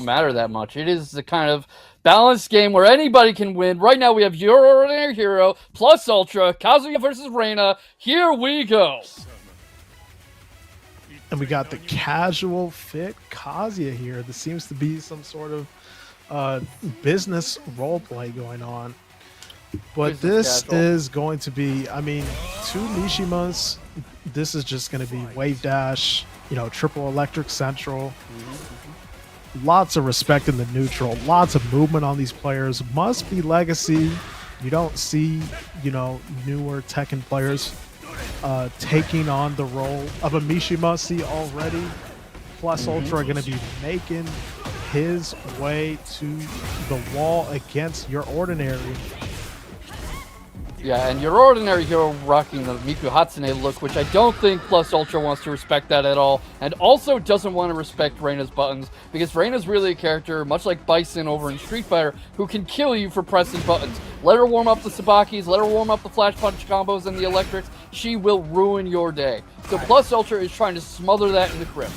matter that much. It is the kind of balanced game where anybody can win. Right now we have Your Ordinary Hero plus Ultra, Kazuya versus Reina. Here we go. And we got the casual fit Kazuya here. This seems to be some sort of business role play going on. But this is going to be, I mean, 2 Mishimas. This is just going to be wave dash, you know, triple electric central. Lots of respect in the neutral, lots of movement on these players. Must be legacy. You don't see, you know, newer Tekken players taking on the role of a Mishima. See already. Plus Ultra are going to be making his way to the wall against Your Ordinary. Yeah, and Your Ordinary Hero rocking the Miku Hatsune look, which I don't think Plus Ultra wants to respect that at all, and also doesn't want to respect Reina's buttons, because Reina's really a character, much like Bison over in Street Fighter, who can kill you for pressing buttons. Let her warm up the Sabakis, let her warm up the Flash Punch combos and the Electrics, she will ruin your day. So Plus Ultra is trying to smother that in the grip.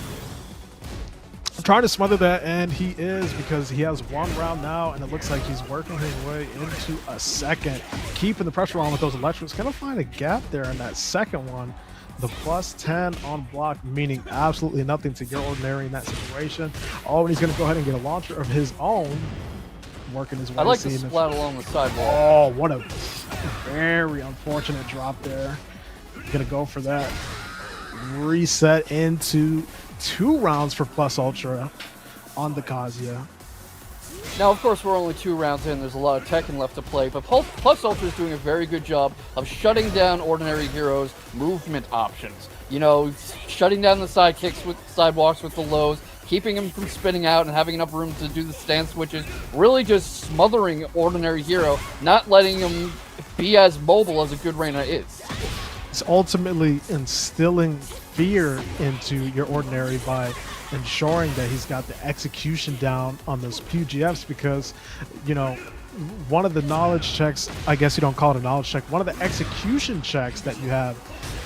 Trying to smother that, and he is, because he has 1 round now, and it looks like he's working his way into a second. Keeping the pressure on with those electrics. Gonna find a gap there in that second one. The plus 10 on block, meaning absolutely nothing to Your Ordinary in that situation. Oh, and he's gonna go ahead and get a launcher of his own. Working his way. I like the splat along the sidewall. Oh, what a very unfortunate drop there. Gonna go for that. Reset into 2 rounds for Plus Ultra on the Kazuya. Now, of course, we're only 2 rounds in. There's a lot of Tekken left to play, but Plus Ultra is doing a very good job of shutting down Ordinary Hero's movement options. You know, shutting down the side kicks with sidewalks with the lows, keeping him from spinning out and having enough room to do the stance switches, really just smothering Ordinary Hero, not letting him be as mobile as a good Reina is. It's ultimately instilling fear into Your Ordinary by ensuring that he's got the execution down on those PGFs, because, you know, one of the knowledge checks, I guess you don't call it a knowledge check, one of the execution checks that you have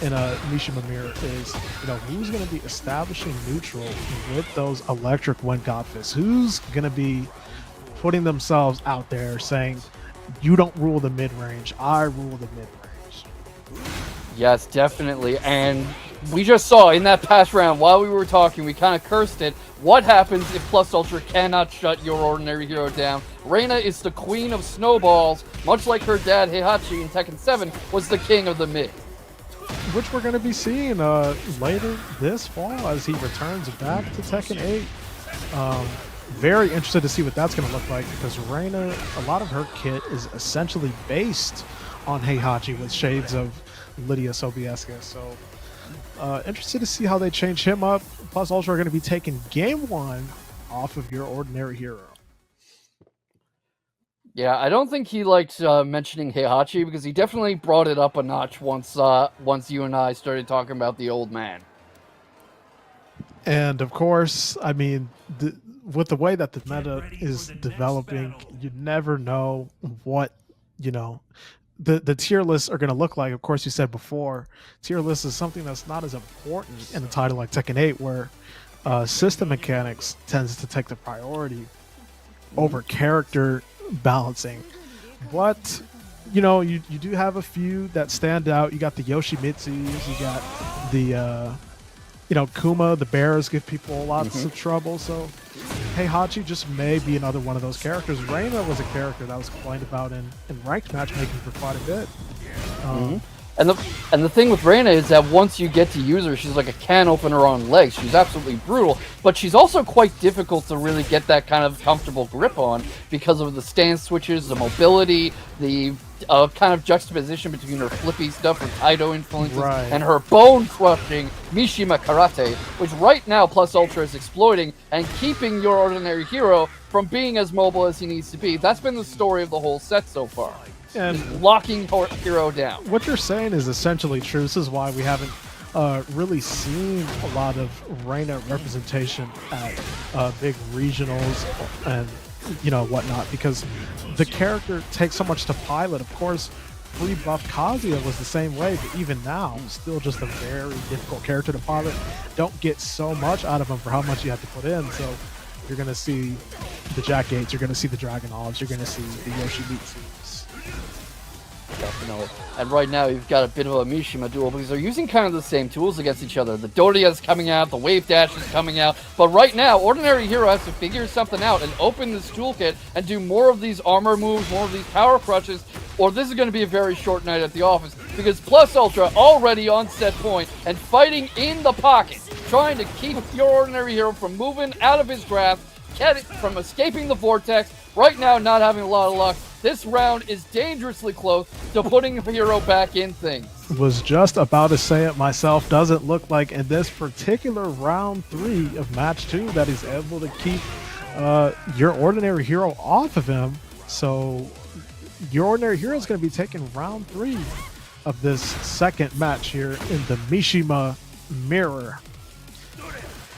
in a Mishima mirror is, you know, who's going to be establishing neutral with those electric Wind God Fists? Who's going to be putting themselves out there saying, you don't rule the mid-range, I rule the mid-range? Yes, definitely. And we just saw in that past round, while we were talking, we kind of cursed it. What happens if Plus Ultra cannot shut Your Ordinary Hero down? Reina is the queen of snowballs, much like her dad Heihachi in Tekken 7 was the king of the mid. Which we're going to be seeing later this fall as he returns back to Tekken 8. Very interested to see what that's going to look like, because Reina, a lot of her kit is essentially based on Heihachi with shades of Lydia Sobieska. So interested to see how they change him up. Plus Ultra are going to be taking game 1 off of Your Ordinary Hero. Yeah, I don't think he liked mentioning Heihachi, because he definitely brought it up a notch once you and I started talking about the old man. And of course, I mean, with the way that the meta is developing, you never know what, you know, the tier lists are going to look like. Of course, you said before, tier list is something that's not as important in a title like Tekken 8, where system mechanics tends to take the priority over character balancing. But, you know, you do have a few that stand out. You got the Yoshimitsus, you got the, you know, Kuma, the bears give people lots of trouble. So Heihachi just may be another one of those characters. Reina was a character that was complained about in ranked matchmaking for quite a bit. And the thing with Reina is that once you get to use her, she's like a can opener on legs. She's absolutely brutal, but she's also quite difficult to really get that kind of comfortable grip on because of the stance switches, the mobility, the kind of juxtaposition between her flippy stuff, her Kaido influences, and her bone-crushing Mishima Karate, which right now Plus Ultra is exploiting and keeping Your Ordinary Hero from being as mobile as he needs to be. That's been the story of the whole set so far. And locking Hero down. What you're saying is essentially true. This is why we haven't really seen a lot of Reina representation at big regionals and, you know, whatnot, because the character takes so much to pilot. Of course, free buff Kazuya was the same way, but even now, still just a very difficult character to pilot. Don't get so much out of him for how much you have to put in. So You're going to see the Jack 8s, you're going to see the Dragon Olives, you're going to see the Yoshimitsus. Definitely. And right now, you've got a bit of a Mishima duel because they're using kind of the same tools against each other. The Dodia's coming out, the Wave Dash is coming out. But right now, Ordinary Hero has to figure something out and open this toolkit and do more of these armor moves, more of these power crushes, or this is going to be a very short night at the office because Plus Ultra already on set point and fighting in the pocket, trying to keep your Ordinary Hero from moving out of his grasp, from escaping the vortex. Right now, not having a lot of luck. This round is dangerously close to putting Hero back in things. Was just about to say it myself. Doesn't look like in this particular round 3 of match 2 that he's able to keep your Ordinary Hero off of him. So your Ordinary Hero is going to be taking round 3 of this second match here in the Mishima Mirror.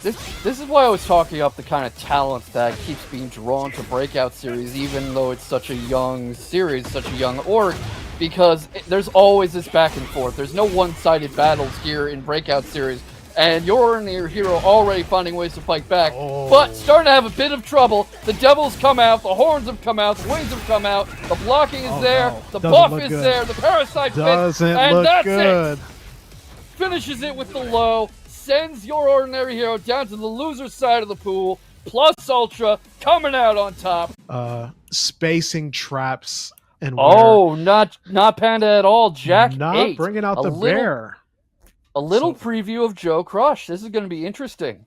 This is why I was talking up the kind of talent that keeps being drawn to Breakout Series, even though it's such a young series, such a young org, because there's always this back and forth. There's no one-sided battles here in Breakout Series, and your Ordinary Hero already finding ways to fight back, but starting to have a bit of trouble. The Devils come out, the Horns have come out, the Wings have come out, the blocking is there, the buff is there, the Parasite fits, and that's it! Finishes it with the low. Sends your Ordinary Hero down to the loser side of the pool. Plus Ultra coming out on top. Spacing traps and not Panda at all. Jack not 8. Bringing out the bear. A little preview of Joe Crush. This is going to be interesting.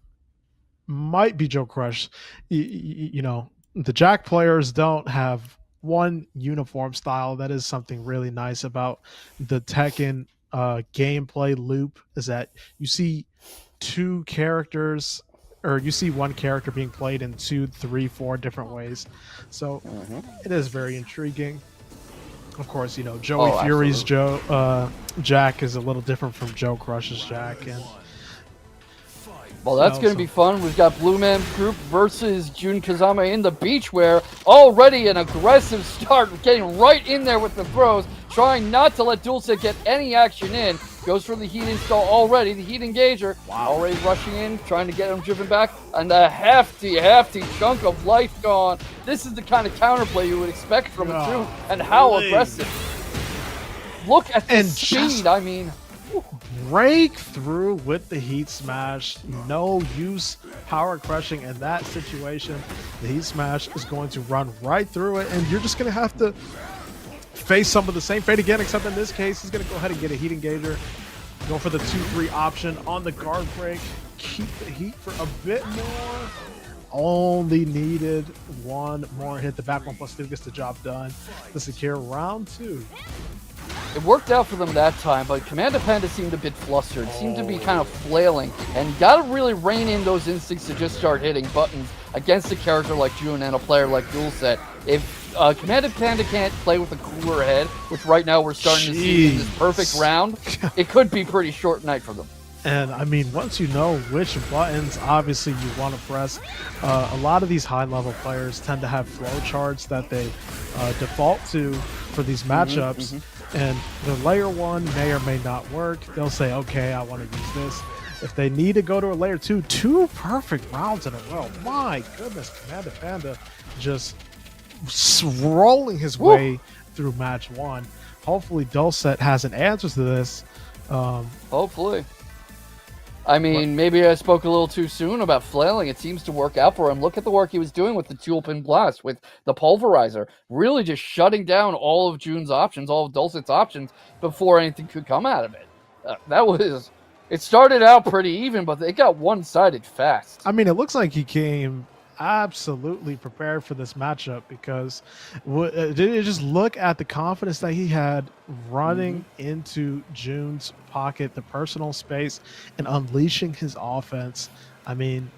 Might be Joe Crush. You know, the Jack players don't have one uniform style. That is something really nice about the Tekken gameplay loop, is that you see two characters, or you see one character being played in 2, 3, 4 different ways. So it is very intriguing. Of course, you know, Joey Fury's Jack is a little different from Joe Crush's Jack. And well, that's going to be fun. We've got Blue Man Group versus Jun Kazama in the Beachwear. Already an aggressive start, getting right in there with the throws, trying not to let Dulce get any action in. Goes for the heat install already, the heat engager. Already rushing in, trying to get him driven back. And a hefty chunk of life gone. This is the kind of counterplay you would expect from a Jun, and how aggressive. Look at the speed, I mean. Break through with the heat smash. No use power crushing in that situation. The heat smash is going to run right through it, and you're just going to have to face some of the same fate again, except in this case, he's going to go ahead and get a heat engager. Go for the 2-3 option on the guard break. Keep the heat for a bit more. Only needed one more hit. The back 1+2 gets the job done to secure round 2. It worked out for them that time, but Commanda Panda seemed a bit flustered, seemed to be kind of flailing, and you gotta really rein in those instincts to just start hitting buttons against a character like Jun and a player like Dulcet. If Commanda Panda can't play with a cooler head, which right now we're starting to see in this perfect round, it could be pretty short night for them. And I mean, once you know which buttons obviously you want to press, a lot of these high-level players tend to have flow charts that they default to for these matchups. And the layer 1 may or may not work. They'll say, okay, I want to use this. If they need to go to a layer 2, 2 perfect rounds in a row. My goodness, Commanda Panda just rolling his way through match 1. Hopefully Dulcet has an answer to this. Hopefully. I mean, maybe I spoke a little too soon about flailing. It seems to work out for him. Look at the work he was doing with the Tulipin Blast, with the Pulverizer. Really just shutting down all of Jun's options, all of Dulcet's options, before anything could come out of it. It started out pretty even, but it got one-sided fast. I mean, it looks like he came absolutely prepared for this matchup, because just look at the confidence that he had running into Jun's pocket, the personal space, and unleashing his offense. I mean,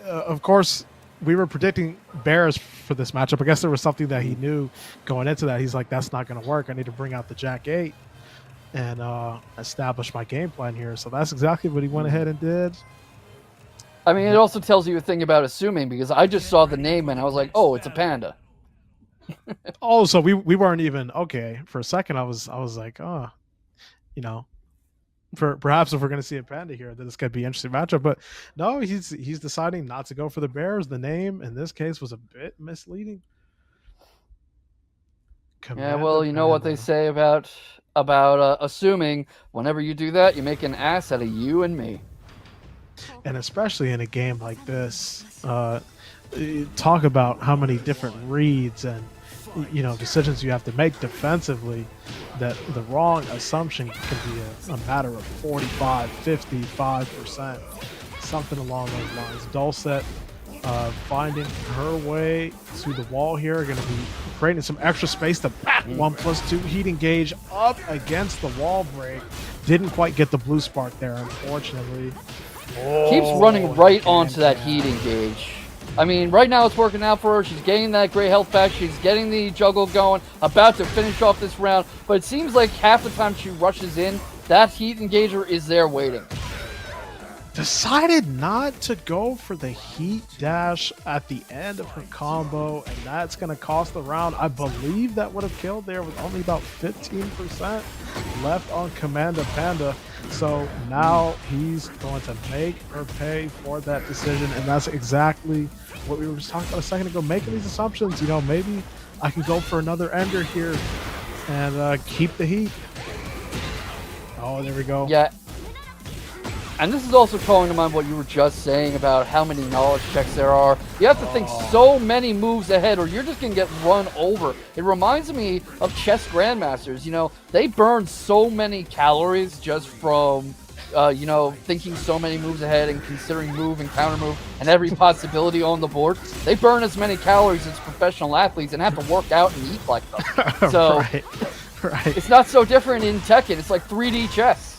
of course, we were predicting bears for this matchup. I guess there was something that he knew going into that. He's like, that's not going to work. I need to bring out the Jack 8 and establish my game plan here. So that's exactly what he went ahead and did. I mean, it also tells you a thing about assuming, because I just saw the name and I was like, oh, it's a panda. Oh, so we weren't even okay. For a second, I was like, oh, you know, perhaps if we're going to see a Panda here, then this could be an interesting matchup. But no, he's deciding not to go for the Bears. The name in this case was a bit misleading. Yeah, well, you know what they say about assuming. Whenever you do that, you make an ass out of you and me. And especially in a game like this, talk about how many different reads and decisions you have to make defensively. That the wrong assumption can be a matter of 45, 55%, something along those lines. Dulcet finding her way to the wall here, going to be creating some extra space to back 1+2 heat engage up against the wall break. Didn't quite get the blue spark there, unfortunately. Keeps running right onto that heat engage. I mean, right now it's working out for her. She's getting that great health back. She's getting the juggle going, about to finish off this round. But it seems like half the time she rushes in, that heat engager is there waiting. Decided not to go for the heat dash at the end of her combo, and that's going to cost the round. I believe that would have killed there with only about 15% left on Commanda Panda. So now he's going to make her pay for that decision, and that's exactly what we were just talking about a second ago, making these assumptions. Maybe I can go for another ender here and keep the heat. Oh, there we go. Yeah. And this is also calling to mind what you were just saying about how many knowledge checks there are. You have to think so many moves ahead or you're just going to get run over. It reminds me of chess grandmasters. They burn so many calories just from, thinking so many moves ahead and considering move and counter move and every possibility on the board. They burn as many calories as professional athletes and have to work out and eat like them. So right. It's not so different in Tekken. It's like 3D chess.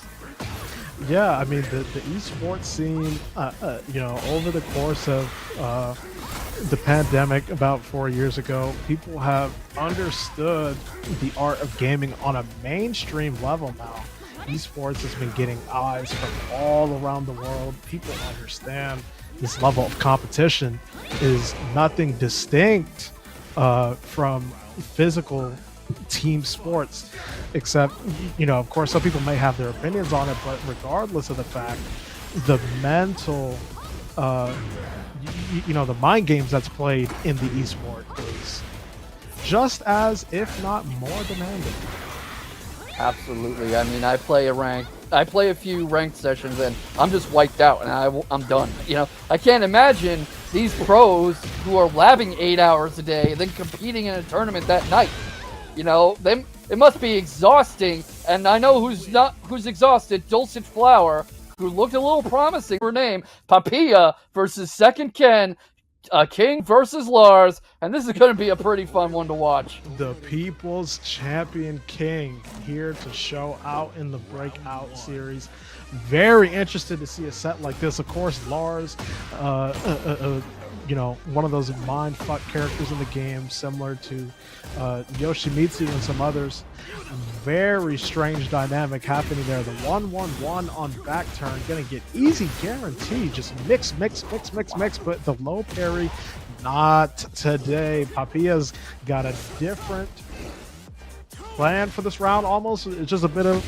Yeah, I mean, the esports scene, over the course of the pandemic about 4 years ago, people have understood the art of gaming on a mainstream level now. Esports has been getting eyes from all around the world. People understand this level of competition is nothing distinct from physical team sports, except of course some people may have their opinions on it, but regardless of the fact, the mental the mind games that's played in the esport is just as, if not more, demanding. Absolutely. I mean, I play a few ranked sessions and I'm just wiped out and I'm done. I can't imagine these pros who are labbing 8 hours a day and then competing in a tournament that night. It must be exhausting, and I know who's exhausted. dulcetFlower, who looked a little promising. Her name, Papilla versus Secondwindken, King versus Lars, and this is going to be a pretty fun one to watch. The People's Champion King here to show out in the Breakout Series. Very interested to see a set like this. Of course, Lars, one of those mind-fuck characters in the game, similar to Yoshimitsu and some others. Very strange dynamic happening there. The 1-1-1 on back turn, gonna get easy guarantee. Just mix, but the low parry, not today. Papilla's got a different plan for this round almost. It's just a bit of...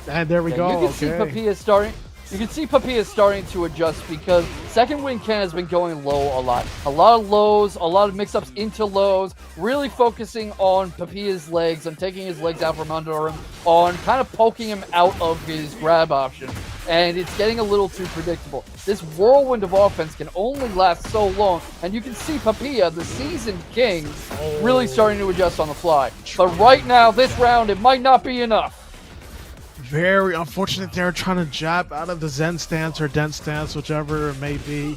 And there we go. You can see Papilla starting... You can see Papilla starting to adjust because Secondwindken has been going low a lot. A lot of lows, a lot of mix-ups into lows, really focusing on Papilla's legs, on taking his legs out from under him, on kind of poking him out of his grab option. And it's getting a little too predictable. This whirlwind of offense can only last so long, and you can see Papilla, the seasoned king, really starting to adjust on the fly. But right now, this round, it might not be enough. Very unfortunate there, trying to jab out of the Zen stance or Dent stance, whichever it may be.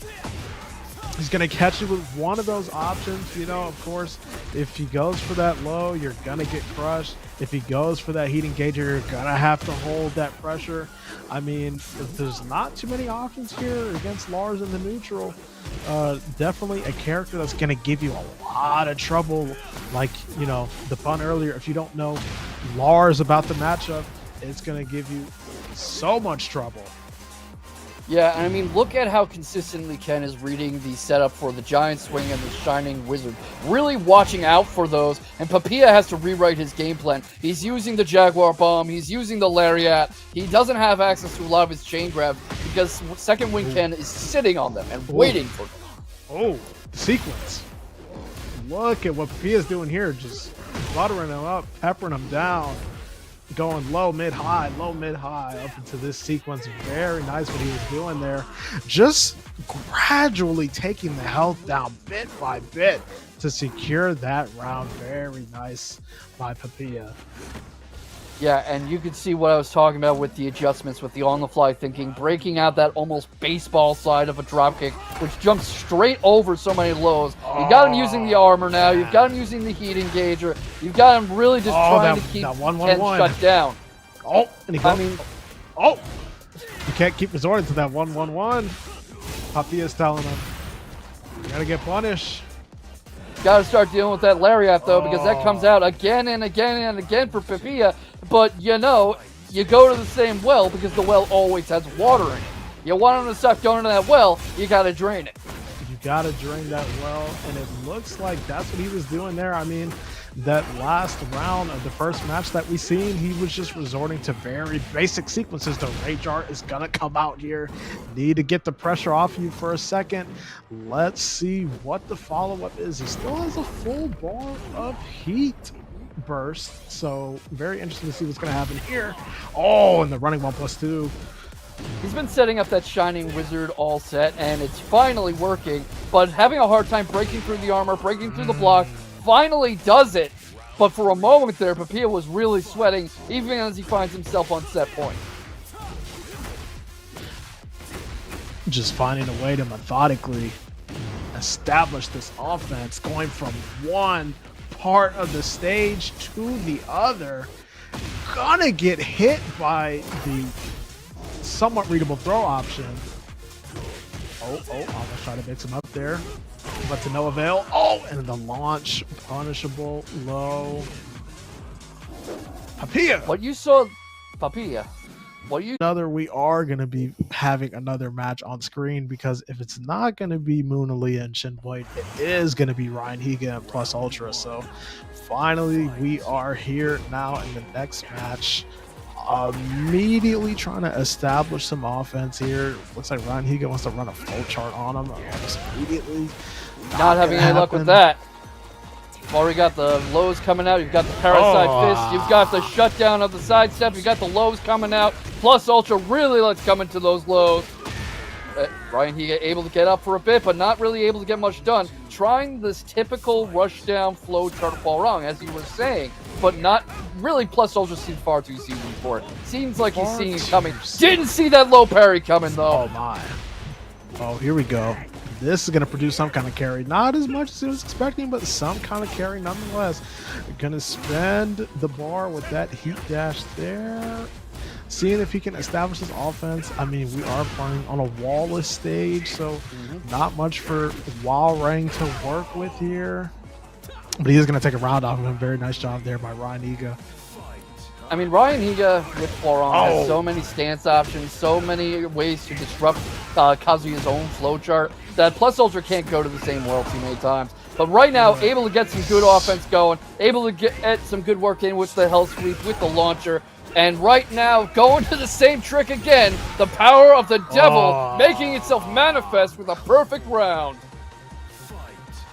He's going to catch you with one of those options. Of course, if he goes for that low, you're going to get crushed. If he goes for that heat engager, you're going to have to hold that pressure. I mean, there's not too many options here against Lars in the neutral. Definitely a character that's going to give you a lot of trouble. Like, the pun earlier, if you don't know Lars about the matchup, it's going to give you so much trouble. Yeah, and I mean, look at how consistently Ken is reading the setup for the Giant Swing and the Shining Wizard. Really watching out for those, and Papilla has to rewrite his game plan. He's using the Jaguar Bomb, he's using the Lariat. He doesn't have access to a lot of his chain grab because Secondwindken is sitting on them and waiting for them. Oh, the sequence. Look at what Papilla's doing here. Just buttering him up, peppering him down. Going low, mid, high, up into this sequence. Very nice what he was doing there. Just gradually taking the health down bit by bit to secure that round. Very nice by Papilla. Yeah, and you could see what I was talking about with the adjustments, with the on-the-fly thinking, breaking out that almost baseball side of a dropkick, which jumps straight over so many lows. You got him using the armor now. You've got him using the heat engager. You've got him really just trying to keep Ken shut down. Oh, and he goes. I mean, oh, you can't keep resorting to that 1-1-1. Papilla's telling him, you gotta get punished. got to start dealing with that Lariat, though, because that comes out again and again and again for Papilla. But, you know, you go to the same well because the well always has water in it. You want him to stop going to that well, you got to drain it. You got to drain that well, and it looks like that's what he was doing there. I mean, that last round of the first match that we seen, he was just resorting to very basic sequences. The Rage Art is gonna come out here. Need to get the pressure off you for a second. Let's see what the follow-up is. He still has a full bar of heat burst, so very interesting to see what's gonna happen here. Oh, and the running 1+2. He's been setting up that Shining Wizard all set, and it's finally working, but having a hard time breaking through the armor, breaking through the block. Finally does it, but for a moment there, Papilla was really sweating, even as he finds himself on set point. Just finding a way to methodically establish this offense, going from one part of the stage to the other. Gonna get hit by the somewhat readable throw option. Almost try to mix him up there, but to no avail. Oh, and the launch, punishable, low. Papilla! What you saw, Papilla, we are going to be having another match on screen, because if it's not going to be Moonalia and Shinblade, it is going to be RyanHiga and Plus Ultra. So finally, we are here now in the next match. Immediately trying to establish some offense here. Looks like RyanHiga wants to run a full chart on him almost immediately. not having any luck with that. Already got the lows coming out. You've got the parasite fist. You've got the shutdown of the sidestep. You've got the lows coming out. Plus Ultra really lets come into those lows. RyanHiga able to get up for a bit, but not really able to get much done. Trying this typical rush down flow chart of Hwoarang, as you were saying, but not really. Plus Ultra seems far too seasoned for it. Seems like he's seeing it coming. Didn't see that low parry coming though. Oh my. Oh, here we go. This is going to produce some kind of carry. Not as much as I was expecting, but some kind of carry nonetheless. Going to spend the bar with that heat dash there. Seeing if he can establish his offense. I mean, we are playing on a wall-less stage, so not much for Hwoarang to work with here. But he is going to take a round off of him. Very nice job there by RyanHiga. I mean, RyanHiga with Hwoarang has so many stance options, so many ways to disrupt Kazuya's own flowchart that Plus Ultra can't go to the same world too many times. But right now, able to get some good offense going, able to get some good work in with the Hell Sweep, with the launcher. And right now, going to the same trick again, the power of the devil making itself manifest with a perfect round.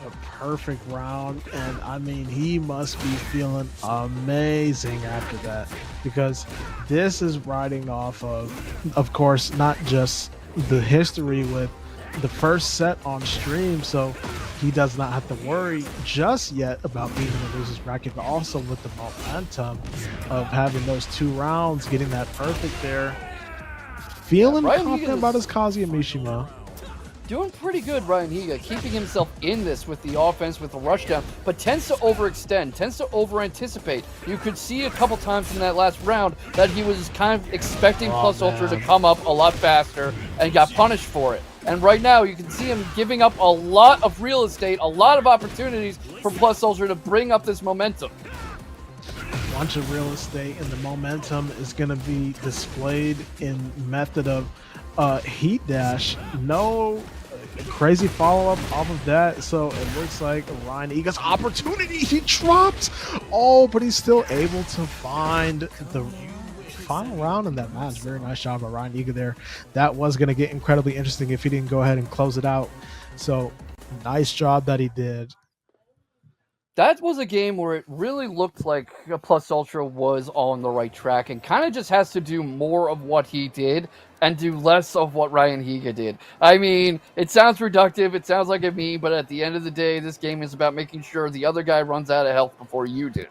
A perfect round, and I mean, he must be feeling amazing after that, because this is riding off of course, not just the history with the first set on stream, so he does not have to worry just yet about being in the losers bracket, but also with the momentum of having those 2 rounds, getting that perfect there. Feeling confident about his Kazuya Mishima. Doing pretty good, RyanHiga, keeping himself in this with the offense, with the rushdown, but tends to overextend, tends to over-anticipate. You could see a couple times in that last round that he was kind of expecting Plus Ultra to come up a lot faster and got punished for it. And right now, you can see him giving up a lot of real estate, a lot of opportunities for Plus Ultra to bring up this momentum. A bunch of real estate, and the momentum is going to be displayed in method of Heat dash. No crazy follow-up off of that. So it looks like RyanHiga's opportunity. He dropped. Oh, but he's still able to find the final round in that match. Very nice job by RyanHiga there. That was going to get incredibly interesting if he didn't go ahead and close it out. So nice job that he did. That was a game where it really looked like Plus Ultra was on the right track and kind of just has to do more of what he did and do less of what RyanHiga did. I mean, it sounds reductive, it sounds like a meme, but at the end of the day, this game is about making sure the other guy runs out of health before you do.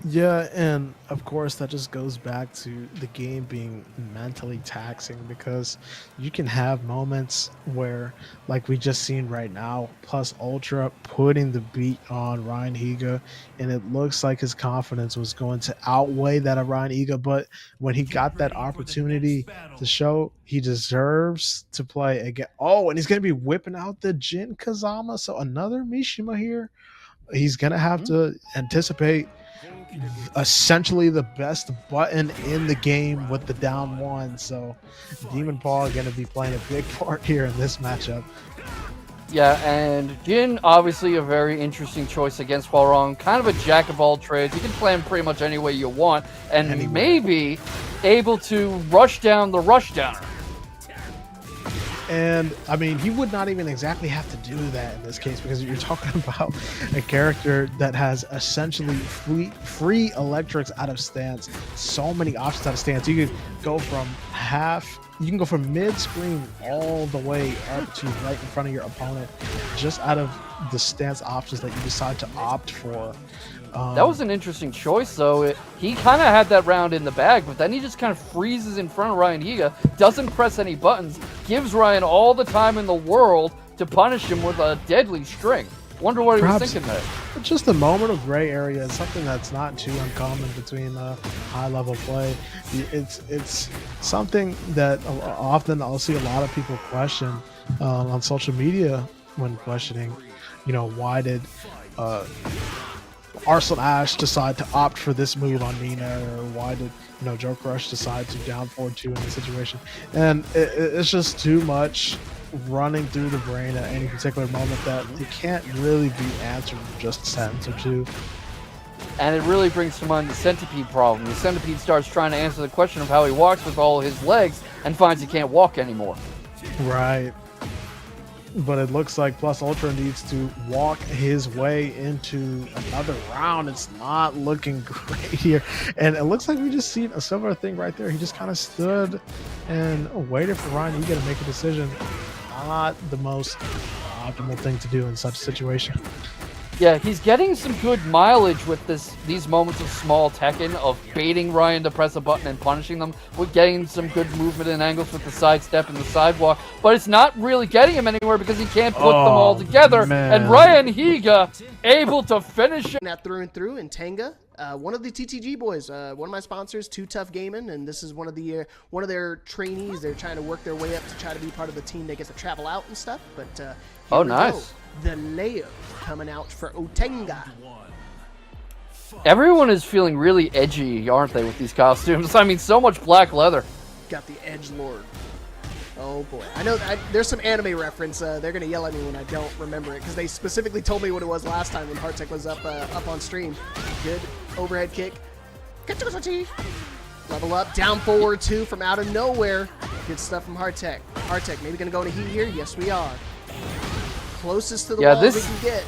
Yeah, and of course that just goes back to the game being mentally taxing, because you can have moments where, like we just seen right now, Plus Ultra putting the beat on RyanHiga, and it looks like his confidence was going to outweigh that of RyanHiga, but when he got that opportunity to show he deserves to play again, oh, and he's going to be whipping out the Jin Kazama, so another Mishima here. He's going to have to anticipate essentially the best button in the game with the down one. So Demon Paw going to be playing a big part here in this matchup. Yeah, and Jin, obviously a very interesting choice against Hwoarang. Kind of a jack of all trades. You can play him pretty much any way you want, and maybe able to rush down the rushdowner. And I mean, he would not even exactly have to do that in this case, because you're talking about a character that has essentially free electrics out of stance. So many options out of stance. You can go from mid screen all the way up to right in front of your opponent, just out of the stance options that you decide to opt for. That was an interesting choice, though. He kind of had that round in the bag, but then he just kind of freezes in front of RyanHiga, doesn't press any buttons, gives Ryan all the time in the world to punish him with a deadly string. Wonder what he was thinking there. Just a moment of gray area is something that's not too uncommon between high-level play. It's something that often I'll see a lot of people question on social media when questioning, why did Arsenal Ash decide to opt for this move on Nina, or why did Joe Crush decide to down forward 2 in this situation? And it's just too much running through the brain at any particular moment that it can't really be answered in just a sentence or two. And it really brings to mind the Centipede problem. The Centipede starts trying to answer the question of how he walks with all his legs and finds he can't walk anymore. Right. But it looks like Plus Ultra needs to walk his way into another round. It's not looking great here. And it looks like we just seen a similar thing right there. He just kind of stood and waited for RyanHiga to make a decision. Not the most optimal thing to do in such a situation. Yeah, he's getting some good mileage with these moments of small Tekken, of baiting Ryan to press a button and punishing them, with getting some good movement and angles with the sidestep and the sidewalk, but it's not really getting him anywhere because he can't put them all together, and RyanHiga able to finish it. That through and through, and Tenga, one of the TTG boys, one of my sponsors, Too Tough Gaming, and this is one of their trainees. They're trying to work their way up to try to be part of the team that gets to travel out and stuff, but oh, nice. The Leo coming out for Tenga. Everyone is feeling really edgy, aren't they, with these costumes? I mean, so much black leather. Got the Edge Lord. Oh boy, I know there's some anime reference. They're gonna yell at me when I don't remember it, because they specifically told me what it was last time when HardTekk was up on stream. Good overhead kick. Level up, down forward 2 from out of nowhere. Good stuff from HardTekk. HardTekk maybe gonna go into heat here. Yes, we are. Closest to the wall we can get.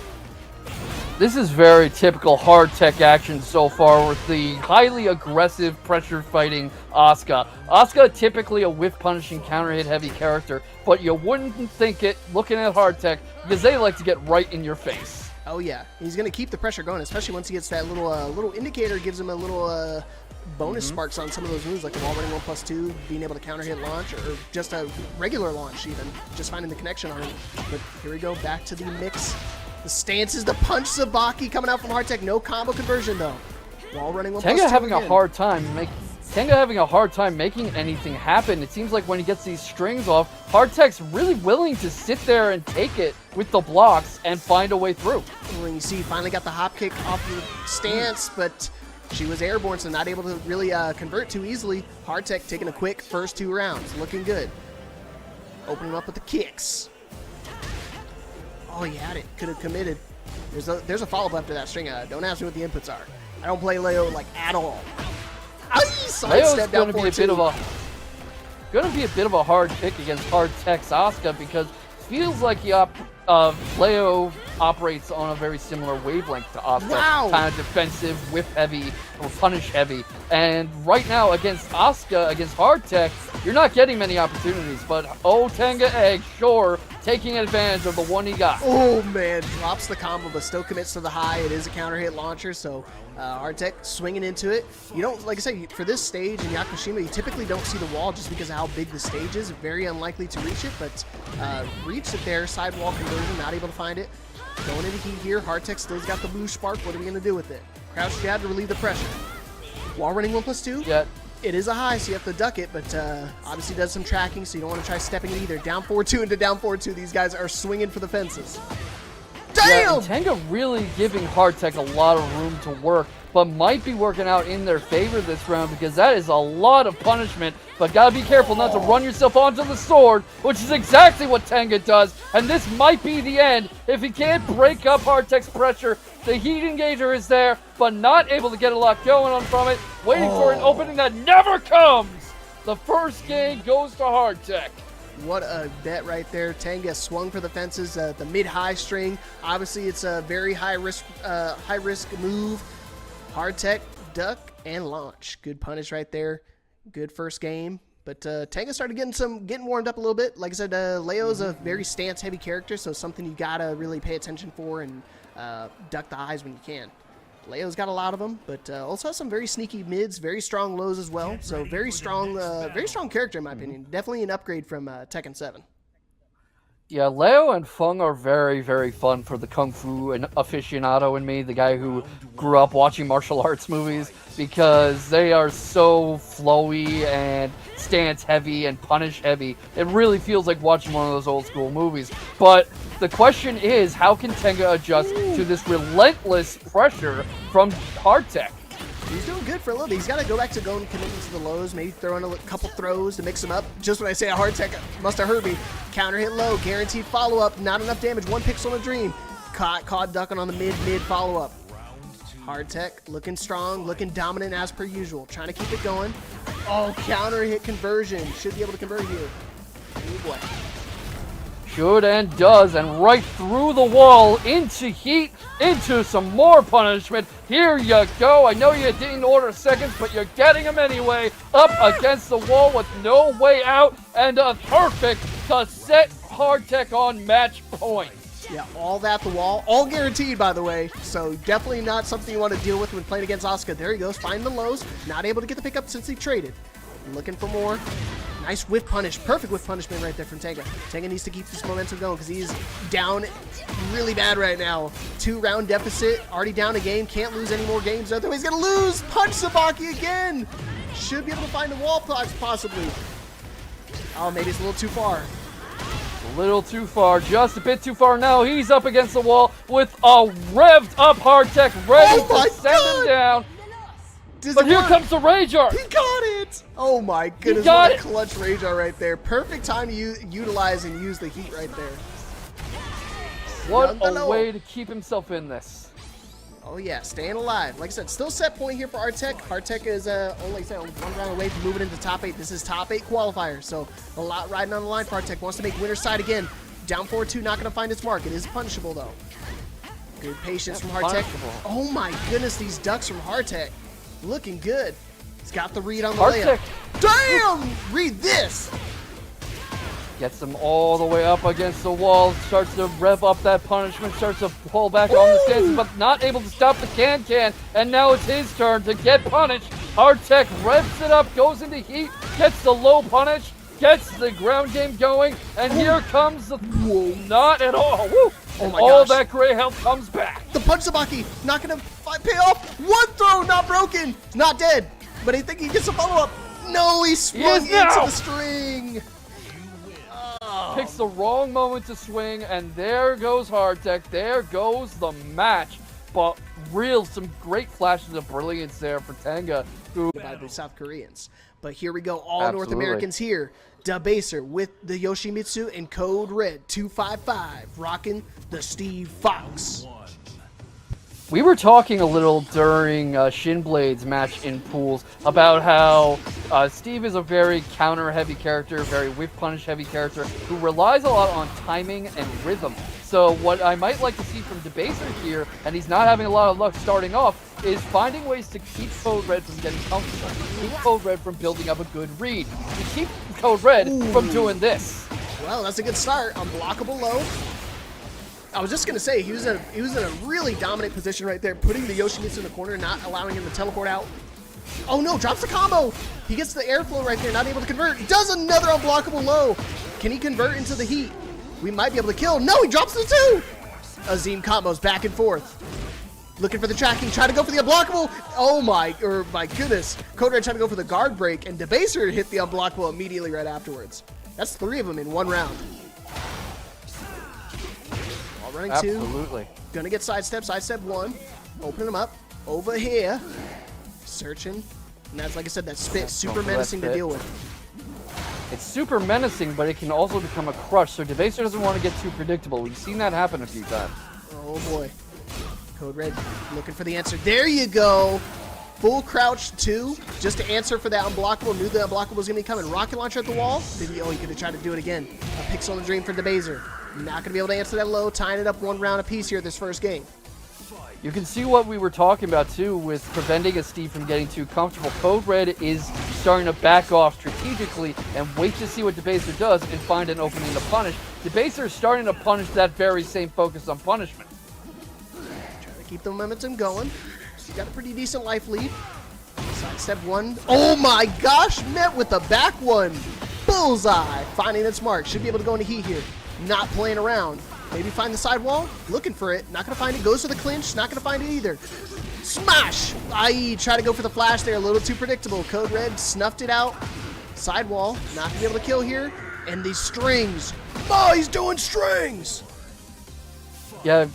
This is very typical HardTekk action so far, with the highly aggressive pressure fighting Asuka. Asuka, typically a whiff punishing counter hit heavy character, but you wouldn't think it looking at HardTekk, because they like to get right in your face. Oh yeah, he's gonna keep the pressure going, especially once he gets that little indicator, gives him a little bonus sparks on some of those moves, like the wall running 1+2, being able to counter hit launch, or just a regular launch even, just finding the connection on it. But here we go, back to the mix. The stances, the punch Sabaki coming out from HardTekk. No combo conversion though. Wall running 1+2 Tenga having again. Tenga having a hard time making anything happen. It seems like when he gets these strings off, HardTekk's really willing to sit there and take it with the blocks and find a way through. When you see he finally got the hop kick off the stance, but She was airborne, so not able to really convert too easily. HardTekk taking a quick first 2 rounds. Looking good. Opening up with the kicks. Oh, he had it. Could have committed. There's a follow-up after that string. Don't ask me what the inputs are. I don't play Leo like at all. Leo's going to be a bit of a hard pick against HardTekk's Asuka because it feels like Leo operates on a very similar wavelength to Asuka. Wow. Kind of defensive, whip heavy, or punish heavy. And right now against Asuka, against HardTekk, you're not getting many opportunities. But Tenga Egg, sure, taking advantage of the one he got. Oh man, drops the combo but still commits to the high. It is a counter hit launcher, so HardTekk swinging into it. You don't, like I said, for this stage in Yakushima, you typically don't see the wall just because of how big the stage is. Very unlikely to reach it, but reached it there. Sidewall conversion, not able to find it. Going into heat here. HardTekk still's got the blue spark. What are we going to do with it? Crouch jab to relieve the pressure. Wall running 1+2. Yeah. It is a high, so you have to duck it, but obviously does some tracking, so you don't want to try stepping it either. Down 4-2 into down 4-2. These guys are swinging for the fences. Damn! Yeah, Tenga really giving HardTekk a lot of room to work, but might be working out in their favor this round because that is a lot of punishment. But gotta be careful not to run yourself onto the sword, which is exactly what Tenga does. And this might be the end if he can't break up HardTekk's pressure. The heat engager is there, but not able to get a lot going on from it. Waiting for an opening that never comes. The first game goes to HardTekk. What a bet right there. Tenga swung for the fences, the mid-high string. Obviously, it's a very high-risk move. HardTekk, duck, and launch. Good punish right there. Good first game. But Tenga started getting warmed up a little bit. Like I said, Leo's a very stance-heavy character, so something you gotta really pay attention for and duck the highs when you can. Leo's got a lot of them, but also has some very sneaky mids, very strong lows as well. So very strong character in my opinion. Definitely an upgrade from Tekken 7. Yeah, Leo and Feng are very, very fun for the Kung Fu aficionado in me, the guy who grew up watching martial arts movies, because they are so flowy and stance heavy and punish heavy. It really feels like watching one of those old school movies. But the question is, how can Tenga adjust to this relentless pressure from HardTekk? He's doing good for a little bit. He's got to go back to going committing to the lows, maybe throw in a couple throws to mix him up. Just when I say HardTekk must have heard me. Counter hit low, guaranteed follow-up, not enough damage, 1 pixel in a dream. Caught ducking on the mid follow-up. HardTekk looking strong, looking dominant as per usual. Trying to keep it going. Oh, counter hit conversion. Should be able to convert here. Oh boy. Should and does, and right through the wall, into heat, into some more punishment. Here you go. I know you didn't order seconds, but you're getting them anyway. Up against the wall with no way out, and a perfect to set HardTekk on match point. Yeah, all that the wall, all guaranteed by the way, so definitely not something you want to deal with when playing against Asuka. There he goes, find the lows, not able to get the pickup since he traded. Looking for more. Nice whiff punish, perfect whiff punishment right there from Tenga. Tenga needs to keep this momentum going because he's down really bad right now. 2-round deficit, already down a game, can't lose any more games, otherwise he's gonna lose. Punch Sabaki again. Should be able to find the wall possibly. Oh, maybe it's a little too far. A little too far, just a bit too far now. He's up against the wall with a revved up HardTekk ready to send him down. But here comes the Rage Art. He got it. Oh my goodness, what a clutch Rage Art right there. Perfect time to utilize and use the heat right there. What a way to keep himself in this. Oh yeah, staying alive. Like I said, still set point here for HardTekk. HardTekk is only 1 round away from moving into top 8. This is top 8 qualifier, so a lot riding on the line for HardTekk. Wants to make winner's side again. Down 4-2, not going to find its mark. It is punishable though. Good patience from HardTekk. Oh my goodness, these ducks from HardTekk. Looking good. He's got the read on the layup. Damn! Read this! Gets them all the way up against the wall. Starts to rev up that punishment. Starts to pull back on the stances, but not able to stop the can. And now it's his turn to get punished. HardTekk revs it up, goes into heat, gets the low punish, gets the ground game going, and here comes the... Whoa, not at all. Woo! And all that gray health comes back. The punch Sabaki, not going to pay off. 1 throw, not broken. Not dead, but I think he gets a follow-up. No, he swung into the string. Picks the wrong moment to swing, and there goes HardTekk. There goes the match. but some great flashes of brilliance there for Tenga, who by the South Koreans. But here we go, all Absolutely. North Americans here. Debaser with the Yoshimitsu and CodeRed 255, rocking the Steve Fox. we were talking a little during Shinblade's match in pools about how Steve is a very counter-heavy character, very whip-punish-heavy character, who relies a lot on timing and rhythm. So what I might like to see from Debaser here, and he's not having a lot of luck starting off, is finding ways to keep CodeRed from getting comfortable, keep CodeRed from building up a good read, to keep CodeRed from doing this. Well, that's a good start. Unblockable low. I was just going to say, he was in a really dominant position right there, putting the Yoshimitsu in the corner, not allowing him to teleport out. Oh no, drops the combo. He gets the airflow right there, not able to convert. Does another unblockable low. Can he convert into the heat? We might be able to kill. No, he drops the two. Azim combos back and forth. Looking for the tracking, trying to go for the unblockable. Oh my goodness. CodeRed trying to go for the guard break, and Debaser hit the unblockable immediately right afterwards. That's 3 of them in 1 round. All running 2. Absolutely. Gonna get sidestep 1. Opening him up. Over here. Searching. And that's, like I said, that spit, super menacing to deal with. It's super menacing, but it can also become a crush, so Debaser doesn't want to get too predictable. We've seen that happen a few times. Oh boy. CodeRed looking for the answer. There you go. Full crouch 2, just to answer for that unblockable. Knew the unblockable was going to be coming. Rocket launcher at the wall. Maybe, he could have tried to do it again. A pixel in the dream for Debaser. Not going to be able to answer that low. Tying it up 1 round apiece here this first game. You can see what we were talking about, too, with preventing a Steve from getting too comfortable. CodeRed is starting to back off strategically and wait to see what Debaser does and find an opening to punish. Debaser is starting to punish that very same focus on punishment. Trying to keep the momentum going. He's got a pretty decent life lead. Sidestep 1. Oh my gosh, met with the back one. Bullseye. Finding its mark. Should be able to go into heat here. Not playing around. Maybe find the sidewall. Looking for it. Not going to find it. Goes for the clinch. Not going to find it either. Smash! I.e. try to go for the flash there. A little too predictable. CodeRed snuffed it out. Sidewall. Not going to be able to kill here. And these strings. Oh, he's doing strings! Yeah,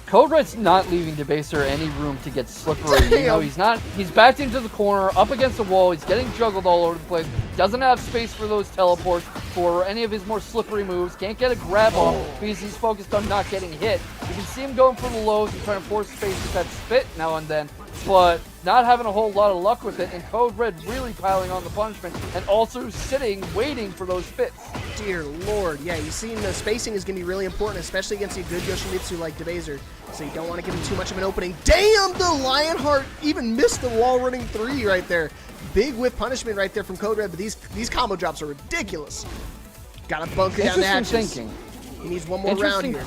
CodeRed's not leaving Debaser any room to get slippery. You know, he's backed into the corner, up against the wall, he's getting juggled all over the place, doesn't have space for those teleports, for any of his more slippery moves, can't get a grab off because he's focused on not getting hit. You can see him going for the lows and trying to force space with that spit now and then, but not having a whole lot of luck with it, and CodeRed really piling on the punishment, and also sitting, waiting for those spits. Dear Lord, yeah, you've seen the spacing is going to be really important, especially against a good Yoshimitsu like Debaser, so you don't want to give him too much of an opening. Damn, the Lionheart even missed the wall running 3 right there. Big whip punishment right there from CodeRed, but these combo drops are ridiculous. Got to bunker down the hatches. Thinking. He needs 1 more round here.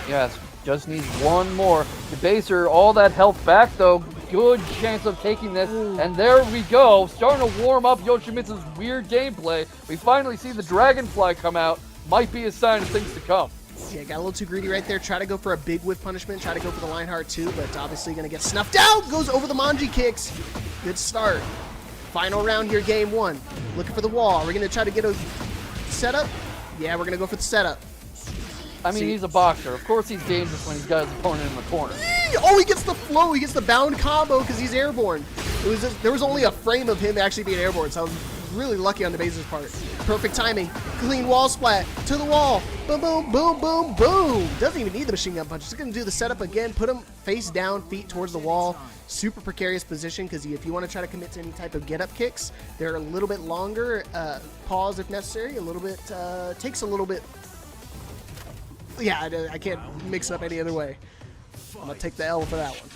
Yes, just needs 1 more. Debaser, all that health back though, good chance of taking this, and there we go, starting to warm up Yoshimitsu's weird gameplay. We finally see the Dragonfly come out, might be a sign of things to come. Yeah, got a little too greedy right there, try to go for a big whip punishment, try to go for the Lionheart too, but obviously going to get snuffed out, goes over the Manji kicks. Good start. Final round here, game 1. Looking for the wall. Are we going to try to get a setup? Yeah, we're going to go for the setup. I mean, he's a boxer. Of course he's dangerous when he's got his opponent in the corner. Oh, he gets the flow. He gets the bound combo because he's airborne. There was only a frame of him actually being airborne, so I was really lucky on Debaser's part. Perfect timing. Clean wall splat. To the wall. Boom, boom, boom, boom, boom. Doesn't even need the machine gun punch. Just going to do the setup again. Put him face down, feet towards the wall. Super precarious position because if you want to try to commit to any type of get-up kicks, they're a little bit longer. Pause if necessary. A little bit, takes a little bit. Yeah, I can't mix it up any other way. I'm going to take the L for that one.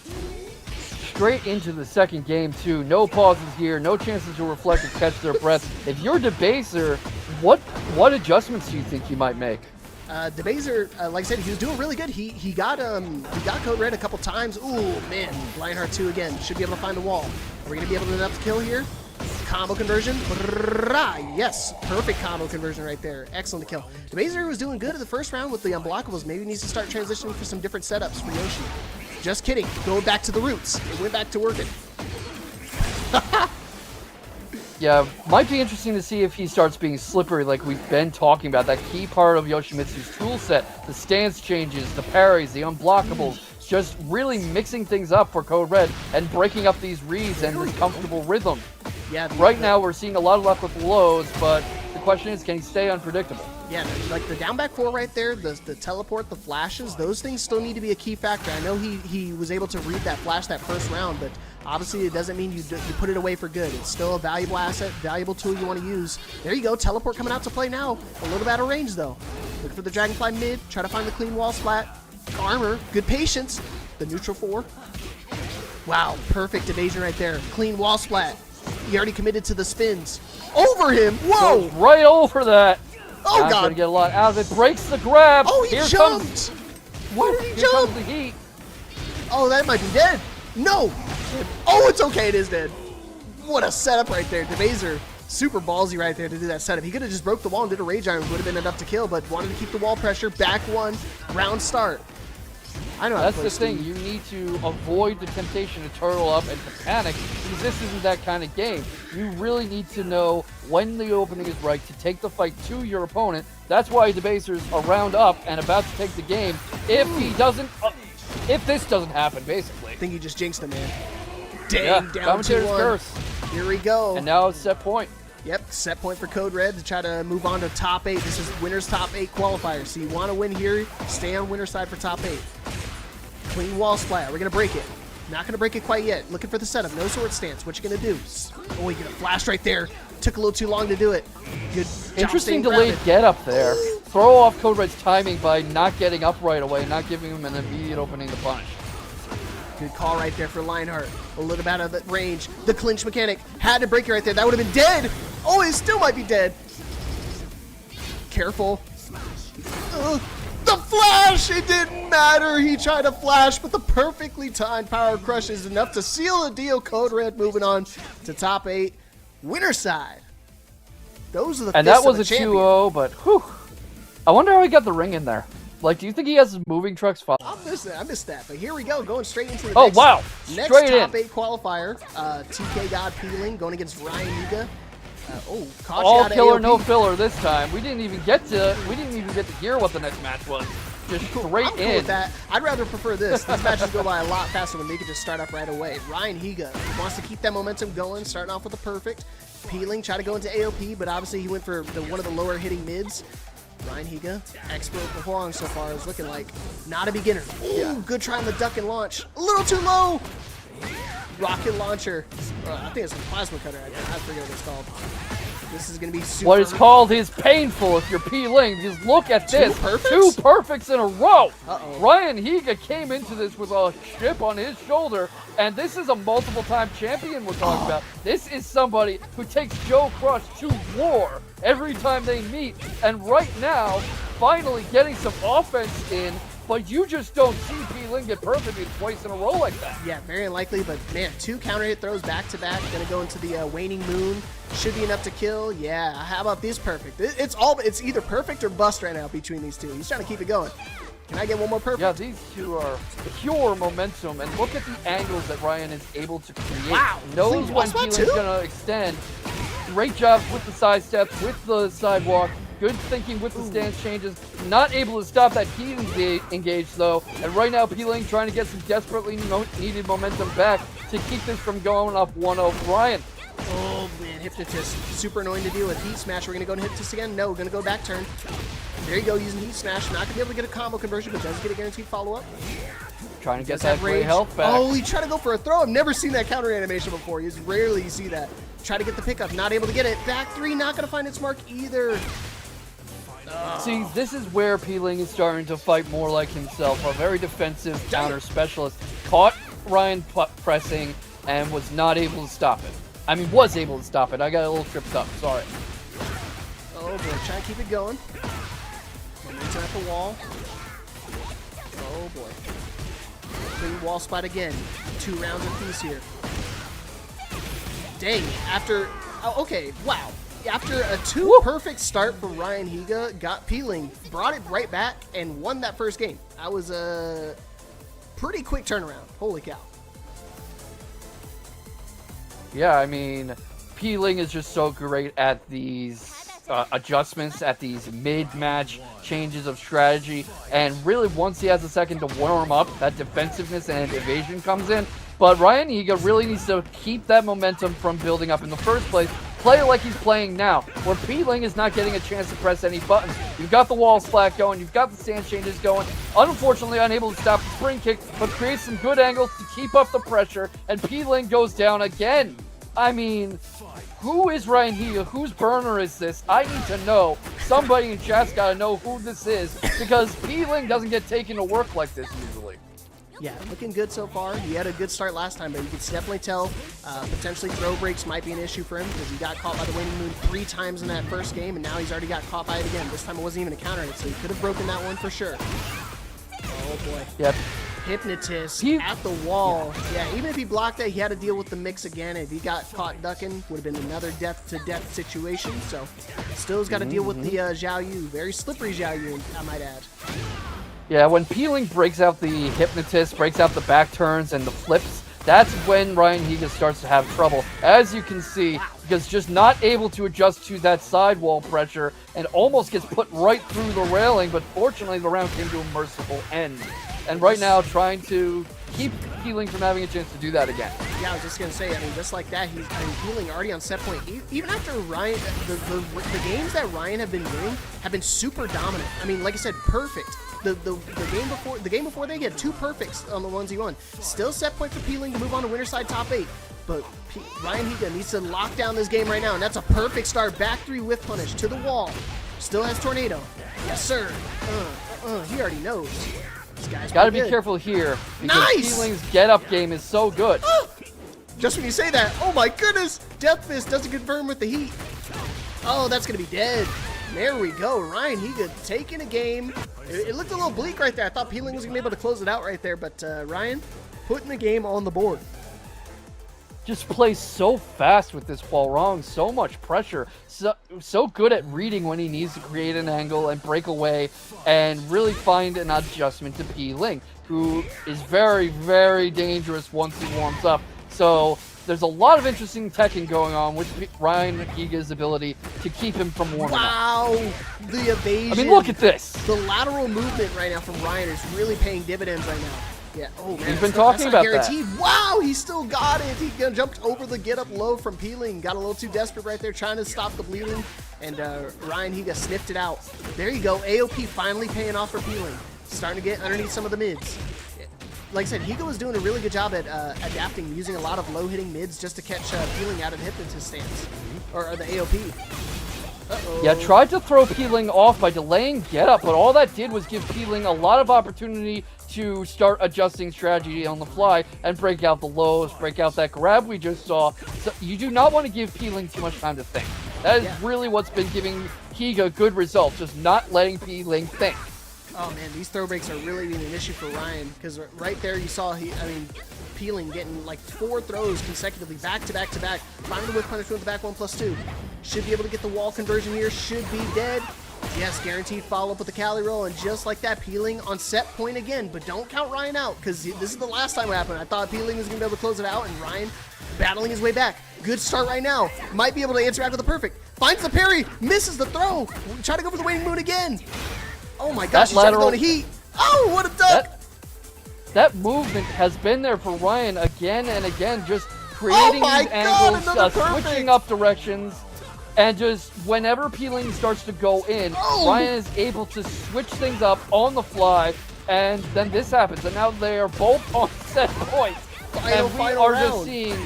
Straight into the second game, too. No pauses here, no chances to reflect and catch their breath. If you're Debaser, what adjustments do you think you might make? Debaser, like I said, he was doing really good. He got CodeRed a couple times. Ooh, man, Lionheart 2 again. Should be able to find the wall. Are we going to be able to enough to kill here? Combo conversion. Yes, perfect combo conversion right there. Excellent to kill. Debaser was doing good in the first round with the unblockables. Maybe needs to start transitioning for some different setups for Yoshi. Just kidding. Going back to the roots. It went back to working. Yeah, might be interesting to see if he starts being slippery like we've been talking about. That key part of Yoshimitsu's tool set, the stance changes, the parries, the unblockables, just really mixing things up for CodeRed and breaking up these reads and this comfortable rhythm. Yeah. Right now, we're seeing a lot of luck with lows, but the question is, can he stay unpredictable? Yeah, like the down back 4 right there, the teleport, the flashes, those things still need to be a key factor. I know he was able to read that flash that first round, but obviously it doesn't mean you put it away for good. It's still a valuable asset, valuable tool you want to use. There you go, teleport coming out to play now. A little bit out of range though. Look for the Dragonfly mid, try to find the clean wall splat. Armor, good patience. The neutral 4. Wow, perfect evasion right there. Clean wall splat. He already committed to the spins. Over him, whoa! Goes right over that. Oh, Not God. gonna get a lot out of it. Breaks the grab. Oh, he Here jumped! Comes, Why did he here jump? comes the heat. Oh, that might be dead. No! Oh, it's okay, it is dead. What a setup right there. Debaser, super ballsy right there to do that setup. He could have just broke the wall and did a Rage Iron, would have been enough to kill, but wanted to keep the wall pressure. Back 1, round start. I know how to That's play the thing. Steve. You need to avoid the temptation to turtle up and to panic, because this isn't that kind of game. You really need to know when the opening is right to take the fight to your opponent. That's why Debaser's a round up and about to take the game. If he doesn't, if this doesn't happen, basically. I think he just jinxed him, man. Dang, Yeah, down commentator's 2-1. curse. Here we go. And now it's set point. Yep, set point for CodeRed to try to move on to top 8. This is winner's top 8 qualifier. So you want to win here, stay on winner's side for top 8. Clean wall splat. We're going to break it. Not going to break it quite yet. Looking for the setup. No sword stance. What you going to do? Oh, you get a flash right there. Took a little too long to do it. Good job Interesting staying delayed grounded. get up there. Throw off CodeRed's timing by not getting up right away, not giving him an immediate opening to punish. Good call right there for Lionheart. A little bit out of the range. The clinch mechanic. Had to break it right there. That would have been dead. Oh, it still might be dead. Careful. The flash! It didn't matter. He tried to flash, but the perfectly timed power crush is enough to seal the deal. CodeRed moving on to top 8. Winner side. Those are the And fists that of was the a champion. 2-0, but whew. I wonder how he got the ring in there. Like, do you think he has his moving trucks follow? I missed that. But here we go, going straight into the Oh, next, wow. next Straight top in. 8 qualifier. TKGodPling going against RyanHiga. Caught you All out of killer, AOP. no filler this time. We didn't even get to hear what the next match was. Just straight I'm cool in. with that. I'd rather prefer this. These matches go by a lot faster when they could just start up right away. RyanHiga wants to keep that momentum going, starting off with a perfect. Peeling, try to go into AOP, but obviously he went for one of the lower hitting mids. RyanHiga, expert for Hwoarang so far, is looking like not a beginner. Ooh, good try on the duck and launch. A little too low. Rocket launcher. I think it's a plasma cutter. I forget what it's called. This is going to be super. What is called is painful if you're peeling, because look at this. perfects? 2 perfects in a row. Uh-oh. RyanHiga came into this with a chip on his shoulder, and this is a multiple-time champion we're talking about. This is somebody who takes Joe Crush to war every time they meet, and right now, finally getting some offense in, but you just don't see Peeling get perfected twice in a row like that. Yeah, very unlikely, but man, 2 counter hit throws back to back. Gonna go into the waning moon. Should be enough to kill. Yeah, how about this perfect? It's either perfect or bust right now between these two. He's trying to keep it going. Can I get one more perfect? Yeah, these two are pure momentum, and look at the angles that Ryan is able to create. Wow, Knows clean when wall spot Peeling's too? gonna extend. Great job with the side steps, with the sidewalk. Good thinking with the stance changes. Not able to stop that heat engage though. And right now, Peeling trying to get some desperately needed momentum back to keep this from going up 1-0 for Ryan. Oh man, Hypnotist. Super annoying to deal with. Heat Smash. We're gonna go to Hypnotist again. No, we're gonna go back turn. There you go, using Heat Smash. Not gonna be able to get a combo conversion, but does get a guaranteed follow-up. Trying to get Does that have great rage. health back. Oh, he tried to go for a throw. I've never seen that counter animation before. You rarely see that. Try to get the pickup. Not able to get it. Back 3, not gonna find its mark either. See, this is where Peeling is starting to fight more like himself. A very defensive counter specialist. Caught Ryan pressing and was not able to stop it. I mean, was able to stop it. I got a little tripped up. Sorry. Oh boy, try to keep it going. Momentum at the wall. Oh boy. Clean wall spot again. 2 rounds apiece here. Dang, after... Oh, okay, wow. After a 2 perfect start from RyanHiga, got Peeling, brought it right back, and won that first game. That was a pretty quick turnaround. Holy cow. Yeah, I mean, Peeling is just so great at these adjustments, at these mid-match changes of strategy, and really once he has a second to warm up, that defensiveness and evasion comes in. But RyanHiga really needs to keep that momentum from building up in the first place. Play like he's playing now, where P-Ling is not getting a chance to press any buttons. You've got the wall splat going, you've got the stand changes going. Unfortunately, unable to stop the spring kick, but creates some good angles to keep up the pressure, and P-Ling goes down again. I mean, who is RyanHiga? Whose burner is this? I need to know. Somebody in chat's got to know who this is, because P-Ling doesn't get taken to work like this usually. Yeah, looking good so far. He had a good start last time, but you can definitely tell potentially throw breaks might be an issue for him because he got caught by the waning moon 3 times in that first game, and now he's already got caught by it again. This time it wasn't even a counter hit, so he could have broken that one for sure. Oh boy. Yep. Hypnotist at the wall. Yeah, even if he blocked that, he had to deal with the mix again. If he got caught ducking, would have been another death-to-death situation. So still's got to deal with the Xiaoyu. Very slippery Xiaoyu, I might add. Yeah, when P-Ling breaks out the Hypnotist, breaks out the back turns and the flips, that's when RyanHiga starts to have trouble. As you can see, because just not able to adjust to that sidewall pressure and almost gets put right through the railing, but fortunately the round came to a merciful end. And right now trying to keep P-Ling from having a chance to do that again. Yeah, I was just going to say, I mean, just like that, P-Ling already on set point. Even after Ryan, the games that Ryan have been doing have been super dominant. I mean, like I said, perfect. The game before they get 2 perfects on the ones he won. Still set point for P-Ling to move on to winner side top 8. But RyanHiga needs to lock down this game right now, and that's a perfect start. Back 3 with punish to the wall. Still has tornado. Yes, sir. He already knows. This guy's got to be careful here because P-Ling's get-up game is so good. Just when you say that, oh my goodness, Death Fist doesn't confirm with the heat. Oh, that's gonna be dead. There we go. RyanHiga taking a game. It looked a little bleak right there. I thought P-Ling was gonna be able to close it out right there, but Ryan putting the game on the board. Just plays so fast with this Hwoarang, so much pressure, so good at reading when he needs to create an angle and break away and really find an adjustment to P-Ling, who is very, very dangerous once he warms up. So there's a lot of interesting Tekken going on with RyanHiga's ability to keep him from warming up. Wow, the evasion. I mean, look at this. The lateral movement right now from Ryan is really paying dividends right now. Yeah. Oh man, he's been talking about guaranteed. That. Wow, he still got it. He jumped over the get up low from P-Ling. Got a little too desperate right there, trying to stop the bleeding, and RyanHiga sniffed it out. There you go. AOP finally paying off for P-Ling. Starting to get underneath some of the mids. Like I said, Higa was doing a really good job at adapting, using a lot of low-hitting mids just to catch P-Ling out of the hypnotist stance, or the AOP. Uh-oh. Yeah, tried to throw P-Ling off by delaying get-up, but all that did was give P-Ling a lot of opportunity to start adjusting strategy on the fly and break out the lows, break out that grab we just saw. So you do not want to give P-Ling too much time to think. That is really what's been giving Higa good results, just not letting P-Ling think. Oh man, these throw breaks are really being an issue for Ryan, because right there you saw P-Ling getting like 4 throws consecutively, back to back to back. Finally with punishment with the back 1+2. Should be able to get the wall conversion here, should be dead. Yes, guaranteed follow-up with the Cali roll, and just like that, P-Ling on set point again, but don't count Ryan out, because this is the last time it happened. I thought P-Ling was going to be able to close it out, and Ryan battling his way back. Good start right now. Might be able to interact with the perfect. Finds the parry, misses the throw. Try to go for the waning moon again. Oh my gosh, he's trying to go into heat. Oh, what a duck! That movement has been there for Ryan again and again, just creating these angles, switching up directions, and just whenever P-Ling starts to go in, Ryan is able to switch things up on the fly, and then this happens, and now they are both on set points. And we are just seeing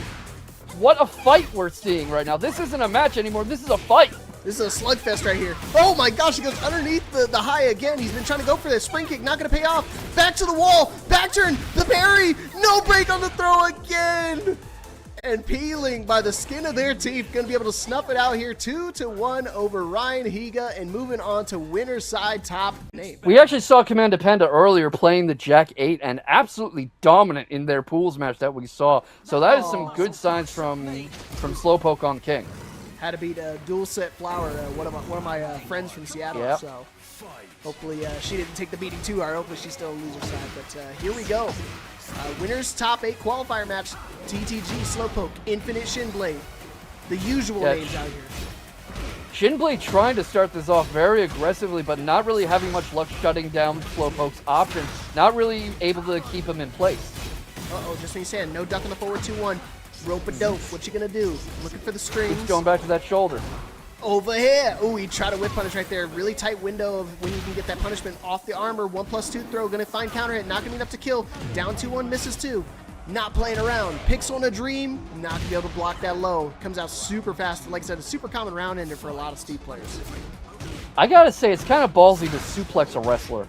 what a fight we're seeing right now. This isn't a match anymore, this is a fight. This is a slugfest right here. Oh my gosh, he goes underneath the high again. He's been trying to go for this. Spring kick, not going to pay off. Back to the wall. Back turn. The parry. No break on the throw again. And P-Ling, by the skin of their teeth, going to be able to snuff it out here 2-1 over RyanHiga and moving on to winner side top name. We actually saw Commanda Panda earlier playing the Jack 8 and absolutely dominant in their pools match that we saw. So that is some good signs from Slowpoke on King. Had to beat dulcetFlower, one of my friends from Seattle. So hopefully she didn't take the beating too hard. Hopefully she's still on loser side. But here we go. Winners top 8 qualifier match. TTG Slowpoke, Infinite Shinblade. The usual names out here. Shinblade trying to start this off very aggressively, but not really having much luck shutting down Slowpoke's options. Not really able to keep him in place. Uh-oh, just when you said, no duck on the forward 2-1. Rope-a-dope, what you gonna do? Looking for the strings. He's going back to that shoulder. Over here. Ooh, he tried a whip punish right there. Really tight window of when you can get that punishment off the armor. 1+2 throw, gonna find counter hit, not gonna be enough to kill. Down 2-1, misses 2. Not playing around. Picks on a dream, not gonna be able to block that low. Comes out super fast. Like I said, a super common round ender for a lot of Steve players. I gotta say, it's kind of ballsy to suplex a wrestler.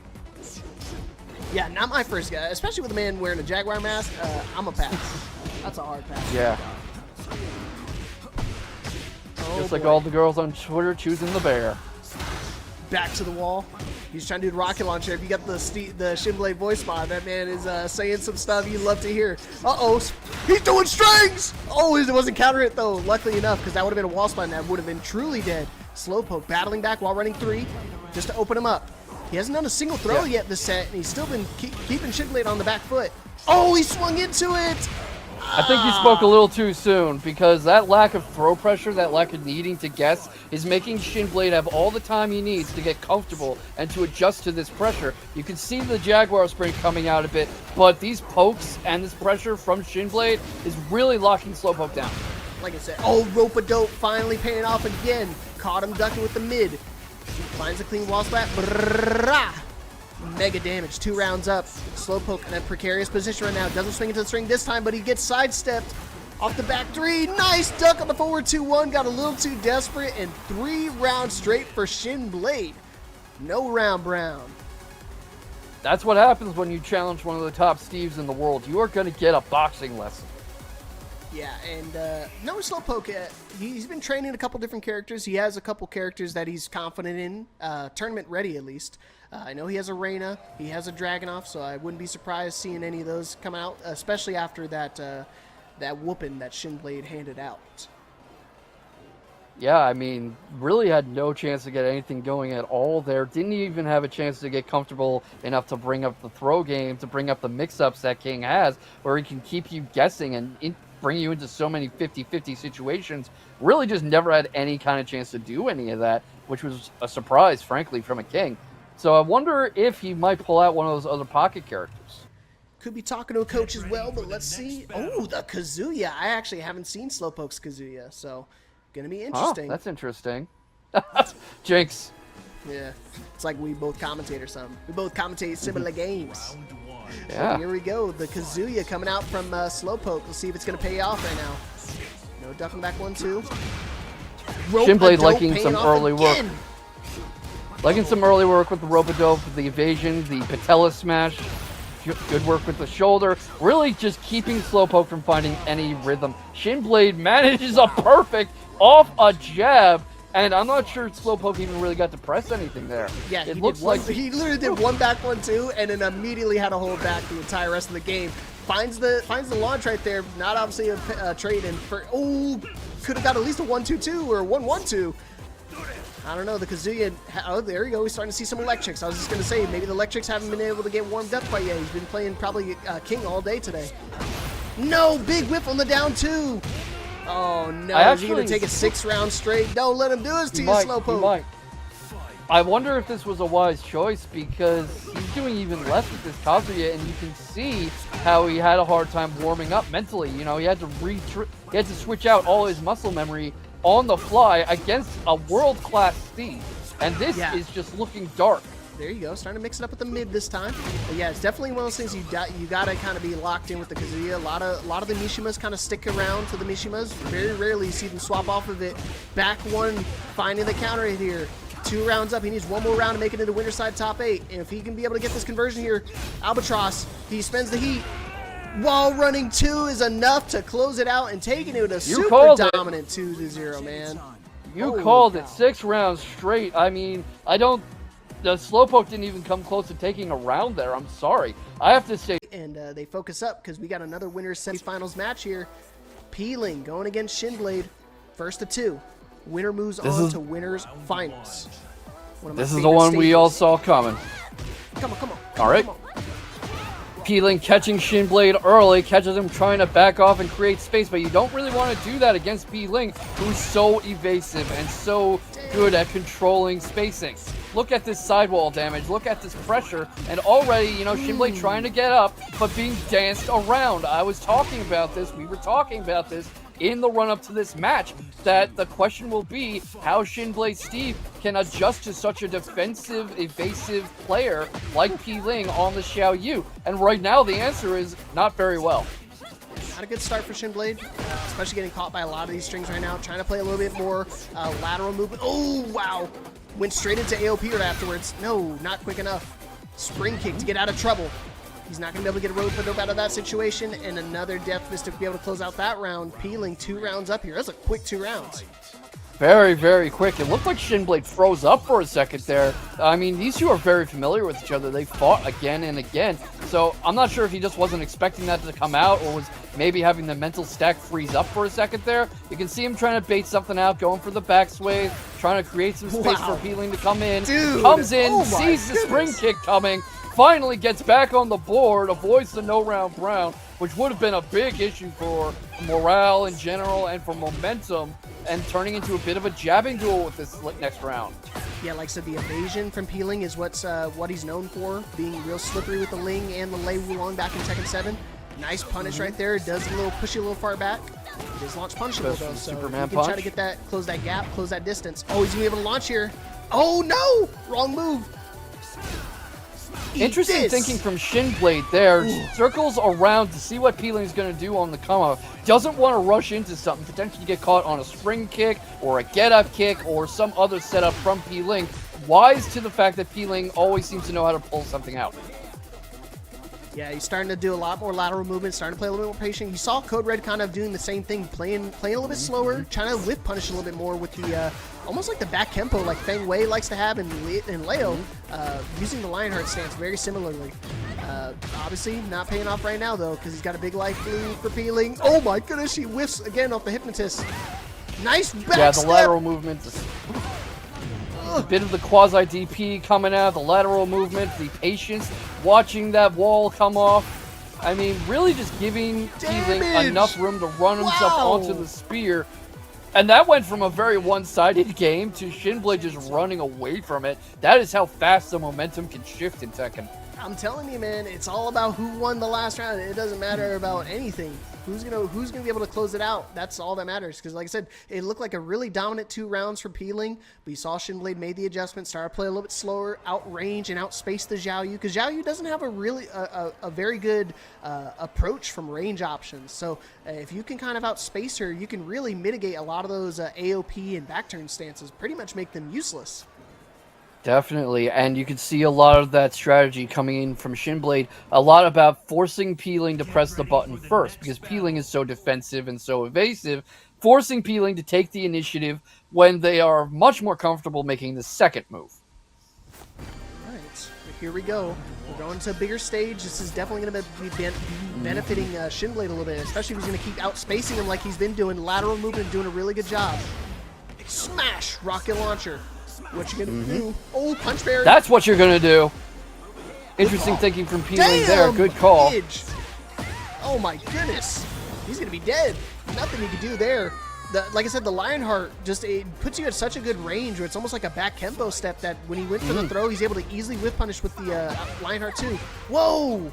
Yeah, not my first guy, especially with a man wearing a Jaguar mask. I'm a pass. That's a hard pass. Yeah. Oh, Just like boy. all the girls on Twitter choosing the bear. Back to the wall. He's trying to do the rocket launcher. If you got the Shinblade voice mod, that man is saying some stuff you love to hear. Uh-oh, he's doing strings! Oh, it wasn't counter hit though, luckily enough, because that would have been a wall spot and that would have been truly dead. Slowpoke battling back while running 3, just to open him up. He hasn't done a single throw yet this set, and he's still been keeping Shinblade on the back foot. Oh, he swung into it! I think you spoke a little too soon, because that lack of throw pressure, that lack of needing to guess, is making Shinblade have all the time he needs to get comfortable and to adjust to this pressure. You can see the Jaguar spring coming out a bit, but these pokes and this pressure from Shinblade is really locking Slowpoke down. Like I said, oh, rope-a-dope finally paying off again. Caught him ducking with the mid. Finds a clean wall splat. Brrrah! Mega damage, 2 rounds up. Slowpoke in a precarious position right now. Doesn't swing into the string this time, but he gets sidestepped. Off the back 3. Nice duck on the forward 2-1. Got a little too desperate, and 3 rounds straight for Shinblade. No round brown. That's what happens when you challenge one of the top Steves in the world. You are going to get a boxing lesson. Yeah, and no, Slowpoke, he's been training a couple different characters. He has a couple characters that he's confident in, tournament ready at least. I know he has a Reina, he has a Dragunov, so I wouldn't be surprised seeing any of those come out, especially after that that whooping that Shinblade handed out. Yeah, I mean, really had no chance to get anything going at all there. Didn't even have a chance to get comfortable enough to bring up the throw game, to bring up the mix-ups that King has, where he can keep you guessing and bring you into so many 50-50 situations. Really just never had any kind of chance to do any of that, which was a surprise, frankly, from a King. So I wonder if he might pull out one of those other pocket characters. Could be talking to a coach as well, but let's see. Oh, the Kazuya. I actually haven't seen Slowpoke's Kazuya, so gonna be interesting. Oh, that's interesting. Jinx. Yeah, it's like we both commentate or something. We both commentate similar games. Yeah. Here we go. The Kazuya coming out from Slowpoke. Let's see if it's going to pay off right now. No ducking back 1-2. Shinblade liking some early again. work. Liking some early work with the rope-a-dope, the evasion, the patella smash. Good work with the shoulder. Really just keeping Slowpoke from finding any rhythm. Shinblade manages a perfect off a jab. And I'm not sure Slowpoke even really got to press anything there. Yeah, it looks like he literally did one back 1-2, and then immediately had to hold back the entire rest of the game. Finds the launch right there. Not obviously a trade in for. Oh, could have got at least a 1-2-2 or a 1-1-2. I don't know. The Kazuya. Oh, there you go. We're starting to see some electrics. I was just gonna say maybe the electrics haven't been able to get warmed up quite yet. He's been playing probably King all day today. No, big whip on the down 2. Oh no, is he going to take it 6 rounds straight? Don't let him do this to you, Slowpoke. He might. I wonder if this was a wise choice, because he's doing even less with this Kazuya, and you can see how he had a hard time warming up mentally. You know, he had to switch out all his muscle memory on the fly against a world-class Steve. And this is just looking dark. There you go, starting to mix it up with the mid this time. But yeah, it's definitely one of those things you gotta kind of be locked in with the Kazuya. A lot of the Mishimas kind of stick around to the Mishimas. Very rarely you see them swap off of it. Back 1, finding the counter hit here. 2 rounds up. He needs 1 more round to make it into Winterside top 8. And if he can be able to get this conversion here, Albatross, he spends the heat. Wall running 2 is enough to close it out and taking it with a super dominant 2-0, man. You called it. 6 rounds straight. I mean, the Slowpoke didn't even come close to taking a round there. I'm sorry. I have to say. And they focus up because we got another winners semifinals match here. Peeling going against Shinblade. First of 2. Winner moves on to winners finals. This is the one we all saw coming. Come on. All right. Peeling catching Shinblade early, catches him trying to back off and create space, but you don't really want to do that against Peeling, who's so evasive and so good at controlling spacing. Look at this sidewall damage, look at this pressure, and already, you know, Shinblade trying to get up, but being danced around. I was talking about this, we were talking about this in the run-up to this match, that the question will be how Shinblade Steve can adjust to such a defensive, evasive player like Peeling on the Xiaoyu. And right now, the answer is not very well. Not a good start for Shinblade, especially getting caught by a lot of these strings right now. Trying to play a little bit more lateral movement. Oh, wow. Went straight into AOP right afterwards. No, not quick enough. Spring kick to get out of trouble. He's not going to be able to get a road flip out of that situation, and another Death Fist to be able to close out that round. Peeling 2 rounds up here. That's a quick 2 rounds. Very, very quick. It looked like Shinblade froze up for a second there. I mean, these two are very familiar with each other. They fought again and again. So I'm not sure if he just wasn't expecting that to come out or was maybe having the mental stack freeze up for a second there. You can see him trying to bait something out, going for the back sway, trying to create some space for Peeling to come in. Dude, comes in, sees the spring kick coming, finally gets back on the board, avoids the no-round brown, which would have been a big issue for morale in general and for momentum, and turning into a bit of a jabbing duel with this next round. Yeah, like I said, the evasion from Peeling is what he's known for, being real slippery with the Ling and the Lei Wulong back in Tekken 7. Nice punish right there. Does a little push you a little far back. It is launch punishable though, so you can try to get that, close that gap, close that distance. Oh, he's gonna be able to launch here. Oh no! Wrong move. Interesting thinking from Shinblade there. Ooh. Circles around to see what Peeling is going to do on the come up. Doesn't want to rush into something, potentially get caught on a spring kick or a get-up kick or some other setup from Peeling. Wise to the fact that Peeling always seems to know how to pull something out. Yeah, he's starting to do a lot more lateral movement, starting to play a little bit more patient. You saw CodeRed kind of doing the same thing, playing a little bit slower, trying to whip punish a little bit more with the, almost like the back tempo like Feng Wei likes to have in Leo, using the Lionheart stance very similarly. Obviously, not paying off right now, though, because he's got a big life lead for Peeling. Oh my goodness, he whiffs again off the Hypnotist. Nice back Yeah, the step. lateral movement. A bit of the quasi-DP coming out, the lateral movement, the patience, watching that wall come off. I mean, really just giving Peeling enough room to run himself onto the spear. And that went from a very one-sided game to Shinblade just running away from it. That is how fast the momentum can shift in Tekken. I'm telling you, man, it's all about who won the last round. It doesn't matter about anything. Who's gonna be able to close it out? That's all that matters. Because, like I said, it looked like a really dominant 2 rounds for Peeling. But you saw Shinblade made the adjustment, started to play a little bit slower, outrange and outspace the Xiaoyu. Because Xiaoyu doesn't have a really a very good approach from range options. So if you can kind of outspace her, you can really mitigate a lot of those AOP and back turn stances. Pretty much make them useless. Definitely, and you can see a lot of that strategy coming in from Shinblade, a lot about forcing Peeling to press the button first, because Peeling is so defensive and so evasive, forcing Peeling to take the initiative when they are much more comfortable making the second move. Alright, here we go. We're going to a bigger stage. This is definitely going to be benefiting Shinblade a little bit, especially if he's going to keep outspacing him like he's been doing, lateral movement, doing a really good job. Smash! Rocket launcher. What you gonna do? Oh, punch berry. That's what you're gonna do. Interesting thinking from Peeling there. Good call. Edge. Oh my goodness. He's gonna be dead. Nothing he could do there. Like I said, the Lionheart just puts you at such a good range where it's almost like a back kempo step that when he went for the throw, he's able to easily whip punish with the Lionheart too. Whoa!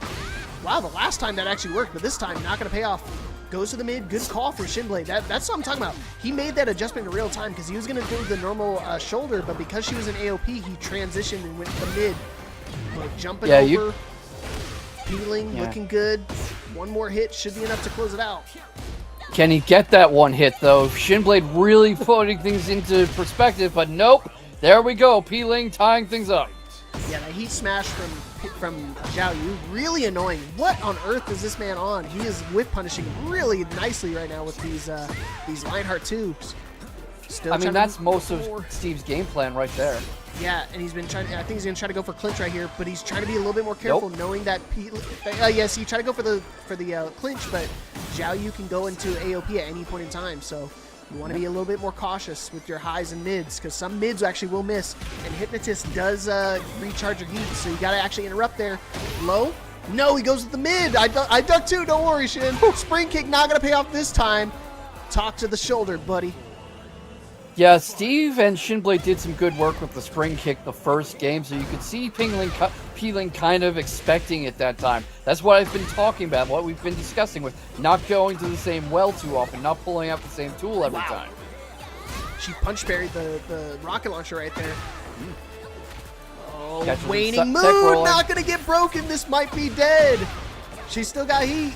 Wow, the last time that actually worked, but this time not gonna pay off. Goes to the mid, good call for Shinblade. That's what I'm talking about. He made that adjustment in real time because he was going to do the normal shoulder, but because she was in AOP, he transitioned and went to the mid. Like, jumping over, Peeling, looking good. One more hit should be enough to close it out. Can he get that one hit, though? Shinblade really putting things into perspective, but nope. There we go. Peeling tying things up. Yeah, that heat smash from Xiaoyu, really annoying. What on earth is this man on? He is whip punishing really nicely right now with these Lionheart tubes. I mean, that's most of Steve's game plan right there. Yeah, and he's been trying. I think he's gonna try to go for clinch right here, but he's trying to be a little bit more careful, knowing that. Yes, he tried to go for the clinch, but Xiaoyu can go into AOP at any point in time. So you want to be a little bit more cautious with your highs and mids, because some mids actually will miss, and Hypnotist does recharge your heat, so you got to actually interrupt there. Low, No, he goes with the mid. I duck too. Don't worry, Shin. Spring kick not going to pay off this time. Talk to the shoulder, buddy. Yeah, Steve and Shinblade did some good work with the spring kick the first game, so you could see Peeling kind of expecting it that time. That's what I've been talking about, what we've been discussing with not going to the same well too often, not pulling out the same tool every time. She punch parried the rocket launcher right there. Oh, Catches waning mood, not going to get broken. This might be dead. She's still got heat.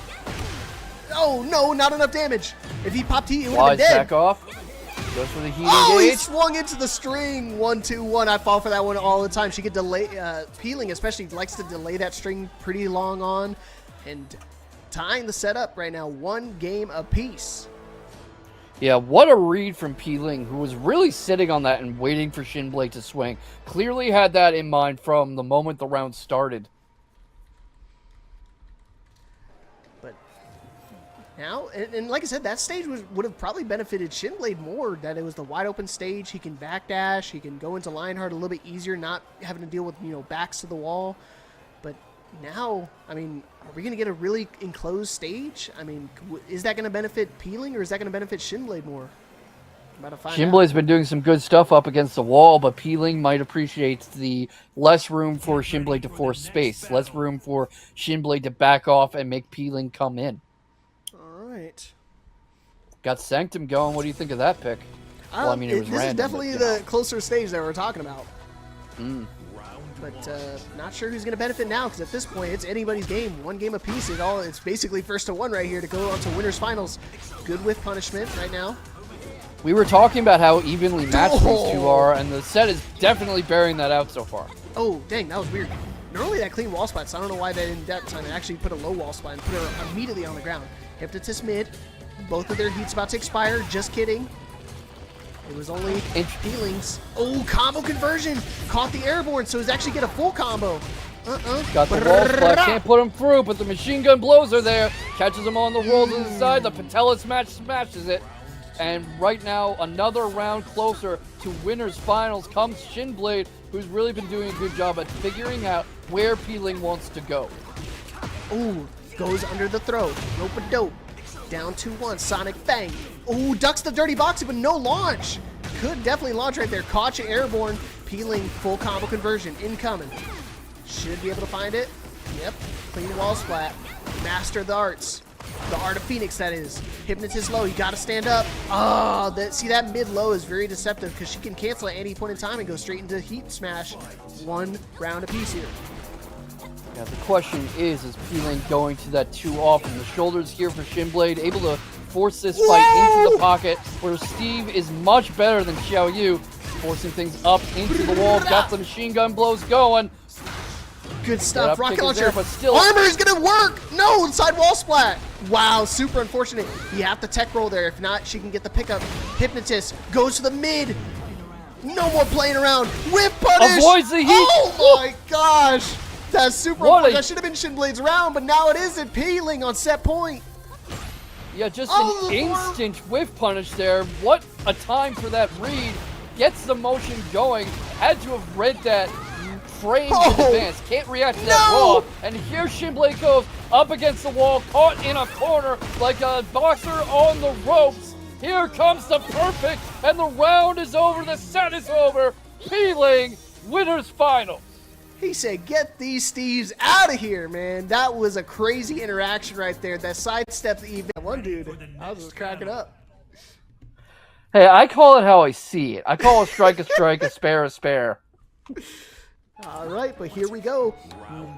Oh, no, not enough damage. If he popped heat, he would have been dead. Back off. Goes for the heat he engage. swung into the string. 1-2-1. I fall for that one all the time. She could delay, Peeling especially likes to delay that string pretty long on. And tying the setup right now, 1 game apiece. Yeah, what a read from Peeling, who was really sitting on that and waiting for Shinblade to swing. Clearly had that in mind from the moment the round started. Now, and like I said, that stage would have probably benefited Shinblade more, that it was the wide open stage. He can backdash, he can go into Lionheart a little bit easier, not having to deal with, backs to the wall. But now, I mean, are we going to get a really enclosed stage? I mean, is that going to benefit Peeling or is that going to benefit Shinblade more? I'm about to find Shinblade's out. been doing some good stuff up against the wall, but Peeling might appreciate the less room for Shinblade to force space, less room for Shinblade to back off and make Peeling come in. Right. Got Sanctum going. What do you think of that pick? Well, I mean, it was this random. is definitely the closer stage that we're talking about. But not sure who's going to benefit now, because at this point, it's anybody's game. 1 game apiece. It's basically first to 1 right here to go on to winners finals. Good with punishment right now. We were talking about how evenly matched these two are, and the set is definitely bearing that out so far. Oh, dang, that was weird. Normally that clean wall spot, so I don't know why they didn't that time. They actually put a low wall spot and put her immediately on the ground. Hypnotist mid. Both of their heats about to expire. Just kidding. It was only Peelings. Oh, combo conversion. Caught the airborne, so he's actually get a full combo. Got the wall splat. Can't put him through, but the machine gun blows are there. Catches him on the roll to the side. The Patella smashes it. And right now, another round closer to winners finals comes Shinblade, who's really been doing a good job at figuring out where Peeling wants to go. Ooh, goes under the throw. Rope-a-dope. Down 2-1. Sonic Bang. Ooh, ducks the dirty boxing, but no launch. Could definitely launch right there. Caught you airborne. Peeling full combo conversion. Incoming. Should be able to find it. Yep. Clean wall splat. Master the arts. The art of Phoenix, that is. Hypnotist low. You got to stand up. Oh, see, that mid-low is very deceptive because she can cancel at any point in time and go straight into heat smash. 1 round apiece here. Yeah, the question is Peeling going to that too often? The shoulders here for Shinblade, able to force this fight into the pocket, where Steve is much better than Xiaoyu, forcing things up into the wall. Got the machine gun blows going. Good stuff. Rocket launcher. There, but still, armor is going to work. No, inside wall splat. Wow, super unfortunate. You have to tech roll there. If not, she can get the pickup. Hypnotist goes to the mid. No more playing around. Whip punish. Avoids the heat. Oh my gosh. That's super unfortunate. That should have been Shinblade's round, but now it isn't. Peeling on set point. Yeah, just an instant whiff punish there. What a time for that read. Gets the motion going. Had to have read that frame in advance. Can't react to that raw. And here Shinblade goes up against the wall, caught in a corner like a boxer on the ropes. Here comes the perfect, and the round is over. The set is over. Peeling, winners final. He said, get these Steves out of here, man. That was a crazy interaction right there. That sidestepped even. One dude, I was just cracking up. Hey, I call it how I see it. I call a strike, a spare, a spare. All right, but here we go.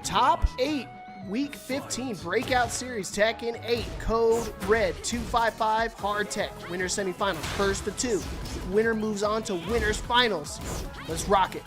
Top 8, Week 15, Breakout Series, Tekken 8, CodeRed, 255, HardTekk, winner semifinals, first to 2. Winner moves on to winners finals. Let's rock it.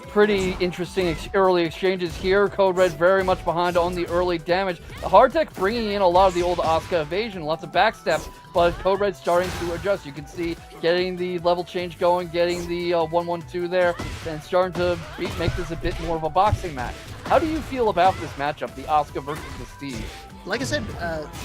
Pretty interesting early exchanges here. CodeRed very much behind on the early damage. The HardTekk bringing in a lot of the old Asuka evasion, lots of backsteps, but CodeRed starting to adjust. You can see getting the level change going, getting the 1-1-2 there, and starting to make this a bit more of a boxing match. How do you feel about this matchup, the Asuka versus the Steve? like I said,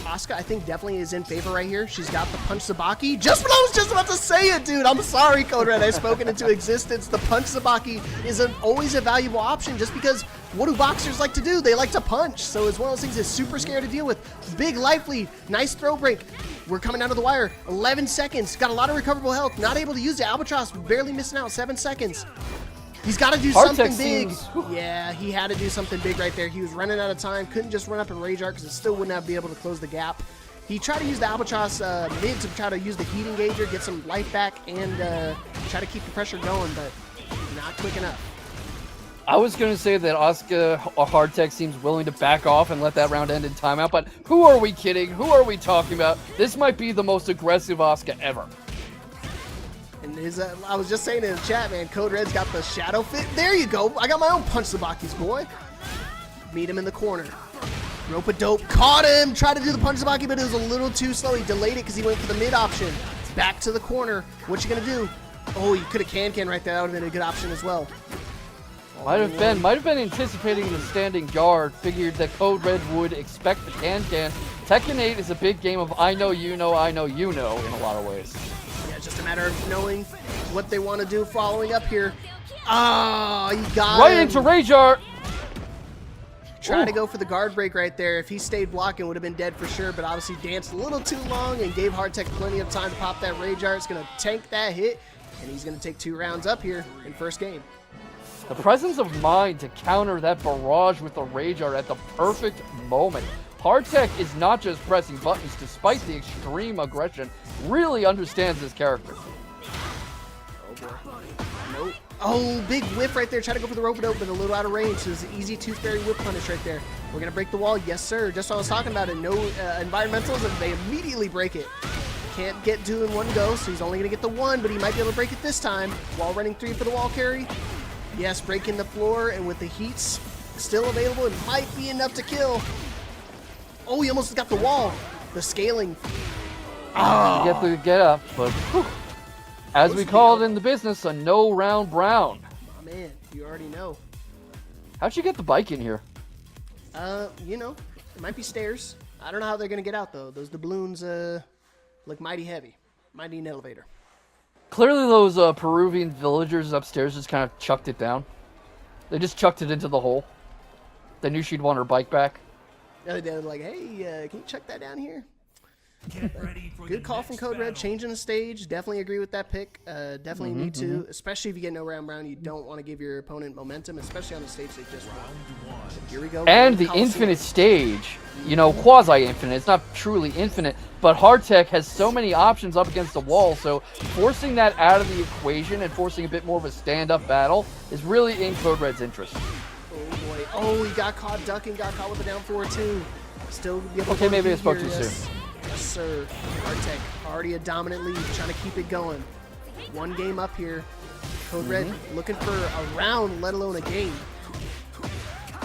Asuka, I think, definitely is in favor right here. She's got the Punch Sabaki. Just when I was just about to say it, dude. I'm sorry, CodeRed. I've spoken into existence. The Punch Sabaki is always a valuable option just because what do boxers like to do? They like to punch. So it's one of those things that's super scary to deal with. Big life lead. Nice throw break. We're coming down to the wire. 11 seconds. Got a lot of recoverable health. Not able to use the Albatross. Barely missing out. 7 seconds. He's got to do something big. Yeah, he had to do something big right there. He was running out of time. Couldn't just run up and Rage Art because it still wouldn't have been able to close the gap. He tried to use the Albatross mid to try to use the heat engager, get some life back, and try to keep the pressure going, but not quick enough. I was going to say that Asuka HardTekk seems willing to back off and let that round end in timeout, but who are we kidding? Who are we talking about? This might be the most aggressive Asuka ever. And I was just saying in the chat, man, CodeRed's got the shadow fit. There you go. I got my own Punch Sabakis, boy. Meet him in the corner. Rope-a-dope. Caught him. Tried to do the Punch Sabaki, but it was a little too slow. He delayed it because he went for the mid option. Back to the corner. What you going to do? Oh, you could have can right there. That would have been a good option as well. Might have been anticipating the standing guard. Figured that CodeRed would expect the can. Tekken 8 is a big game of I know you know in a lot of ways. Yeah, just a matter of knowing what they want to do following up here. Oh, you got right him. into Rage Art. Try to go for the guard break right there. If he stayed blocking, would have been dead for sure, but obviously danced a little too long and gave HardTekk plenty of time to pop that Rage Art. It's going to tank that hit, and he's going to take 2 rounds up here in first game. The presence of mind to counter that barrage with the Rage Art at the perfect moment. HardTekk is not just pressing buttons, despite the extreme aggression, really understands his character. Oh boy. Nope. Oh, big whip right there. Try to go for the rope-a-dope, but a little out of range. So it's an easy Tooth Fairy whip punish right there. We're going to break the wall. Yes, sir. Just what I was talking about it. No environmentals, and they immediately break it. Can't get 2 in one go, so he's only going to get the 1, but he might be able to break it this time. While running 3 for the wall carry. Yes, breaking the floor, and with the heats still available, it might be enough to kill. Oh, he almost got the wall. The scaling. You get the get up, but whew, as we call it in the business, a no-round brown. Oh, man, you already know. How'd you get the bike in here? You know, it might be stairs. I don't know how they're going to get out, though. Those doubloons look mighty heavy. Might need an elevator. Clearly those Peruvian villagers upstairs just kind of chucked it down. They just chucked it into the hole. They knew she'd want her bike back. The other day, they were like, hey, can you check that down here? Good call from CodeRed, changing the stage. Definitely agree with that pick. Definitely need to, especially if you get no round brown. You don't want to give your opponent momentum, especially on the stage they just won. Here we go. And the infinite stage, you know, quasi-infinite. It's not truly infinite, but HardTekk has so many options up against the wall, so forcing that out of the equation and forcing a bit more of a stand-up battle is really in CodeRed's interest. Oh boy. Oh, he got caught ducking, got caught with the down 4-2. Still be able okay, to maybe I spoke here, too yes. soon. Yes, sir. HardTekk already a dominant lead, trying to keep it going. 1 game up here. CodeRed looking for a round, let alone a game.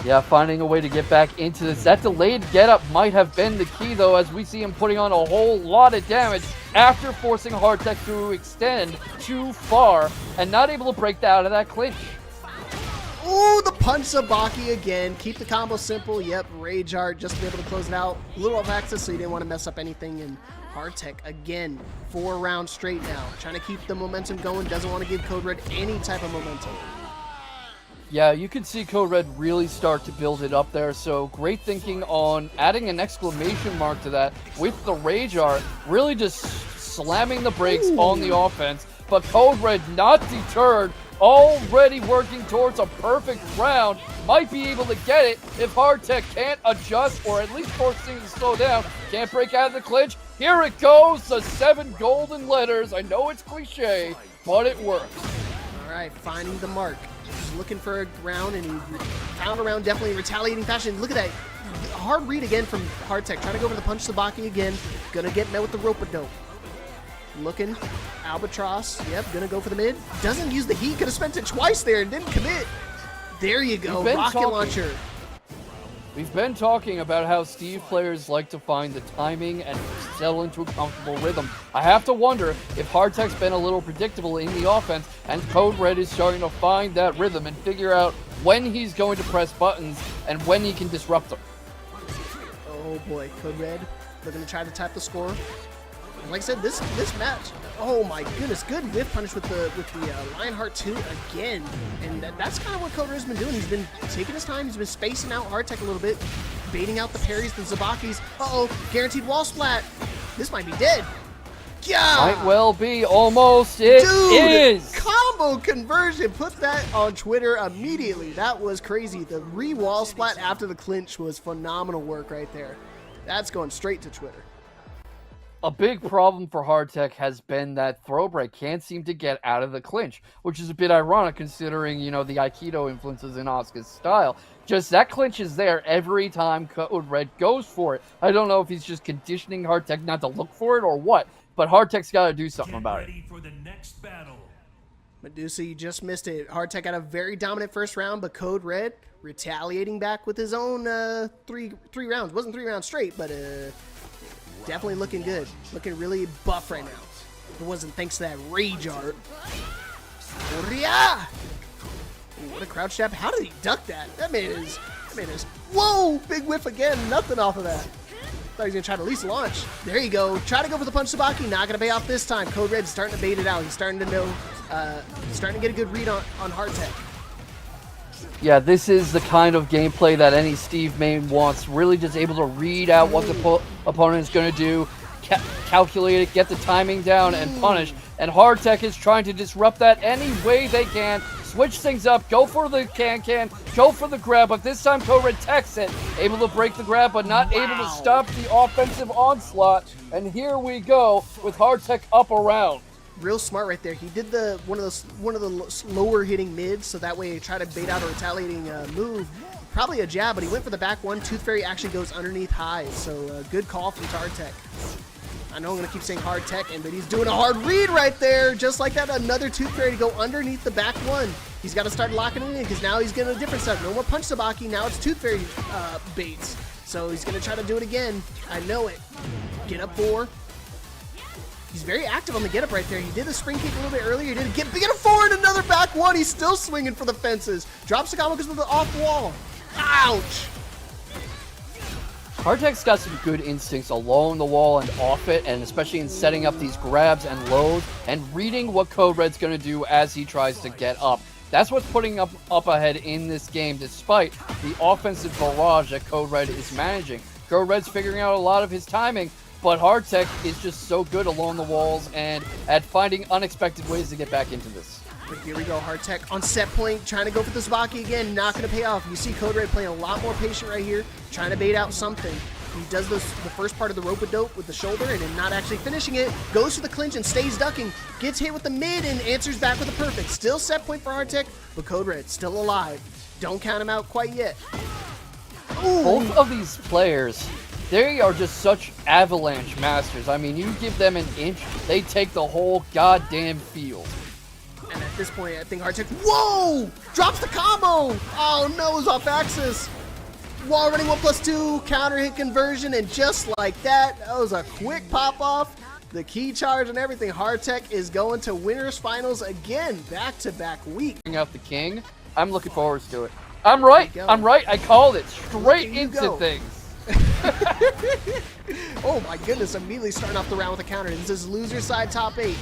Yeah, finding a way to get back into this. That delayed get-up might have been the key, though, as we see him putting on a whole lot of damage after forcing HardTekk to extend too far and not able to break out of that clinch. Ooh, the Punch Sabaki again. Keep the combo simple. Yep, Rage Art just to be able to close it out. A little off axis, so you didn't want to mess up anything. And HardTekk again, 4 rounds straight now. Trying to keep the momentum going. Doesn't want to give CodeRed any type of momentum. Yeah, you could see CodeRed really start to build it up there, so great thinking on adding an exclamation mark to that with the Rage Art, really just slamming the brakes on the offense, but CodeRed not deterred, already working towards a perfect round, might be able to get it if HardTekk can't adjust or at least force things to slow down, can't break out of the clinch. Here it goes, the 7 golden letters. I know it's cliche, but it works. All right, finding the mark. He's looking for a round, and he found a round, definitely in retaliating fashion. Look at that. Hard read again from HardTekk. Trying to go for the Punch Sabaki again. Gonna get met with the rope-a-dope. Looking. Albatross. Yep, gonna go for the mid. Doesn't use the heat. Could have spent it twice there and didn't commit. There you go. Rocket launcher. We've been talking about how Steve players like to find the timing and settle into a comfortable rhythm. I have to wonder if HardTekk's been a little predictable in the offense, and CodeRed is starting to find that rhythm and figure out when he's going to press buttons and when he can disrupt them. Oh boy, CodeRed looking to try to tap the score. And like I said, this match, oh my goodness, good whiff punish with the Lionheart 2 again. And that's kind of what CodeRed's been doing. He's been taking his time, he's been spacing out HardTekk a little bit, baiting out the parries, the Zabakis. Uh-oh, guaranteed wall splat. This might be dead. Yeah! Might well be. Almost. It is. Combo conversion. Put that on Twitter immediately. That was crazy. The re-wall splat after the clinch was phenomenal work right there. That's going straight to Twitter. A big problem for HardTekk has been that throw break can't seem to get out of the clinch, which is a bit ironic considering, you know, the Aikido influences in Asuka's style. Just that clinch is there every time CodeRed goes for it. I don't know if he's just conditioning HardTekk not to look for it or what, but HardTekk's got to do something about it. For the next battle. Medusa, you just missed it. HardTekk had a very dominant first round, but CodeRed retaliating back with his own three rounds. Wasn't 3 rounds straight, but definitely looking good. Looking really buff right now. It wasn't thanks to that rage art. Ooh, what a crouch jab. How did he duck that? That made his... Whoa! Big whiff again. Nothing off of that. Thought he was going to try to at least launch. There you go. Try to go for the punch Sabaki. Not going to pay off this time. CodeRed's starting to bait it out. He's starting to know... starting to get a good read on HardTekk. Yeah, this is the kind of gameplay that any Steve main wants. Really just able to read out what the opponent is going to do, calculate it, get the timing down, and punish. And HardTekk is trying to disrupt that any way they can. Switch things up, go for the can, go for the grab, but this time CodeRed techs it. Able to break the grab, but not able to stop the offensive onslaught. And here we go with HardTekk up around. Real smart right there. He did one of the slower hitting mids, so that way he tried to bait out a retaliating move. Probably a jab, but he went for the back one. Tooth Fairy actually goes underneath highs, so good call from HardTekk. I know I'm going to keep saying HardTekk, but he's doing a hard read right there. Just like that, another Tooth Fairy to go underneath the back one. He's got to start locking it in because now he's getting a different stuff. No more Punch Sabaki. Now it's Tooth Fairy baits. So he's going to try to do it again. I know it. Get up 4. He's very active on the get up right there. He did the spring kick a little bit earlier. He did get up 4 and another back one. He's still swinging for the fences. Drops the combo because of the off wall. Ouch. HardTekk's got some good instincts along the wall and off it, and especially in setting up these grabs and loads and reading what CodeRed's going to do as he tries to get up. That's what's putting up ahead in this game, despite the offensive barrage that CodeRed is managing. CodeRed's figuring out a lot of his timing, but HardTekk is just so good along the walls and at finding unexpected ways to get back into this. But here we go, HardTekk on set point, trying to go for the Sabaki again, not going to pay off. You see CodeRed playing a lot more patient right here, trying to bait out something. He does the first part of the rope-a-dope with the shoulder and then not actually finishing it, goes for the clinch and stays ducking, gets hit with the mid and answers back with a perfect. Still set point for HardTekk, but CodeRed still alive. Don't count him out quite yet. Ooh. Both of these players, they are just such avalanche masters. I mean, you give them an inch, they take the whole goddamn field. And at this point, I think HardTekk, whoa! Drops the combo! Oh no, it was off axis. Wall running 1+2, counter hit conversion, and just like that was a quick pop off. The key charge and everything. HardTekk is going to winners finals again, back-to-back week. Bring out the king. I'm looking forward to it. I'm right. I called it straight into things. Oh my goodness, immediately starting off the round with a counter. This is loser side top 8.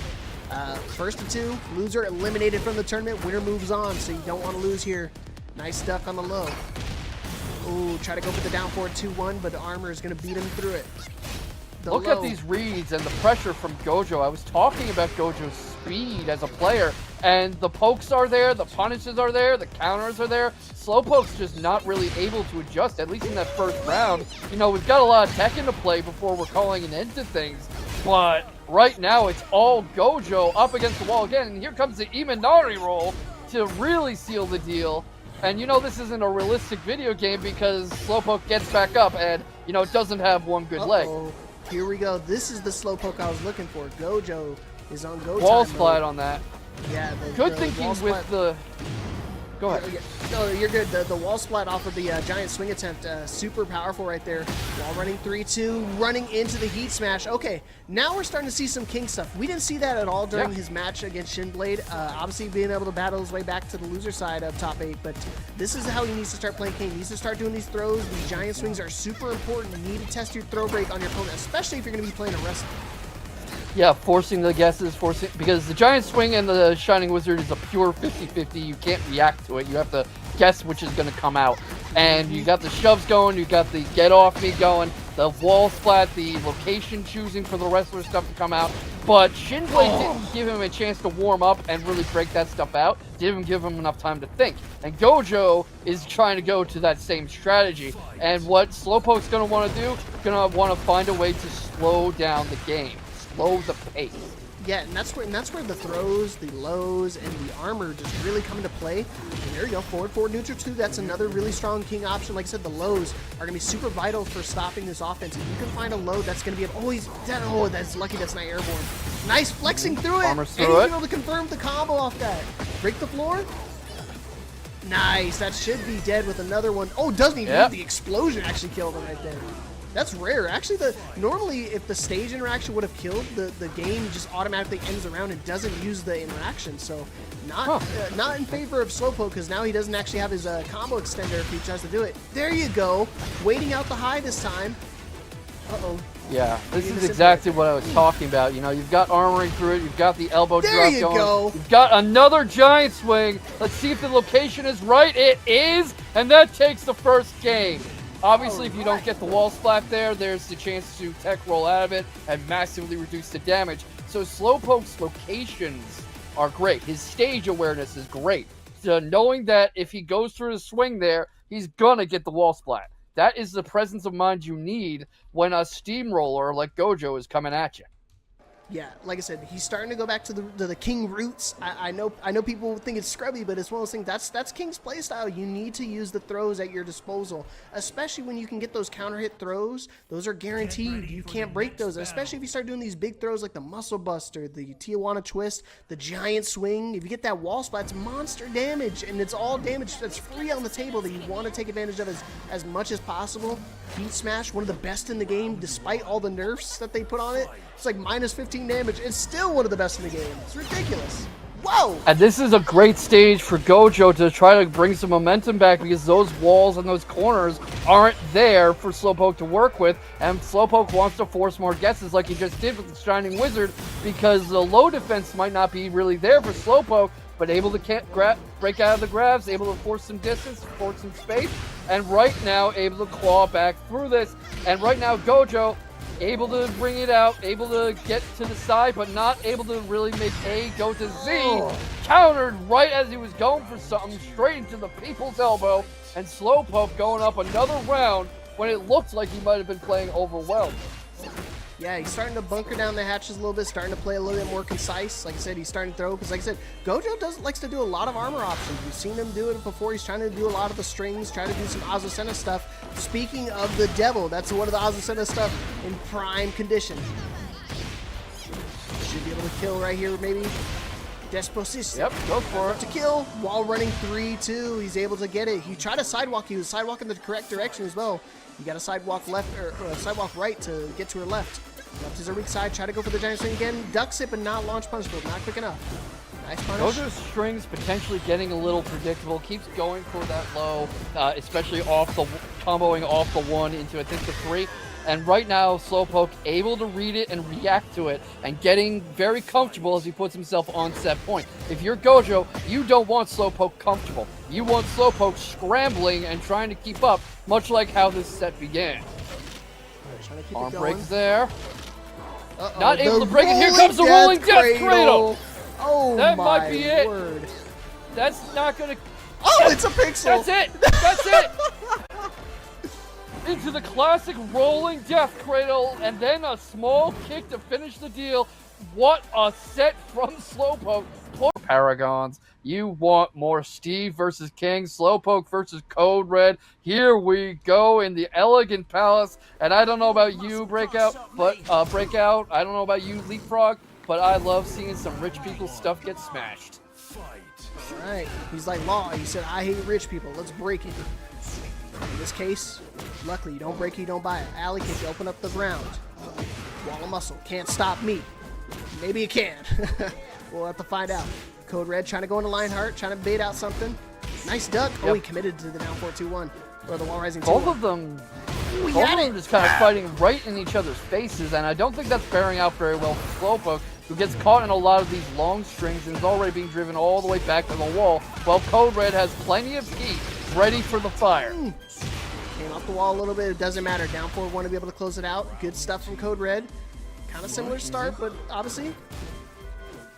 First to 2, loser eliminated from the tournament, winner moves on, so you don't want to lose here. Nice duck on the low. Ooh, try to go for the down forward 2-1, but the armor is going to beat him through it. Look at these reads and the pressure from Gojo. I was talking about Gojo's speed as a player, and the pokes are there, the punishes are there, the counters are there. Slowpoke's just not really able to adjust, at least in that first round. You know, we've got a lot of Tekken to play before we're calling an end to things, but right now it's all Gojo up against the wall again, and here comes the Imanari roll to really seal the deal. And you know this isn't a realistic video game because Slowpoke gets back up and, you know, it doesn't have one good leg. Here we go. This is the Slowpoke I was looking for. Gojo is on go wall time splat mode. on that. Yeah, good thinking with the Go ahead. No, you're good. The wall splat off of the giant swing attempt, super powerful right there. Wall running 3-2, running into the heat smash. Okay, now we're starting to see some King stuff. We didn't see that at all during his match against Shinblade. Obviously being able to battle his way back to the loser side of top 8, but this is how he needs to start playing King. He needs to start doing these throws. These giant swings are super important. You need to test your throw break on your opponent, especially if you're going to be playing a wrestler. Yeah, forcing the guesses, because the Giant Swing and the Shining Wizard is a pure 50-50. You can't react to it. You have to guess which is going to come out. And you got the shoves going, you got the get off me going, the wall splat, the location choosing for the wrestler stuff to come out. But Shinblade didn't give him a chance to warm up and really break that stuff out. Didn't give him enough time to think. And Gojo is trying to go to that same strategy. And what Slowpoke's going to want to do, going to want to find a way to slow down the game. Slow the pace. Yeah, and that's where the throws, the lows, and the armor just really come into play. And there you go, forward, neutral 2. That's another really strong King option. Like I said, the lows are going to be super vital for stopping this offense. If you can find a low, that's going to be he's dead. Oh, that's lucky that's not airborne. Nice flexing through it. Armor's through and he's it. able to confirm the combo off that. Break the floor. Nice. That should be dead with another one. Oh, doesn't even need the explosion actually killed him right there. That's rare. Actually, normally if the stage interaction would have killed, the game just automatically ends around and doesn't use the interaction. So not in favor of Slowpoke, because now he doesn't actually have his combo extender if he tries to do it. There you go. Waiting out the high this time. Uh-oh. Yeah, this is exactly what I was talking about. You know, you've got armoring through it, you've got the elbow drop going. There you go. You've got another giant swing. Let's see if the location is right. It is, and that takes the first game. Obviously, if you don't get the wall splat there, there's the chance to tech roll out of it and massively reduce the damage. So Slowpoke's locations are great. His stage awareness is great. So knowing that if he goes through the swing there, he's gonna get the wall splat. That is the presence of mind you need when a steamroller like Gojo is coming at you. Yeah, like I said, he's starting to go back to the King roots. I know people think it's scrubby, but it's one of those things. That's King's playstyle. You need to use the throws at your disposal, especially when you can get those counter hit throws. Those are guaranteed. You can't break those, especially if you start doing these big throws like the Muscle Buster, the Tijuana Twist, the Giant Swing. If you get that wall splat, it's monster damage, and it's all damage that's free on the table that you want to take advantage of as much as possible. Heat Smash, one of the best in the game, despite all the nerfs that they put on it. It's like minus 15 damage. It's still one of the best in the game. It's ridiculous. Whoa! And this is a great stage for Gojo to try to bring some momentum back, because those walls and those corners aren't there for Slowpoke to work with, and Slowpoke wants to force more guesses like he just did with the Shining Wizard, because the low defense might not be really there for Slowpoke, but able to break out of the grabs, able to force some distance, force some space, and right now able to claw back through this. And right now Gojo able to bring it out, able to get to the side, but not able to really make A go to Z. Countered right as he was going for something, straight into the people's elbow, and Slowpoke going up another round when it looked like he might have been playing overwhelmed. Yeah, he's starting to bunker down the hatches a little bit, starting to play a little bit more concise. Like I said, he's starting to throw, because like I said, Gojo likes to do a lot of armor options. We've seen him do it before. He's trying to do a lot of the strings, trying to do some Azucena stuff. Speaking of the devil, that's one of the Azucena stuff in prime condition. Should be able to kill right here, maybe. Desposis. Yep, go for it. To kill while running 3-2. He's able to get it. He tried a sidewalk. He was sidewalking the correct direction as well. You got a sidewalk left or sidewalk right to get to her left. Left is her weak side. Try to go for the giant swing again. Ducks it, but not launch punch move. Not quick enough. Nice punish. Gojo's strings potentially getting a little predictable. Keeps going for that low, especially comboing off the 1 into I think the 3. And right now, Slowpoke able to read it and react to it, and getting very comfortable as he puts himself on set point. If you're Gojo, you don't want Slowpoke comfortable. You want Slowpoke scrambling and trying to keep up, much like how this set began. Arm breaks there. Not able to break it. Here comes the rolling death cradle. Oh, that my might be it. word. That's not going to... Oh, it's a pixel. That's it. That's it. Into the classic rolling death cradle, and then a small kick to finish the deal. What a set from Slowpoke. Poor Paragons. You want more Steve versus King, Slowpoke versus CodeRed. Here we go in the Elegant Palace. And I don't know about you, Breakout, I don't know about you, Leapfrog, but I love seeing some rich people stuff get smashed. All right. He's like Law. He said, I hate rich people. Let's break it. In this case, luckily, you don't break it, you don't buy it. Alley kick, you open up the ground. Wall of muscle. Can't stop me. Maybe it can. We'll have to find out. CodeRed trying to go into Lionheart, trying to bait out something. Nice duck. Yep. Oh, he committed to the down 4-2-1. Or the wall rising 2-1. Both of them just kind of fighting right in each other's faces, and I don't think that's bearing out very well for Slowpoke, who gets caught in a lot of these long strings and is already being driven all the way back to the wall, while CodeRed has plenty of heat ready for the fire. Came off the wall a little bit. It doesn't matter. Down 4-1 to be able to close it out. Good stuff from CodeRed. Kind of similar start, but obviously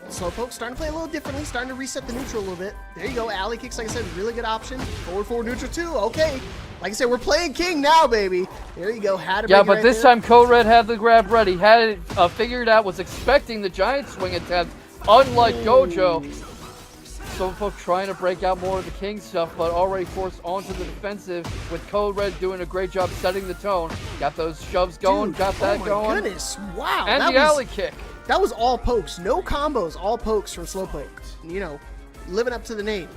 Slowpoke starting to play a little differently, starting to reset the neutral a little bit. There you go. Alley kicks, like I said, really good option. Forward neutral too. Okay. Like I said, we're playing king now, baby. There you go. Had to Yeah, break it but right this there. time CodeRed had the grab ready, had it figured out, was expecting the giant swing attempt, unlike Gojo. Slowpoke trying to break out more of the king stuff, but already forced onto the defensive, with CodeRed doing a great job setting the tone. Got those shoves going, Dude, got that going. Oh my goodness. Wow. And that the was, alley kick. That was all pokes. No combos. All pokes from Slowpoke. You know, living up to the name.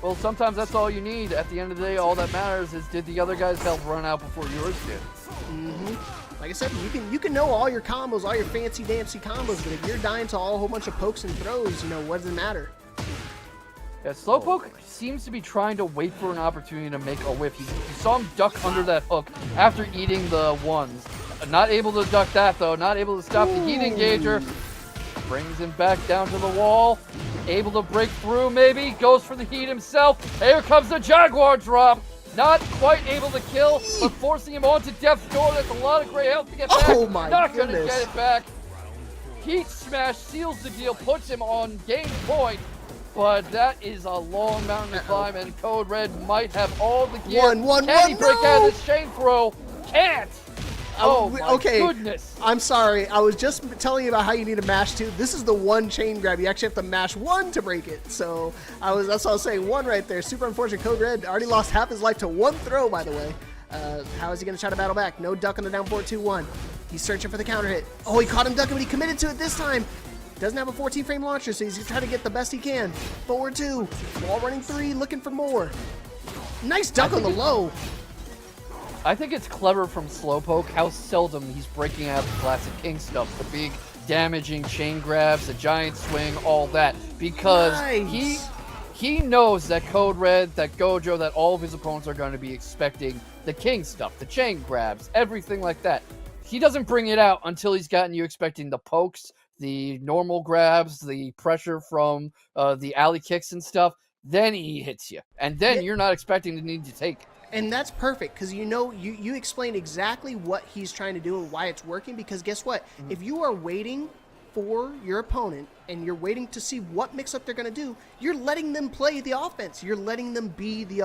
Well, sometimes that's all you need. At the end of the day, all that matters is did the other guy's health run out before yours did. Like I said, you can know all your combos, all your fancy dancy combos, but if you're dying to a whole bunch of pokes and throws, you know, what does it matter? Yeah, Slowpoke seems to be trying to wait for an opportunity to make a whiff. You saw him duck under that hook after eating the ones. Not able to duck that, though. Not able to stop the heat engager. Brings him back down to the wall. Able to break through, maybe. Goes for the heat himself. Here comes the Jaguar drop. Not quite able to kill, but forcing him onto death's door. That's a lot of gray health to get back. Oh my Not goodness. gonna get it back. Heat smash seals the deal, puts him on game point. But that is a long mountain to climb, and CodeRed might have all the gear. Can he break out of this chain throw? Can't! Oh my okay. goodness. I'm sorry. I was just telling you about how you need to mash 2. This is the one chain grab. You actually have to mash 1 to break it. So that's what I was saying. 1 right there. Super unfortunate. CodeRed already lost half his life to 1 throw, by the way. How is he going to try to battle back? No duck on the down 4-2-1. He's searching for the counter hit. Oh, he caught him ducking, but he committed to it this time. Doesn't have a 14-frame launcher, so he's going to try to get the best he can. Forward 2. Wall running 3, looking for more. Nice duck on the low. I think it's clever from Slowpoke how seldom he's breaking out the classic king stuff, the big damaging chain grabs, the giant swing, all that, because Nice. he knows that CodeRed, that Gojo, that all of his opponents are going to be expecting the king stuff, the chain grabs, everything like that. He doesn't bring it out until he's gotten you expecting the pokes, the normal grabs, the pressure from the alley kicks and stuff. Then he hits you, and then you're not expecting to need to take it. And that's perfect, because you explained exactly what he's trying to do and why it's working, because guess what? If you are waiting for your opponent and you're waiting to see what mix-up they're going to do, you're letting them play the offense. You're letting them be the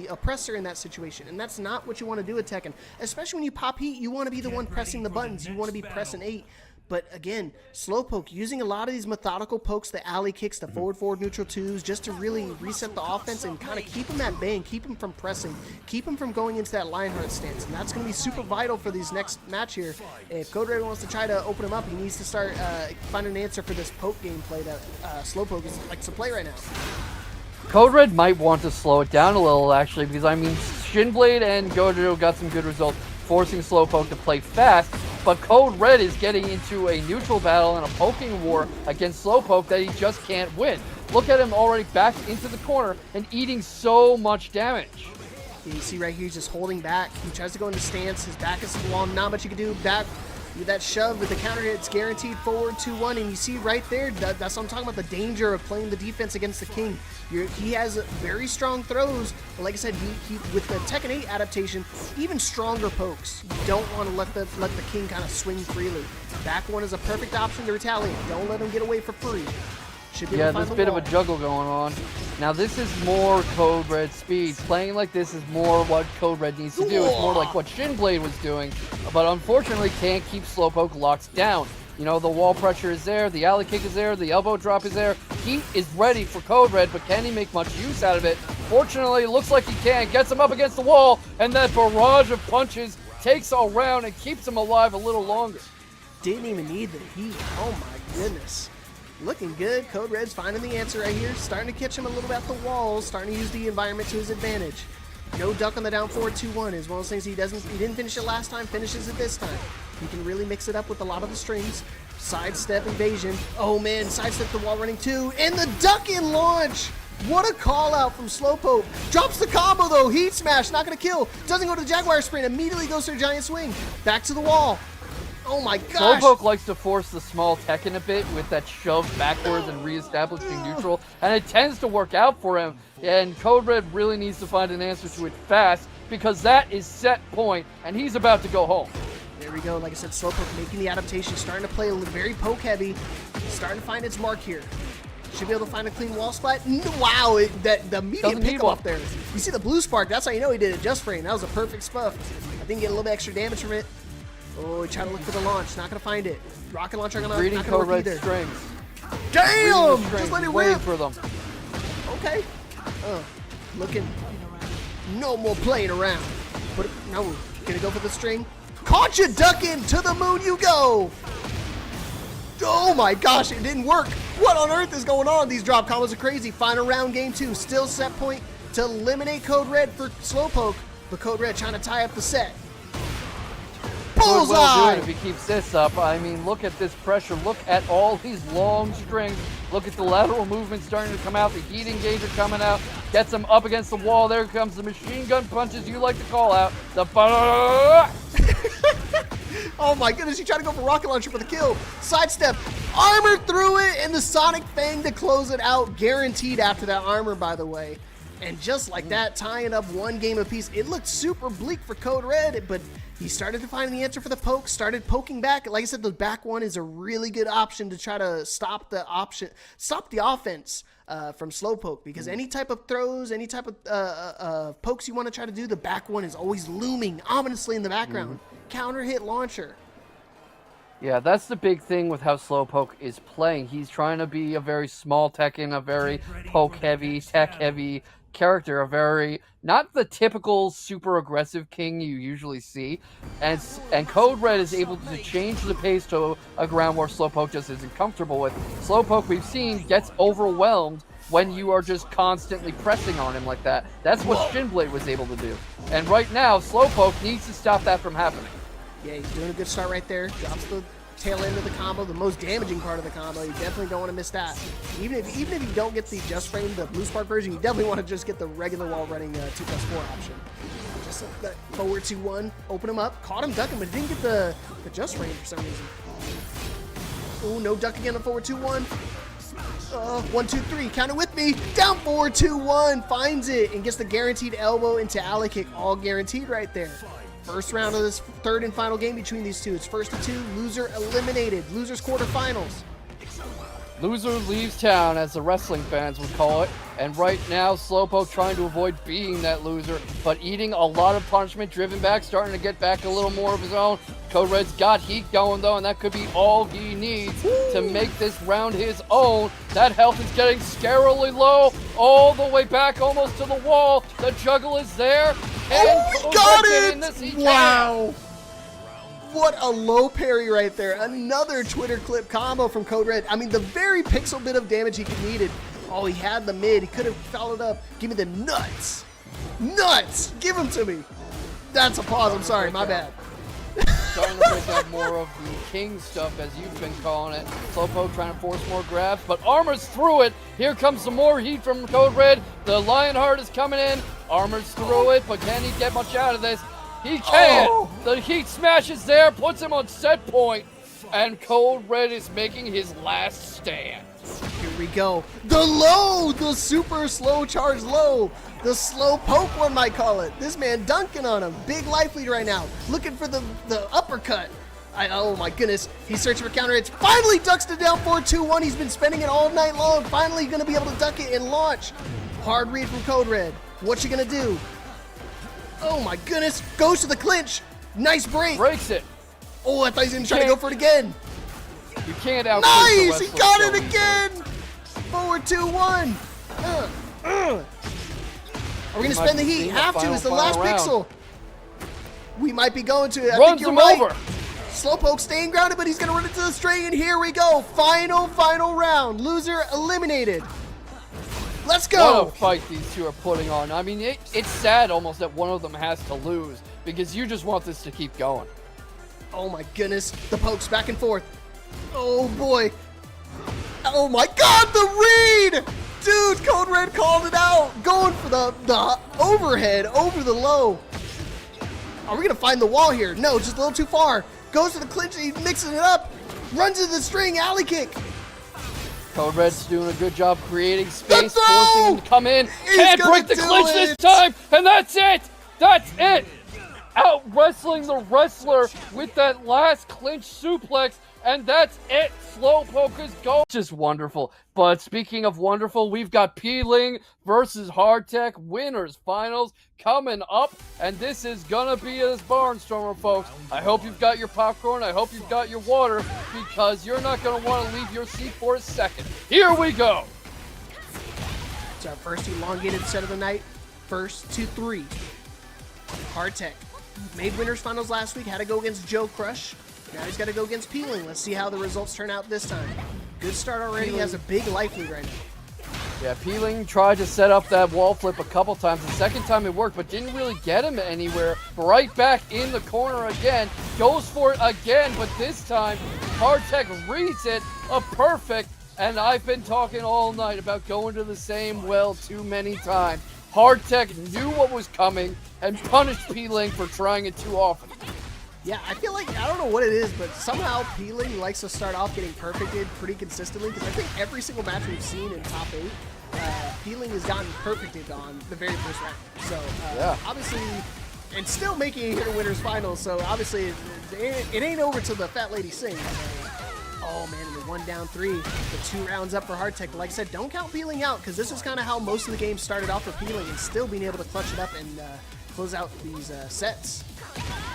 oppressor in that situation, and that's not what you want to do with Tekken. Especially when you pop heat, you want to be the one pressing the buttons. You want to be pressing 8. But again, Slowpoke using a lot of these methodical pokes, the alley kicks, the forward neutral 2s, just to really reset the offense and kind of keep him at bay and keep him from pressing, keep him from going into that Lionheart stance. And that's going to be super vital for these next match here. If CodeRed wants to try to open him up, he needs to start finding an answer for this poke gameplay that Slowpoke likes to play right now. CodeRed might want to slow it down a little, actually, because, I mean, Shinblade and Gojo got some good results, forcing Slowpoke to play fast, but CodeRed is getting into a neutral battle and a poking war against Slowpoke that he just can't win. Look at him already back into the corner and eating so much damage. You see right here, he's just holding back. He tries to go into stance. His back is to the wall. Not much you can do. Back with that shove with the counter hit, it's guaranteed forward 2-1. And you see right there, that's what I'm talking about, the danger of playing the defense against the king. He has very strong throws, but like I said, he with the Tekken 8 adaptation, even stronger pokes. You don't want to let the king kind of swing freely. Back 1 is a perfect option to retaliate. Don't let him get away for free. Yeah, there's a bit of a juggle going on. Now this is more CodeRed speed. Playing like this is more what CodeRed needs to do. It's more like what Shinblade was doing, but unfortunately can't keep Slowpoke locked down. You know, the wall pressure is there, the alley kick is there, the elbow drop is there. Heat is ready for CodeRed, but can he make much use out of it? Fortunately, it looks like he can. Gets him up against the wall, and that barrage of punches takes a round and keeps him alive a little longer. Didn't even need the heat. Oh my goodness. Looking good. CodeRed's finding the answer right here. Starting to catch him a little bit at the walls. Starting to use the environment to his advantage. No duck on the down forward 2-1 is one of those things he didn't finish it last time, finishes it this time. He can really mix it up with a lot of the strings. Sidestep evasion. Oh man, sidestep the wall running 2. And the duck in launch! What a call out from Slowpoke. Drops the combo though. Heat smash, not gonna kill. Doesn't go to the Jaguar sprint, immediately goes to a giant swing. Back to the wall. Oh my gosh. Slowpoke likes to force the small Tekken a bit with that shove backwards and reestablishing neutral, and it tends to work out for him. And CodeRed really needs to find an answer to it fast, because that is set point, and he's about to go home. There we go. Like I said, Slowpoke making the adaptation, starting to play a little very poke heavy, starting to find its mark here. Should be able to find a clean wall splat. Wow, the immediate pick up there. You see the blue spark, that's how you know he did it just frame. That was a perfect spuff. I think he get a little bit extra damage from it. Oh, he tried to look for the launch, not gonna find it. Rocket launcher not gonna work either. Strings. Damn! Just let it wait rip. for them. Okay. Looking. No more playing around. But now we're gonna go for the string. Caught you ducking, to the moon you go. Oh my gosh, it didn't work. What on earth is going on? These drop combos are crazy. Final round game 2. Still set point to eliminate CodeRed for Slowpoke. But CodeRed trying to tie up the set. Bullseye! Well do it if he keeps this up. I mean, look at this pressure. Look at all these long strings. Look at the lateral movement starting to come out. The heat engager coming out. Gets him up against the wall. There comes the machine gun punches you like to call out. The Oh my goodness, he tried to go for rocket launcher for the kill. Sidestep, armor through it, and the Sonic Fang to close it out. Guaranteed after that armor, by the way. And just like that, tying up one game apiece. It looked super bleak for CodeRed, but he started to find the answer for the poke, started poking back. Like I said, the back one is a really good option to try to stop the offense from Slowpoke, because any type of throws, any type of pokes you want to try to do, the back one is always looming ominously in the background. Counter hit launcher. Yeah, that's the big thing with how Slowpoke is playing. He's trying to be a very small Tekken, a very poke-heavy, tech-heavy character, a very, not the typical super aggressive king you usually see. And CodeRed is able to change the pace to a ground where Slowpoke just isn't comfortable with. Slowpoke, we've seen, gets overwhelmed when you are just constantly pressing on him like that. That's what Shinblade was able to do. And right now, Slowpoke needs to stop that from happening. Yeah, he's doing a good start right there. Drops the tail end of the combo, the most damaging part of the combo. You definitely don't want to miss that. Even if you don't get the just frame, the blue spark version, you definitely want to just get the regular wall running 2+4 option. Just like that forward 2-1, open him up, caught him ducking, but didn't get the just frame for some reason. Oh, no duck again on forward 2-1. 1, 2, 3, count it with me. Down forward 2-1, finds it and gets the guaranteed elbow into alley kick, all guaranteed right there. First round of this third and final game between these two. It's first to 2, loser eliminated. Losers quarterfinals. Loser leaves town, as the wrestling fans would call it. And right now, Slowpoke trying to avoid being that loser, but eating a lot of punishment, driven back, starting to get back a little more of his own. CodeRed's got heat going, though, and that could be all he needs to make this round his own. That health is getting scarily low, all the way back almost to the wall. The juggle is there. And we got it! Wow. What a low parry right there. Another Twitter clip combo from CodeRed. I mean, the very pixel bit of damage he needed. Oh, he had the mid. He could have followed up. Give me the nuts. Nuts! Give them to me. That's a pause. I'm sorry. My bad. Starting to break out more of the king stuff, as you've been calling it. Slowpoke trying to force more grabs, but Armor's through it. Here comes some more heat from CodeRed. The Lionheart is coming in. Armor's through it, but can he get much out of this? He can! Oh. The heat smash is there, puts him on set point, and CodeRed is making his last stand. Here we go. The low! The super slow charge low. The slow poke, one might call it. This man dunking on him. Big life lead right now. Looking for the uppercut. Oh my goodness. He's searching for counter hits. Finally ducks to down 4-2-1. He's been spending it all night long. Finally going to be able to duck it and launch. Hard read from CodeRed. What's he going to do? Oh my goodness. Goes to the clinch. Nice break. Breaks it. Oh, I thought he was going to try to go for it again. You can't out. Nice. He got it again. Forward 2-1. Are we going to spend the heat? Have to. It's the last pixel. We might be going to it. I think you're right. Over. Slowpoke staying grounded, but he's going to run into the string, and here we go. Final round. Loser eliminated. Let's go. What a fight these two are putting on. I mean, it's sad almost that one of them has to lose because you just want this to keep going. Oh my goodness. The pokes back and forth. Oh boy. Oh my god, the read! Dude, CodeRed called it out. Going for the overhead over the low. Are we going to find the wall here? No, just a little too far. Goes to the clinch, he's mixing it up. Runs into the string, alley kick. CodeRed's doing a good job creating space, forcing him to come in. He's Can't gonna break the do clinch it. this time, and that's it. That's it. Out wrestling the wrestler with that last clinch suplex, and that's it. Slowpoke is going. Just wonderful. But speaking of wonderful, we've got Peeling versus HardTekk winners finals coming up, and this is gonna be a barnstormer, folks. I hope you've got your popcorn. I hope you've got your water, because you're not gonna want to leave your seat for a second. Here we go. It's our first elongated set of the night. First to 3. HardTekk made winners finals last week. Had to go against Joe Crush. Now he's got to go against Peeling. Let's see how the results turn out this time. Good start already. He has a big life lead right now. Yeah, Peeling tried to set up that wall flip a couple times. The second time it worked, but didn't really get him anywhere. Right back in the corner again. Goes for it again, but this time HardTekk reads it. A perfect. And I've been talking all night about going to the same well too many times. HardTekk knew what was coming and punished Peeling for trying it too often. Yeah, I feel like, I don't know what it is, but somehow Peeling likes to start off getting perfected pretty consistently, because I think every single match we've seen in top 8, Peeling has gotten perfected on the very first round. So, yeah. Obviously, and still making it to winners finals, so obviously it ain't over till the fat lady sings. Oh man, and the 1 down 3, the 2 rounds up for HardTekk. Like I said, don't count Peeling out, because this is kind of how most of the game started off for Peeling, and still being able to clutch it up and close out these sets.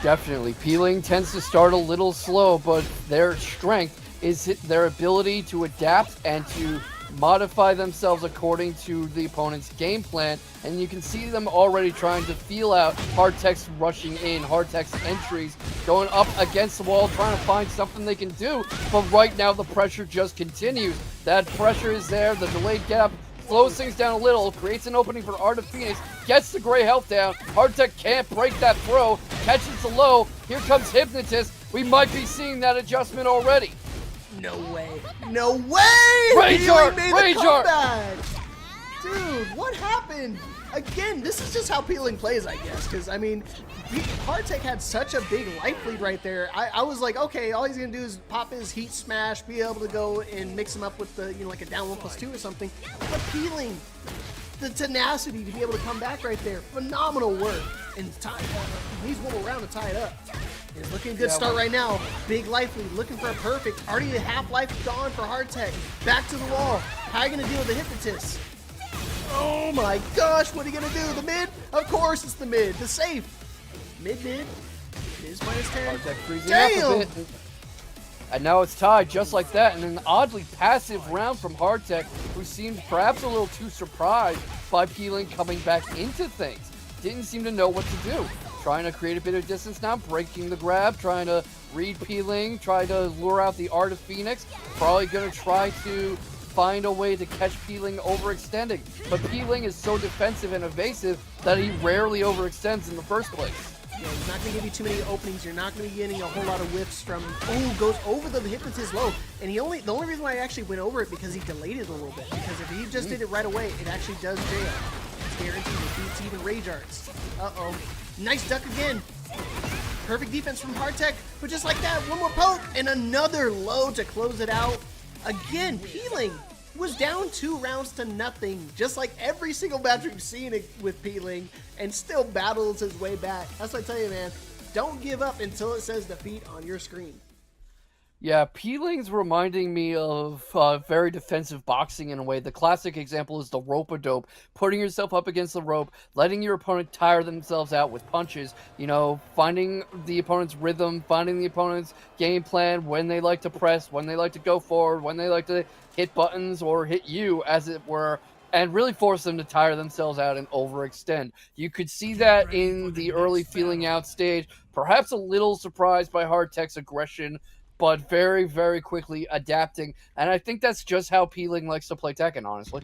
Definitely. Peeling tends to start a little slow, but their strength is their ability to adapt and to modify themselves according to the opponent's game plan. And you can see them already trying to feel out HardTekk's rushing in, HardTekk's entries, going up against the wall, trying to find something they can do. But right now the pressure just continues. That pressure is there, the delayed get up slows things down a little, creates an opening for Art of Phoenix, gets the gray health down. HardTekk can't break that throw, catches the low. Here comes Hypnotist. We might be seeing that adjustment already. No way. No way! Rage Art! Rage Art! Dude, what happened? Again, this is just how Peeling plays, I guess, because, I mean, HardTekk had such a big life lead right there. I was like, okay, all he's going to do is pop his Heat Smash, be able to go and mix him up with the, like a down 1+2 or something. But Peeling, the tenacity to be able to come back right there, phenomenal work. And he needs one more round to tie it up. It's looking a good start right now. Big life lead, looking for a perfect. Already a half life gone for HardTekk. Back to the wall. How are you going to deal with the Hypnotist? Oh my gosh, what are you going to do? The mid? Of course it's the mid. The safe. Mid. Is minus 10. HardTekk freezing up a bit. And now it's tied just like that. And an oddly passive round from HardTekk, who seemed perhaps a little too surprised by Peeling coming back into things. Didn't seem to know what to do. Trying to create a bit of distance now, breaking the grab, trying to read Peeling, try to lure out the Art of Phoenix. Probably going to try to find a way to catch Peeling overextending. But Peeling is so defensive and evasive that he rarely overextends in the first place. Yeah, he's not going to give you too many openings. You're not going to be getting a whole lot of whiffs from... Oh, goes over the Hypnotist low. And the only reason why I actually went over it because he delayed it a little bit. Because if he just did it right away, it actually does jail. It's guaranteed. It beats even Rage Arts. Uh-oh. Nice duck again. Perfect defense from HardTekk. But just like that, one more poke and another low to close it out. Again, Peeling was down 2 rounds to nothing, just like every single match we've seen it with Peeling, and still battles his way back. That's what I tell you, man. Don't give up until it says defeat on your screen. Yeah, Peeling's reminding me of very defensive boxing in a way. The classic example is the rope-a-dope, putting yourself up against the rope, letting your opponent tire themselves out with punches, you know, finding the opponent's rhythm, finding the opponent's game plan, when they like to press, when they like to go forward, when they like to hit buttons or hit you, as it were, and really force them to tire themselves out and overextend. You could see that in the early feeling out stage, perhaps a little surprised by HardTekk's aggression, but very, very quickly adapting. And I think that's just how Peeling likes to play Tekken, honestly.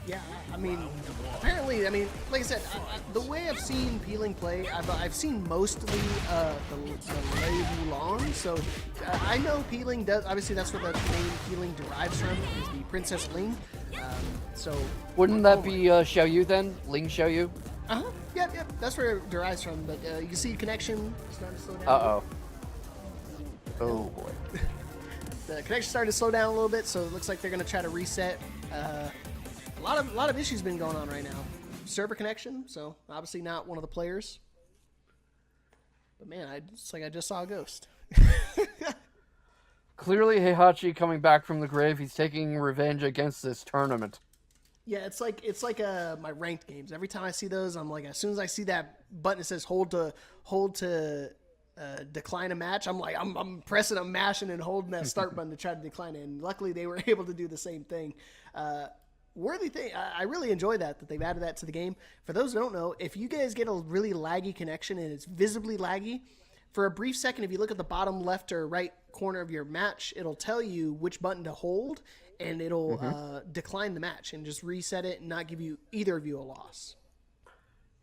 Yeah, I mean, apparently, I mean, like I said, the way I've seen Peeling play, I've seen mostly the Lei Wulong, so I know Peeling does, obviously that's where the name Peeling derives from, is the Princess Ling, so... Wouldn't that be Xiaoyu then? Ling Xiaoyu? Uh-huh, yep, that's where it derives from, but you see connection starting to slow down. Uh-oh. Oh, boy. The connection started to slow down a little bit, so it looks like they're going to try to reset. A lot of issues been going on right now. Server connection, so obviously not one of the players. But man, it's like I just saw a ghost. Clearly, Heihachi coming back from the grave. He's taking revenge against this tournament. Yeah, it's like my ranked games. Every time I see those, I'm like, as soon as I see that button that says hold to decline a match, I'm like, I'm pressing, I'm mashing and holding that start button to try to decline it. And luckily, they were able to do the same thing. Worthy thing, I really enjoy that they've added that to the game. For those who don't know, if you guys get a really laggy connection and it's visibly laggy, for a brief second, if you look at the bottom left or right corner of your match, it'll tell you which button to hold, and it'll decline the match and just reset it and not give you either of you a loss.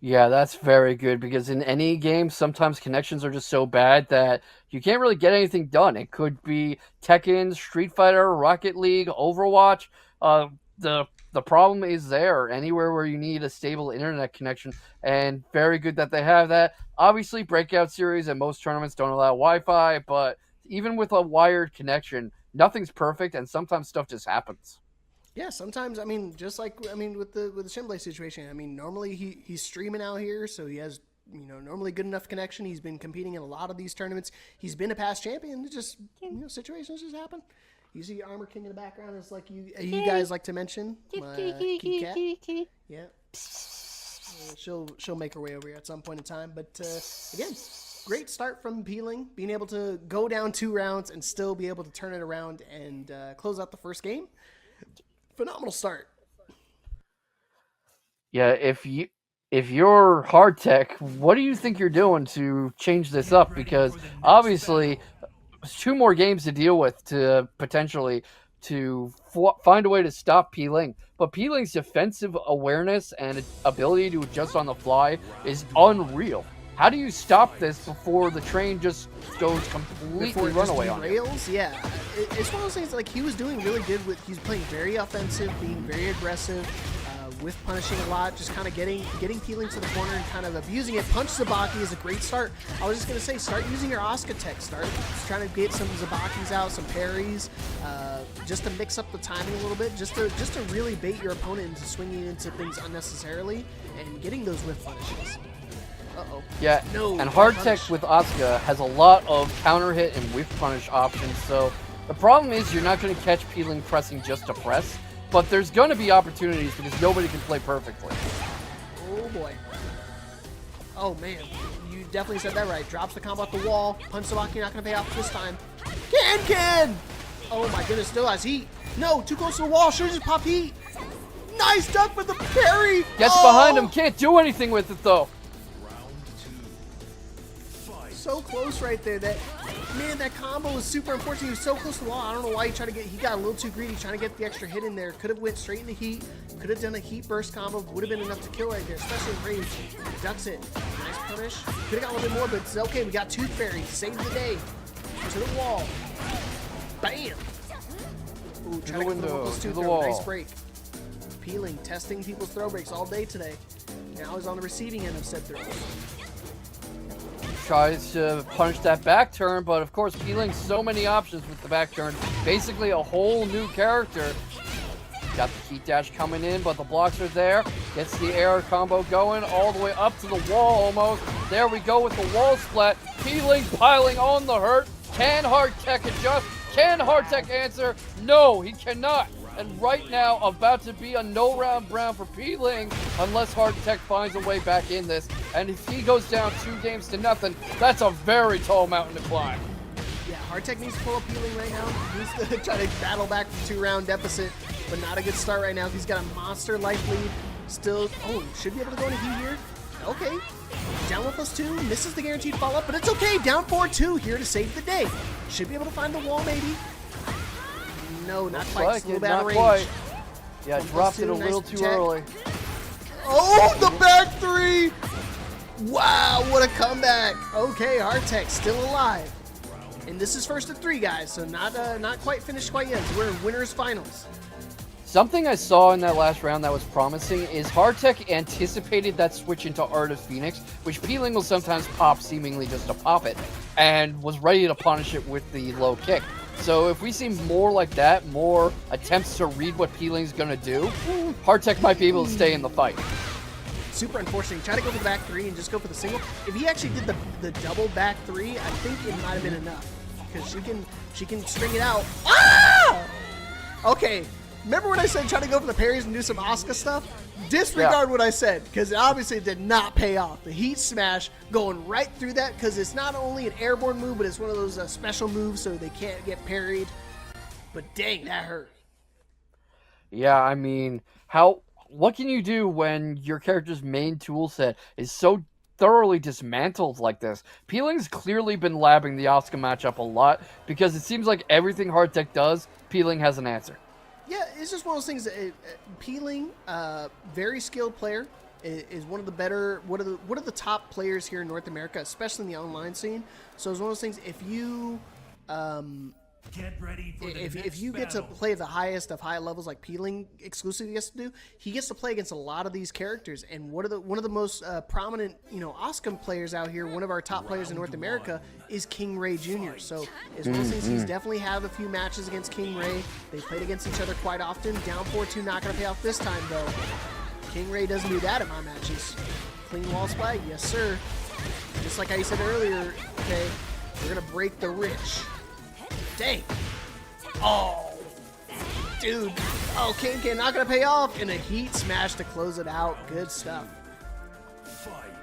Yeah, that's very good, because in any game, sometimes connections are just so bad that you can't really get anything done. It could be Tekken, Street Fighter, Rocket League, Overwatch. The problem is there, anywhere where you need a stable internet connection, and very good that they have that. Obviously, Breakout Series and most tournaments don't allow Wi-Fi, but even with a wired connection, nothing's perfect, and sometimes stuff just happens. Yeah, sometimes, I mean, just like, I mean, with the Shinblade situation, I mean, normally he's streaming out here, so he has, normally good enough connection. He's been competing in a lot of these tournaments. He's been a past champion. It's just, situations just happen. You see Armor King in the background, is like you guys like to mention. Kitty cat. Yeah. She'll make her way over here at some point in time. But again, great start from Peeling, being able to go down 2 rounds and still be able to turn it around and close out the first game. Phenomenal start. Yeah, if you're HardTekk, what do you think you're doing to change this up? Because obviously, 2 more games to deal with to potentially to find a way to stop Peeling. But Peeling's defensive awareness and ability to adjust on the fly is unreal. How do you stop this before the train just goes completely runaway on you? Yeah, it's one of those things, like, he was doing really good with, he's playing very offensive, being very aggressive, with punishing a lot, just kind of getting Peeling to the corner and kind of abusing it. Punch Zabaki is a great start. I was just going to say, start using your Asuka tech. Start trying to get some Zabakis out, some parries, just to mix up the timing a little bit, just to really bait your opponent into swinging into things unnecessarily and getting those whiff punishes. Uh-oh. Yeah, and HardTekk with Asuka has a lot of counter hit and whiff punish options, so the problem is you're not going to catch Peeling pressing just to press, but there's going to be opportunities because nobody can play perfectly. Oh boy. Oh man, you definitely said that right. Drops the combo off the wall. Punch Sabaki, not going to pay off this time. Can! Oh my goodness, still has heat. No, too close to the wall. Should've just popped heat. Nice duck with the parry. Gets behind him, can't do anything with it though. So close right there. That combo was super unfortunate. He was so close to the wall. I don't know why he got a little too greedy trying to get the extra hit in there. Could have went straight into heat. Could have done a heat burst combo. Would have been enough to kill right there, especially in range. Ducks it. Nice punish. Could have got a little bit more, but it's okay. We got Tooth Fairy. Saved the day. To the wall. Bam. Ooh, trying to get the wall. Nice break. Peeling, testing people's throw breaks all day today. Now he's on the receiving end of said throws. Tries to punish that back turn, but of course Peeling so many options with the back turn. Basically a whole new character. Got the heat dash coming in, but the blocks are there. Gets the air combo going all the way up to the wall almost. There we go with the wall splat. Peeling piling on the hurt. Can HardTekk adjust? Can HardTekk answer? No, he cannot. And right now, about to be a no-round brown for Peeling, unless HardTekk finds a way back in this. And if he goes down 2-0, that's a very tall mountain to climb. Yeah, HardTekk needs to pull up Peeling right now. He needs to try to battle back the 2-round deficit. but not a good start right now. He's got a monster life lead. Still, oh, should be able to go into heat here. Okay, down 1+2, misses the guaranteed follow-up, but it's okay. Down 4-2 here to save the day. Should be able to find the wall, maybe. No, not quite. Like Still it, bad not range. quite. Yeah, 1+2, dropped it a nice little too protect. early. Oh, the back three! Wow, what a comeback! Okay, HardTekk still alive. And this is first of 3, guys, so not quite finished quite yet. We're in winners finals. Something I saw in that last round that was promising is HardTekk anticipated that switch into Art of Phoenix, which Peeling will sometimes pop seemingly just to pop it, and was ready to punish it with the low kick. So if we see more like that, more attempts to read what Peeling's gonna do, HardTekk might be able to stay in the fight. Super unfortunate. Try to go for the back 3 and just go for the single. If he actually did the double back 3, I think it might have been enough. Because she can string it out. Ah! Okay. Remember when I said try to go for the parries and do some Asuka stuff? Disregard what I said, because it obviously did not pay off. The heat smash going right through that, because it's not only an airborne move, but it's one of those special moves so they can't get parried. But dang, that hurt. Yeah, I mean, what can you do when your character's main tool set is so thoroughly dismantled like this? Peeling's clearly been labbing the Asuka matchup a lot, because it seems like everything HardTekk does, Peeling has an answer. Yeah, it's just one of those things. Peeling, very skilled player, is one of the better, one of the top players here in North America, especially in the online scene. So it's one of those things. If you if you get to play the highest of high levels like Peeling exclusively gets to do, he gets to play against a lot of these characters. And one of the most prominent, Asuka players out here, one of our top players in North America, is King Ray Jr. So it's one of those things. He's definitely had a few matches against King Ray. They played against each other quite often. Down 4-2, not going to pay off this time though. King Ray doesn't do that in my matches. Clean wall spike, yes sir. Just like I said earlier, okay, we're going to break the rich. Dang. Oh, dude. Oh, King not going to pay off. And a heat smash to close it out. Good stuff.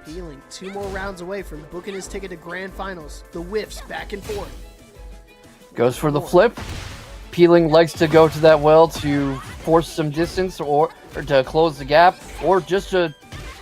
Peeling 2 more rounds away from booking his ticket to grand finals. The whiffs back and forth. Goes for the flip. Peeling likes to go to that well to force some distance or to close the gap or just to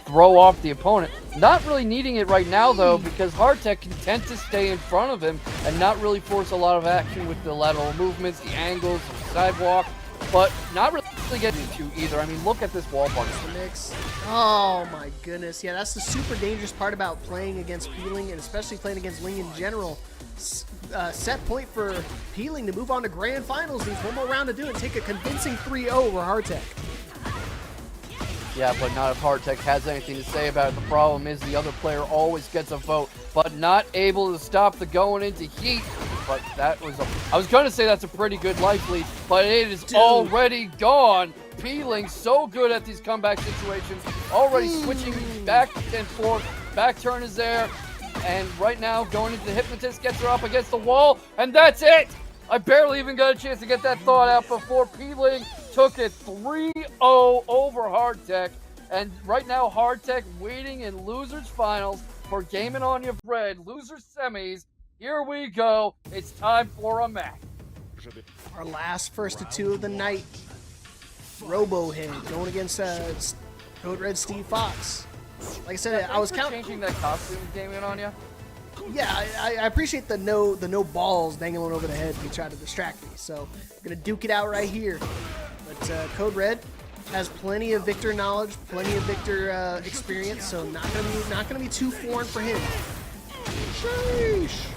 throw off the opponent. Not really needing it right now, though, because HardTekk can tend to stay in front of him and not really force a lot of action with the lateral movements, the angles, the sidewalk, but not really getting to either. I mean, look at this wall punch. The mix. Oh, my goodness. Yeah, that's the super dangerous part about playing against Peeling, and especially playing against Ling in general. Set point for Peeling to move on to grand finals. Needs one more round to do it. Take a convincing 3-0 over HardTekk. Yeah, but not if HardTekk has anything to say about it. The problem is the other player always gets a vote, but not able to stop the going into heat. But that was I was going to say that's a pretty good life lead, but it is already gone. Peeling so good at these comeback situations, already switching back and forth. Back turn is there, and right now going into the Hypnotist, gets her up against the wall, and that's it! I barely even got a chance to get that thought out before Peeling took it 3-0 over HardTekk. And right now, HardTekk waiting in losers finals for Game & Anya Red, losers semis. Here we go. It's time for a match. Our last first of 2 of the night. Robohead going against CodeRed Steve Fox. Like I said, I was changing that costume, Game & Anya. Yeah, I appreciate the no balls dangling over the head to try to distract me. So I'm gonna duke it out right here. But CodeRed has plenty of Victor knowledge, plenty of Victor experience, so not gonna be too foreign for him. Sheesh.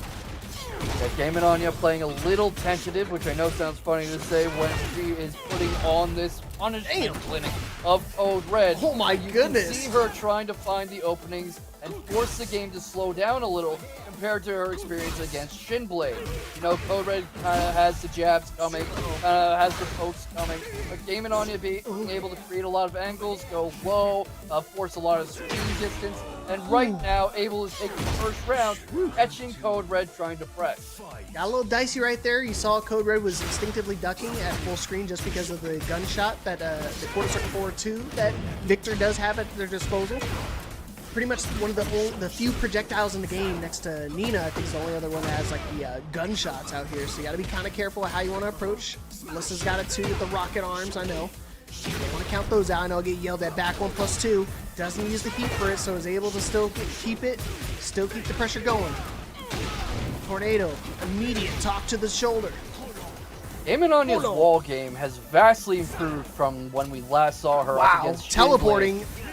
Yeah, Game & Anya playing a little tentative, which I know sounds funny to say when she is putting on this punishment clinic of CodeRed. Oh my goodness! You can see her trying to find the openings and force the game to slow down a little compared to her experience against Shinblade. You know, CodeRed kind of has the jabs coming, has the pokes coming, but Game & Anya being able to create a lot of angles, go low, force a lot of screen distance, and right now able to take the first round, catching CodeRed trying to press. Got a little dicey right there. You saw CodeRed was instinctively ducking at full screen just because of the gunshot that the quarter circle forward 2 that Victor does have at their disposal. pretty much one of the few projectiles in the game next to Nina. I think is the only other one that has like the gunshots out here. So you got to be kind of careful with how you want to approach. Melissa's got it too with the rocket arms. I know. You don't want to count those out. I know I'll get yelled at back 1+2. Doesn't use the heat for it, so is able to still keep it, still keep the pressure going. Tornado, immediate talk to the shoulder. Game and Anya's wall game has vastly improved from when we last saw her up against teleporting. Shinblade.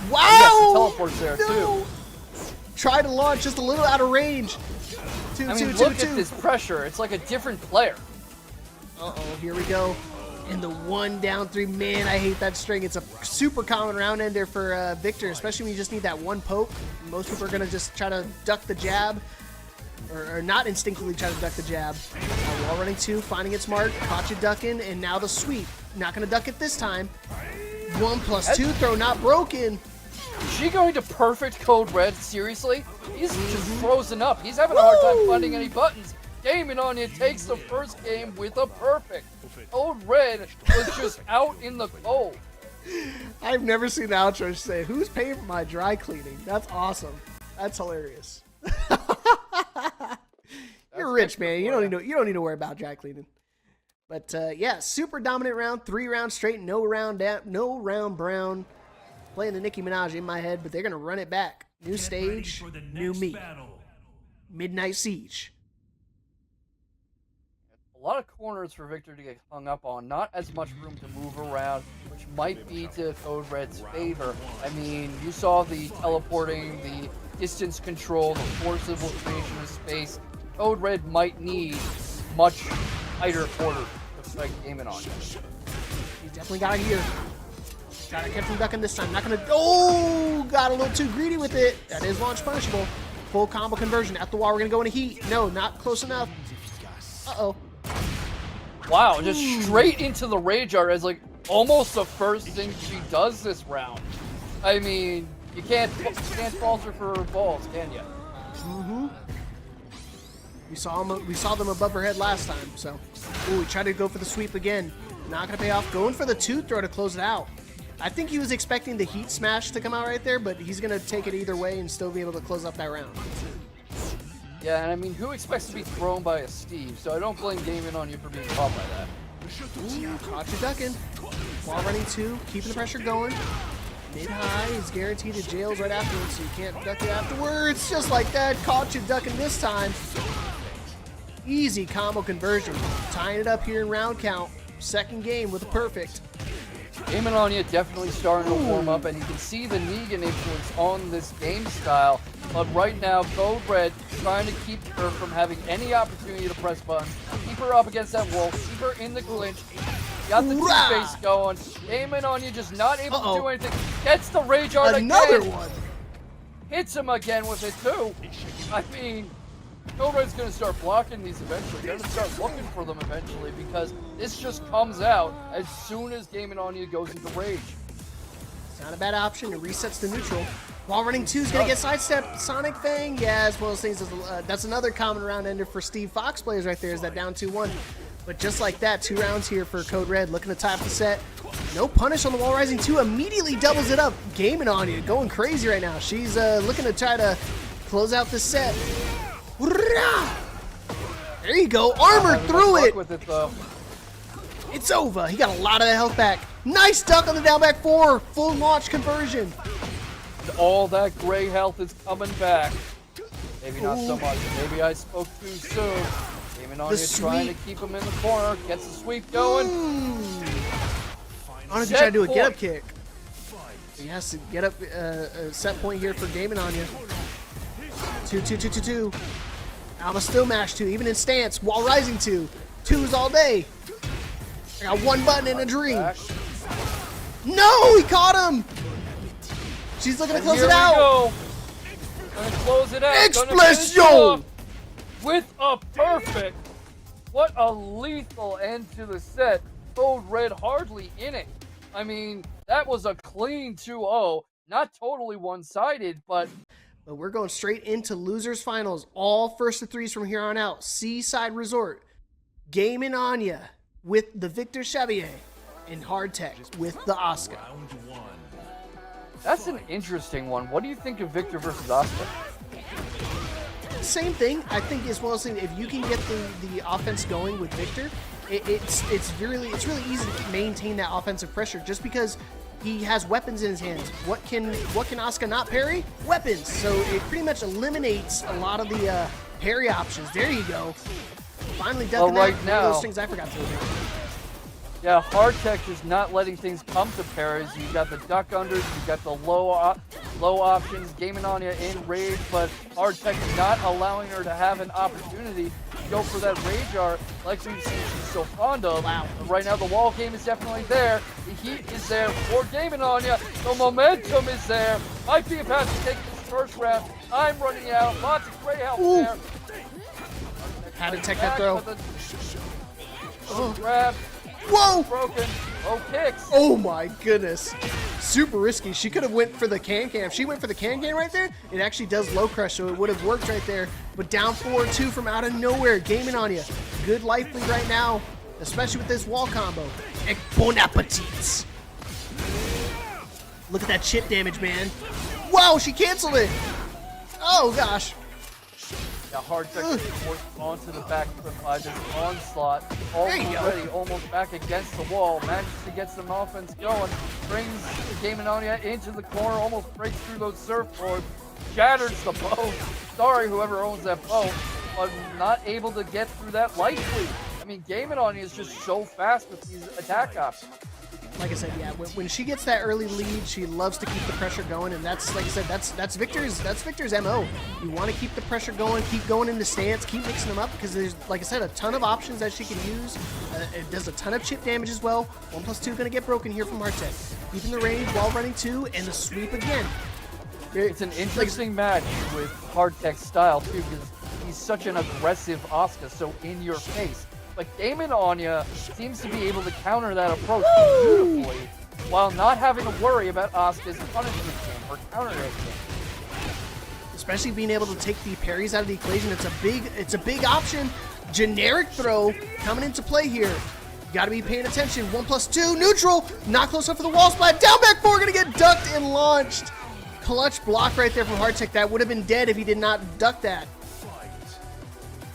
Wow! Yes, the teleport's there too. Try to launch just a little out of range. I mean, look at this pressure. It's like a different player. Uh-oh, here we go. And the 1 down 3, man, I hate that string. It's a super common round ender for Victor, especially when you just need that one poke. Most people are going to just try to duck the jab, or not instinctively try to duck the jab. Wall running 2, finding its mark, caught you ducking, and now the sweep. Not going to duck it this time. 1+2 throw, not broken. Is she going to perfect CodeRed? Seriously? He's just frozen up. He's having a hard time finding any buttons. Game and Anya takes the first game with a perfect. CodeRed was just out in the cold. I've never seen the outro say, "Who's paying for my dry cleaning?" That's awesome. That's hilarious. You're rich, man. You don't need to worry about dry cleaning. But yeah, super dominant round, 3 rounds straight, no round brown. Playing the Nicki Minaj in my head, but they're gonna run it back. New stage, new me. Midnight Siege. A lot of corners for Victor to get hung up on. Not as much room to move around, which might be to CodeRed's favor. I mean, you saw the teleporting, the distance control, the forcible creation of space. CodeRed might need much tighter quarters to fight Game and Anya. He definitely got it here. Got to keep him ducking this time. Not gonna. Oh, got a little too greedy with it. That is launch punishable. Full combo conversion. At the wall, we're gonna go into heat. No, not close enough. Uh-oh. Wow, just straight into the rage art as like almost the first thing she does this round. I mean, you can't falter for her balls, can you? Mm-hmm. We saw them above her head last time, so. Ooh, we tried to go for the sweep again. Not gonna pay off. Going for the 2 throw to close it out. I think he was expecting the heat smash to come out right there, but he's gonna take it either way and still be able to close up that round. Yeah, and I mean, who expects to be thrown by a Steve? So I don't blame Game and Anya for being caught by that. Ooh, caught you ducking. Wall running 2, keeping the pressure going. Mid-high is guaranteed to jails right afterwards, so you can't duck it afterwards. Just like that, caught you ducking this time. Easy combo conversion. Tying it up here in round count. Second game with a perfect. Game and Anya definitely starting to warm up, and you can see the Negan influence on this game style. But right now, CodeRed trying to keep her from having any opportunity to press buttons. Keep her up against that wall. Keep her in the clinch. Got the two-face going. Game and Anya just not able to do anything. Gets the rage art again. Another one. Hits him again with it too. I mean, CodeRed's going to start blocking these eventually. They're going to start looking for them eventually because this just comes out as soon as Game and Anya goes into rage. It's not a bad option. It resets the neutral. Wall running 2 is going to get sidestep. Sonic Fang. Yeah, it's one of those things. That's another common round ender for Steve Fox players right there is that down 2-1. But just like that, 2 rounds here for CodeRed. Looking to tie up the set. No punish on the wall rising 2. Immediately doubles it up. Game and Anya going crazy right now. She's looking to try to close out the set. There you go. Armored through it. With it though. It's over. He got a lot of the health back. Nice duck on the down back 4. Full launch conversion. All that gray health is coming back. Maybe not so much. Maybe I spoke too soon. Game and Anya trying to keep him in the corner. Gets the sweep going. Anya trying to do a get-up kick. He has to get up a set point here for Game and Anya. 2. Alma still mash 2, even in stance. Wall rising 2. 2s all day. I got 1 button in a dream. No, he caught him. She's looking to close it out. Go. Gonna close it out. Explosion! With a perfect. What a lethal end to the set. CodeRed hardly in it. I mean, that was a clean 2-0. Not totally one-sided, but we're going straight into losers finals. All first to 3s from here on out. Seaside Resort. Game and Anya with the Victor Xavier and HardTekk with the Asuka. That's an interesting one. What do you think of Victor versus Asuka? Same thing. I think as well as if you can get the offense going with Victor, it's really easy to maintain that offensive pressure just because he has weapons in his hands. What can Asuka not parry? Weapons. So it pretty much eliminates a lot of the parry options. There you go. Finally ducking right that. now, One of those things I forgot to do. Yeah, HardTekk is not letting things come to parries. You got the duck unders, you got the low options, gaming on you in rage, but HardTekk is not allowing her to have an opportunity to go for that rage art like we've seen she's so fond of. Wow. But right now the wall game is definitely there. The heat is there for gaming on you. The momentum is there. Might be about to take this first round. Time running out. Lots of great help there. How to take that throw. Grab. Whoa! Broken. Low kicks. Oh my goodness. Super risky. She could have went for the can-can. If she went for the can-can right there, it actually does low crush, so it would have worked right there. But down 4-2 from out of nowhere, gaming on you. Good life lead right now, especially with this wall combo. Et bon appetit. Look at that chip damage, man. Wow, she canceled it. Oh gosh. Yeah, HardTekk is forced onto the back foot by this onslaught. Already almost back against the wall. Manages to get some offense going. Brings the gaming on you into the corner. Almost breaks through those surfboards. Shatters the bow. Sorry, whoever owns that bow. But not able to get through that light fleet. I mean, gaming on you is just so fast with these attack options. Like I said, yeah, when she gets that early lead, she loves to keep the pressure going, and that's, like I said, that's Victor's MO. You want to keep the pressure going, keep going into stance, keep mixing them up, because there's, like I said, a ton of options that she can use. It does a ton of chip damage as well. 1+2 going to get broken here from HardTekk. Keeping the range while running 2, and the sweep again. It's an interesting match with HardTekk's style, too, because he's such an aggressive Asuka, so in your face. But gaming on you seems to be able to counter that approach beautifully while not having to worry about Asuka's punishment game or counter hit game. Especially being able to take the parries out of the equation. It's a big option. Generic throw coming into play here. You got to be paying attention. 1+2 neutral. Not close enough for the wall splat. Down back 4 going to get ducked and launched. Clutch block right there from HardTekk. That would have been dead if he did not duck that.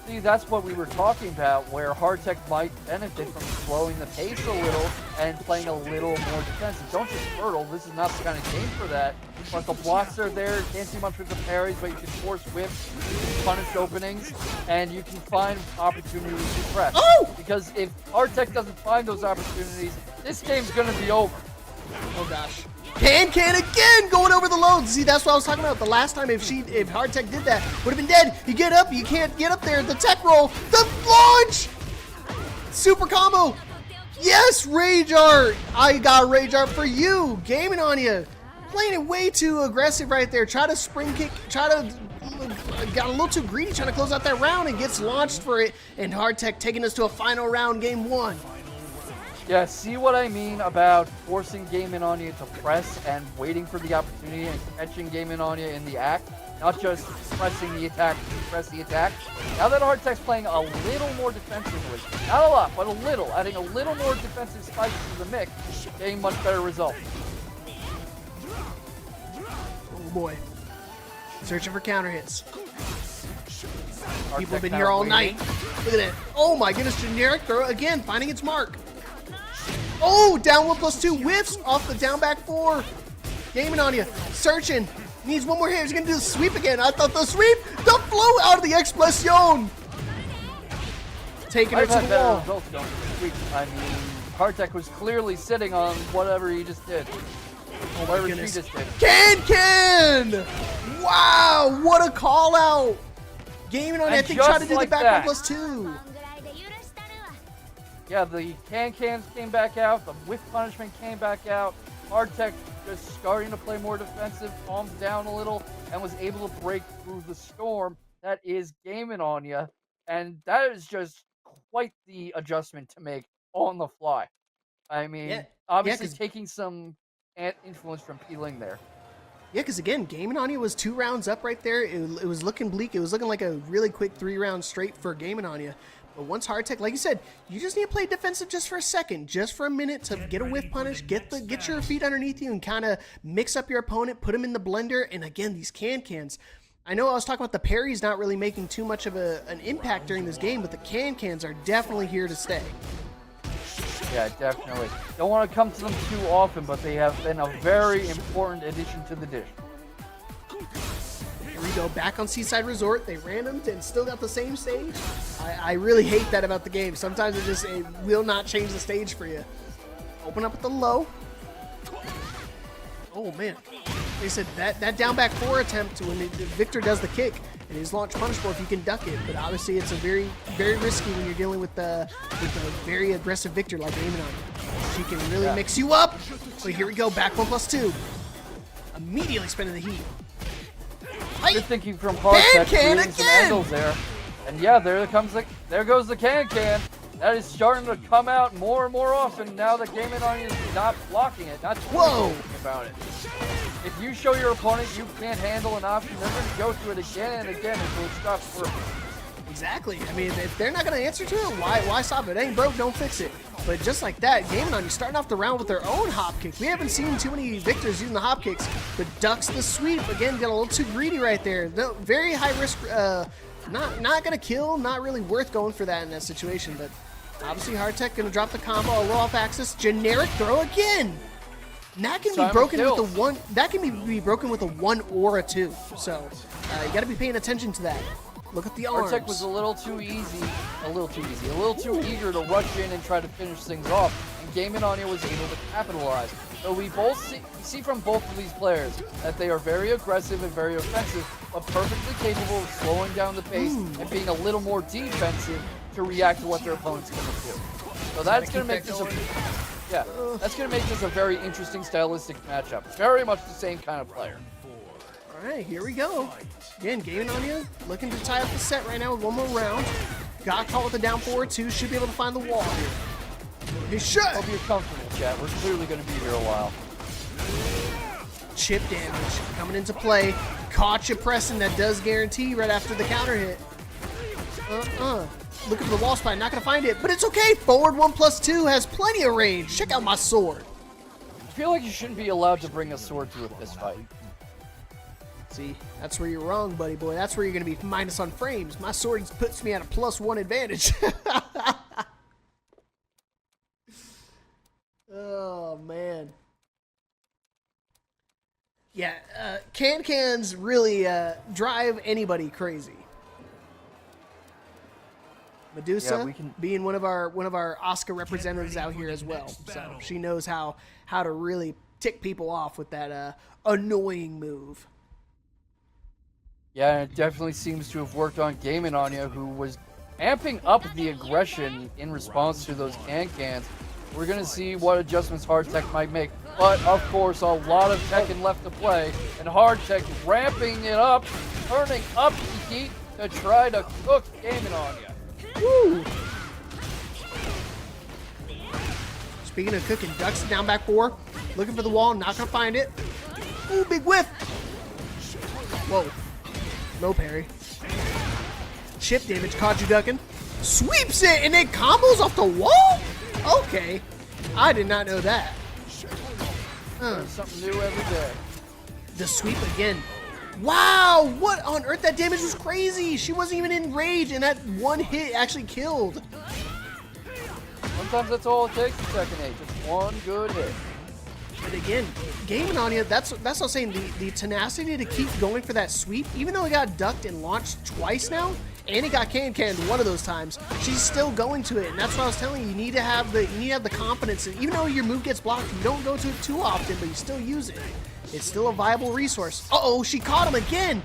See, that's what we were talking about, where HardTekk might benefit from slowing the pace a little and playing a little more defensive. Don't just hurdle, this is not the kind of game for that. But the blocks are there, can't do much with the parries, but you can force whips, you can punish openings, and you can find opportunities to press. Oh! Because if HardTekk doesn't find those opportunities, this game's going to be over. Oh gosh. Can again going over the load. See, that's what I was talking about. The last time if HardTekk did that, would have been dead. You get up, you can't get up there. The tech roll, the launch, super combo. Yes, rage art. I got rage art for you. Gaming on you. Playing it way too aggressive right there. Try to spring kick, got a little too greedy trying to close out that round and gets launched for it. And HardTekk taking us to a final round, game 1. Yeah, see what I mean about forcing gaming on you to press and waiting for the opportunity and catching gaming on you in the act, not just pressing the attack to press the attack. Now that HardTekk's playing a little more defensively, not a lot, but a little, adding a little more defensive spikes to the mix, getting much better results. Oh boy. Searching for counter hits. HardTekk People have been here all night. Look at that. Oh my goodness, generic throw again, finding its mark. Oh, down 1+2 whiffs off the down back 4. Gaming on you. Searching. Needs one more hit. He's going to do the sweep again. I thought the sweep. The flow out of the explosion. Taking her to the wall. Results going for the sweep. I mean, HardTekk was clearly sitting on whatever he just did. Oh whatever my she goodness. just did. Can! Wow, what a call out. Gaming on you. I think just tried to do like the back that. 1+2. Yeah, the can-cans came back out, the whiff punishment came back out, HardTekk just starting to play more defensive, calmed down a little, and was able to break through the storm that is gaming on you, and that is just quite the adjustment to make on the fly. I mean, obviously taking some influence from P-Ling there. Yeah, because again, Gaming on You was 2 rounds up right there. It was looking bleak. It was looking like a really quick 3-round straight for Gaming on You. But once HardTekk, like you said, you just need to play defensive just for a second, just for a minute to get a whiff punish, get your feet underneath you and kind of mix up your opponent, put him in the blender. And again, these cans. I know I was talking about the parries not really making too much of an impact during this game, but the cans are definitely here to stay. Yeah, definitely. Don't want to come to them too often, but they have been a very important addition to the dish. Here we go, back on Seaside Resort. They randomed and still got the same stage. I really hate that about the game. Sometimes it will not change the stage for you. Open up with the low. Oh man. They said that down back 4 attempt when Victor does the kick and his launch punishable if you can duck it. But obviously it's a very, very risky when you're dealing with a very aggressive Victor like aiming on you. She can really mix you up. So here we go, back 1+2. Immediately spinning the heat. You're thinking from HardTekk, doing some angles there. And yeah, there goes the can. That is starting to come out more and more often now that Game On is not blocking it, not doing about it. If you show your opponent you can't handle an option, they're going to go to it again and again until it stops working. Exactly. I mean, if they're not going to answer to it, why stop it? It ain't broke, don't fix it. But just like that, Game On, you're starting off the round with their own hop kick. We haven't seen too many victors using the hop kicks, but ducks the sweep. Again, got a little too greedy right there. No, very high risk, not going to kill, not really worth going for that in that situation. But obviously HardTekk going to drop the combo, a little off axis, generic throw again. And that can be broken with the one. That can be broken with a 1 or a 2. So you got to be paying attention to that. Look at the arms. HardTekk was a little too eager to rush in and try to finish things off, and Game On was able to capitalize. So we both see from both of these players that they are very aggressive and very offensive, but perfectly capable of slowing down the pace and being a little more defensive to react to what their opponent's going to do. So that's going to make this a very interesting stylistic matchup. Very much the same kind of player. All right, here we go. Again, Game On looking to tie up the set right now with one more round. Got caught with a down 4-2. Should be able to find the wall here. He should. Hope you're comfortable, chat. We're clearly going to be here a while. Chip damage coming into play. Caught you pressing. That does guarantee right after the counter hit. Looking for the wall spine. Not going to find it, but it's okay. Forward 1+2 has plenty of range. Check out my sword. I feel like you shouldn't be allowed to bring a sword to a fist fight. See, that's where you're wrong, buddy boy. That's where you're going to be minus on frames. My sword puts me at a +1 advantage. Oh, man. Yeah, cans really drive anybody crazy. Medusa being one of our Asuka representatives out here as well. So she knows how to really tick people off with that annoying move. Yeah, it definitely seems to have worked on Game On, who was amping up the aggression in response to those cans. We're going to see what adjustments HardTekk might make. But, of course, a lot of Tekken left to play. And HardTekk ramping it up, turning up the heat to try to cook Game On. Woo! Speaking of cooking, ducks down back 4. Looking for the wall, not going to find it. Ooh, big whiff. Whoa. No parry. Chip damage, caught you ducking. Sweeps it and then combos off the wall? Okay. I did not know that. Something new every day. The sweep again. Wow, what on earth? That damage was crazy. She wasn't even in rage and that one hit actually killed. Sometimes that's all it takes in Tekken 8. Just one good hit. But again, Game On, that's what I'm saying. The tenacity to keep going for that sweep, even though it got ducked and launched twice now, and it got canned one of those times, she's still going to it. And that's what I was telling you. You need to have the confidence. And even though your move gets blocked, you don't go to it too often, but you still use it. It's still a viable resource. Uh-oh, she caught him again.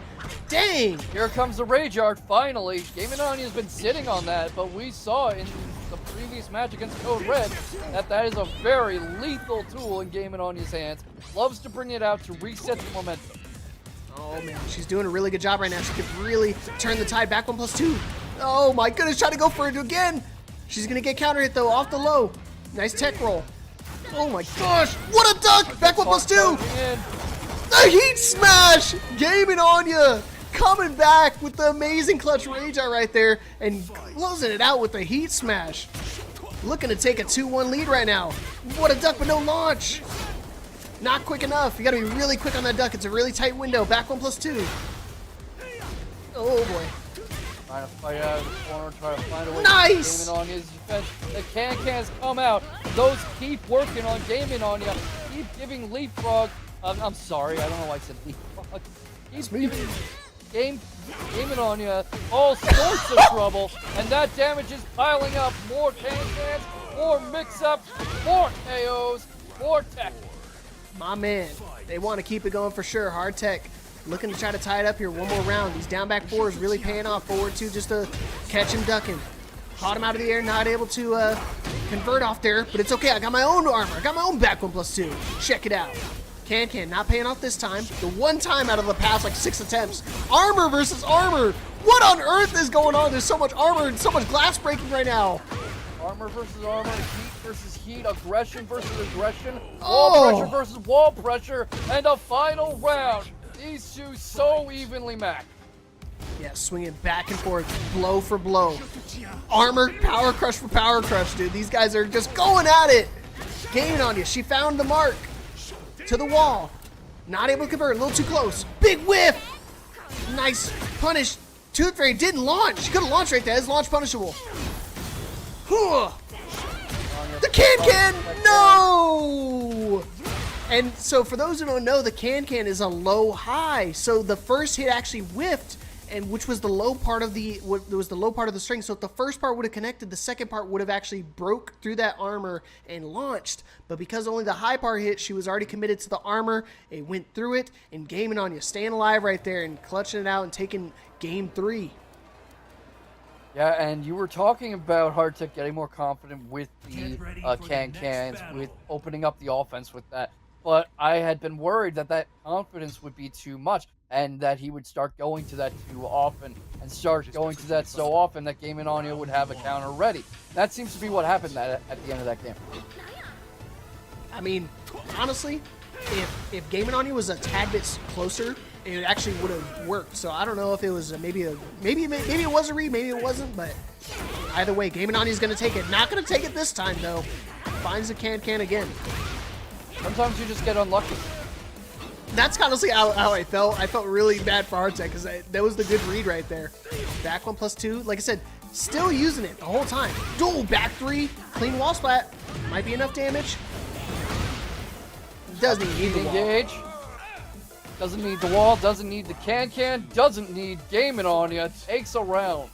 Dang. Here comes the Rage Art, finally. Game On has been sitting on that, but we saw in the previous match against CodeRed that is a very lethal tool in Game On's hands. Loves to bring it out to reset the momentum. Oh, man, she's doing a really good job right now. She could really turn the tide back 1+2. Oh, my goodness, trying to go for it again. She's going to get counter hit, though, off the low. Nice tech roll. Oh, my gosh. What a duck. Back 1+2. The heat smash. Game On. coming back with the amazing clutch rage out right there and closing it out with a heat smash. Looking to take a 2-1 lead right now. What a duck, but no launch. Not quick enough. You got to be really quick on that duck. It's a really tight window. Back 1+2. Oh boy. Trying to fight out of the corner, trying to find a way Nice! to game it on his defense. The can-cans come out. Those keep working on gaming on you. Keep giving leapfrog. I'm sorry, I don't know why I said leapfrog. Keep giving gaming on you all sorts of trouble, and that damage is piling up. More can-cans, more mix-ups, more KOs, more tech. My man, they want to keep it going for sure. HardTekk looking to try to tie it up here one more round. These down back fours really paying off. Forward two just to catch him ducking. Caught him out of the air, not able to convert off there, but it's okay. I got my own armor. I got my own back 1+2. Check it out. Can not paying off this time. The one time out of the past like 6 attempts. Armor versus armor. What on earth is going on? There's so much armor and so much glass breaking right now. Armor versus armor, heat versus heat, aggression versus aggression, wall pressure versus wall pressure, and a final round. These two so evenly matched. Yeah, swinging back and forth, blow for blow. Armor, power crush for power crush, dude. These guys are just going at it. Gaming on you. She found the mark. To the wall. Not able to convert. A little too close. Big whiff. Nice punish. Tooth Fairy didn't launch. She could have launched right there. It's launch punishable. The can! No! And so for those who don't know, the can is a low high. So the first hit actually whiffed, and which was the low part of the string. So if the first part would have connected, the second part would have actually broke through that armor and launched. But because only the high part hit, she was already committed to the armor. It went through it and gaming on you, staying alive right there and clutching it out and taking game 3. Yeah, and you were talking about HardTekk getting more confident with the cans, with opening up the offense with that. But I had been worried that that confidence would be too much, and that he would start going to that too often, and start going to that so often that Game On You would have a counter ready. That seems to be what happened at the end of that game. I mean, honestly, if Game On You was a tad bit closer, it actually would have worked. So I don't know if it was maybe it was a read, maybe it wasn't, but either way, Game On You is going to take it. Not going to take it this time though. Finds the can again. Sometimes you just get unlucky. That's honestly how I felt. I felt really bad for HardTekk because that was the good read right there. Back 1+2. Like I said, still using it the whole time. Dual back 3. Clean wall splat. Might be enough damage. Doesn't even need the wall. Engage. Doesn't need the wall. Doesn't need the can. Doesn't need gaming on you. Takes a round.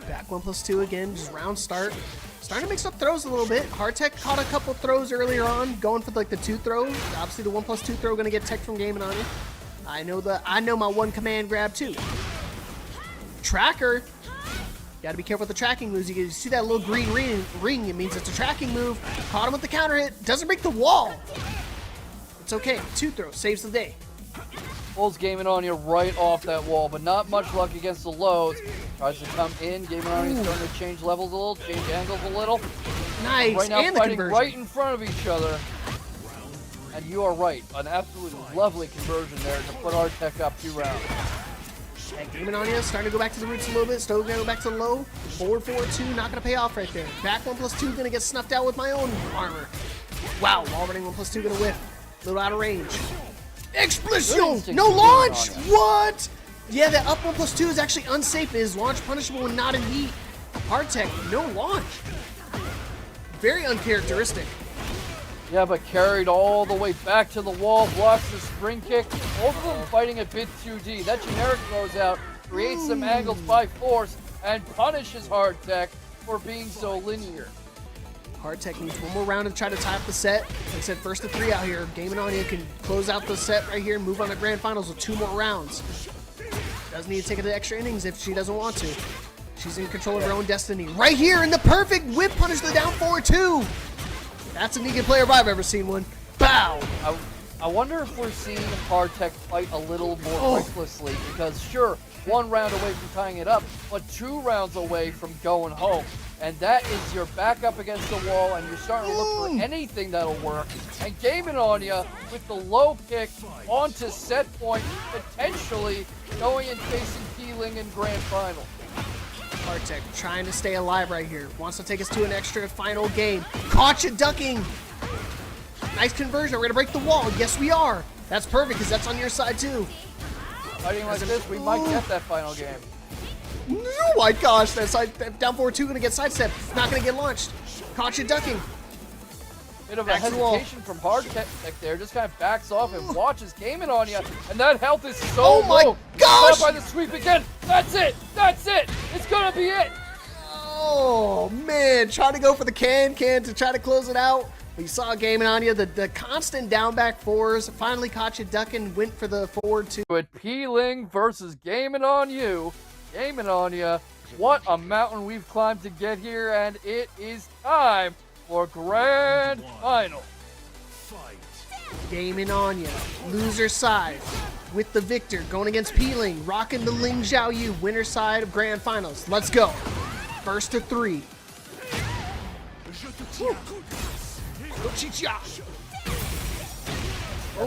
Back 1+2 again. Just round start. Starting to mix up throws a little bit. HardTekk caught a couple throws earlier on, going for like the 2 throw. Obviously, the 1+2 throw gonna get tech from gaming on you. I know my one command grab too. Tracker. Got to be careful with the tracking moves. You see that little green ring? It means it's a tracking move. Caught him with the counter hit. Doesn't break the wall. It's okay. 2 throw saves the day. Pulls gaming on you right off that wall, but not much luck against the lows. Tries to come in. Gaming on you starting to change levels a little, change angles a little. Nice. Right now, and the fighting conversion. right in front of each other. And you are right. An absolutely lovely conversion there to put HardTekk up 2 rounds. And Gaming on you, starting to go back to the roots a little bit. Still going to go back to the low. Forward 4-2, not going to pay off right there. Back 1+2, going to get snuffed out with my own armor. Wow, wall running 1+2 going to whiff. A little out of range. Explosion! No launch! What? Yeah, that up 1+2 is actually unsafe. It is launch punishable and not in heat. HardTekk, no launch. Very uncharacteristic. Yeah, but carried all the way back to the wall, blocks the spring kick. Both of them fighting a bit too deep. That generic throws out, creates some angles by force, and punishes HardTekk for being so linear. HardTekk needs one more round to try to tie up the set. Like I said, first of 3 out here. Gaming on you can close out the set right here and move on to grand finals with 2 more rounds. Doesn't need to take it to extra innings if she doesn't want to. She's in control of her own destiny. Right here in the perfect whip punish, the down forward 2. That's a Negan player if I've ever seen one. Bow! I wonder if we're seeing HardTekk fight a little more recklessly, because sure, 1 round away from tying it up, but 2 rounds away from going home. and that is your back up against the wall, and you're starting to look for anything that'll work. And gaming on you with the low kick onto set point, potentially going and facing Peeling in grand final. HardTekk trying to stay alive right here. Wants to take us to an extra final game. Caught you ducking. Nice conversion. We're going to break the wall. Yes, we are. That's perfect because that's on your side too. Fighting like this, we might get that final game. Oh my gosh, that side down forward 2 gonna get sidestepped. Not gonna get launched. Caught you ducking. Bit of a Back to the wall. hesitation from HardTekk there, just kind of backs off and watches gaming on you, and that health is so Oh my low. gosh! Caught by the sweep again. That's it. That's it. It's gonna be it. Oh man, trying to go for the can to try to close it out. We saw gaming on you. The constant down back fours finally caught you ducking. Went for the forward 2. With Peeling versus gaming on you. Gaming on you. What a mountain we've climbed to get here, and it is time for grand final. Gaming on you. Loser side with the victor going against Peeling, rocking the Ling Xiaoyu winner side of grand finals. Let's go. First to 3.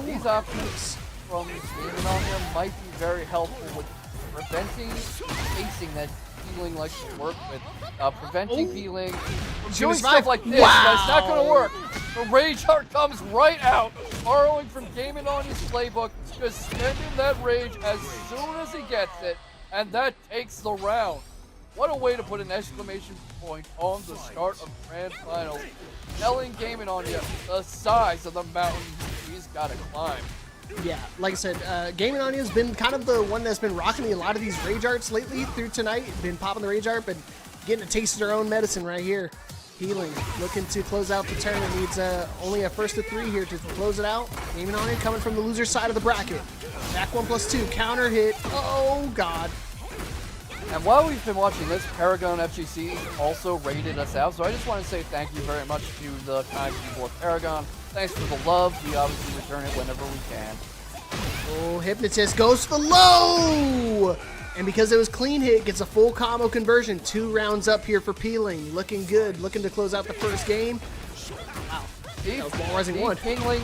These options from gaming on you might be very helpful with preventing spacing that Peeling likes to work with. Preventing Peeling from doing stuff like this. Wow. That's not going to work. The Rage Heart comes right out, borrowing from Gaming on his playbook, just spending that rage as soon as he gets it, and that takes the round. What a way to put an exclamation point on the start of Grand Finals, telling Gaming on you the size of the mountain he's got to climb. Yeah, like I said, Gaming on you has been kind of the one that's been rocking me a lot of these rage arts lately through tonight. Been popping the rage art, but getting a taste of their own medicine right here. Healing, looking to close out the turn. It needs only a first to 3 here to close it out. Gaming on you coming from the loser side of the bracket. Back 1+2, counter hit. Oh God. And while we've been watching this, Paragon FGC also rated us out, so I just want to say thank you very much to the kind people of Paragon. Thanks for the love. We obviously return it whenever we can. Oh, Hypnotist goes for the low! And because it was clean hit, gets a full combo conversion. 2 rounds up here for Peeling. Looking good. Looking to close out the first game. Wow. That was Ball Rising 1. Peeling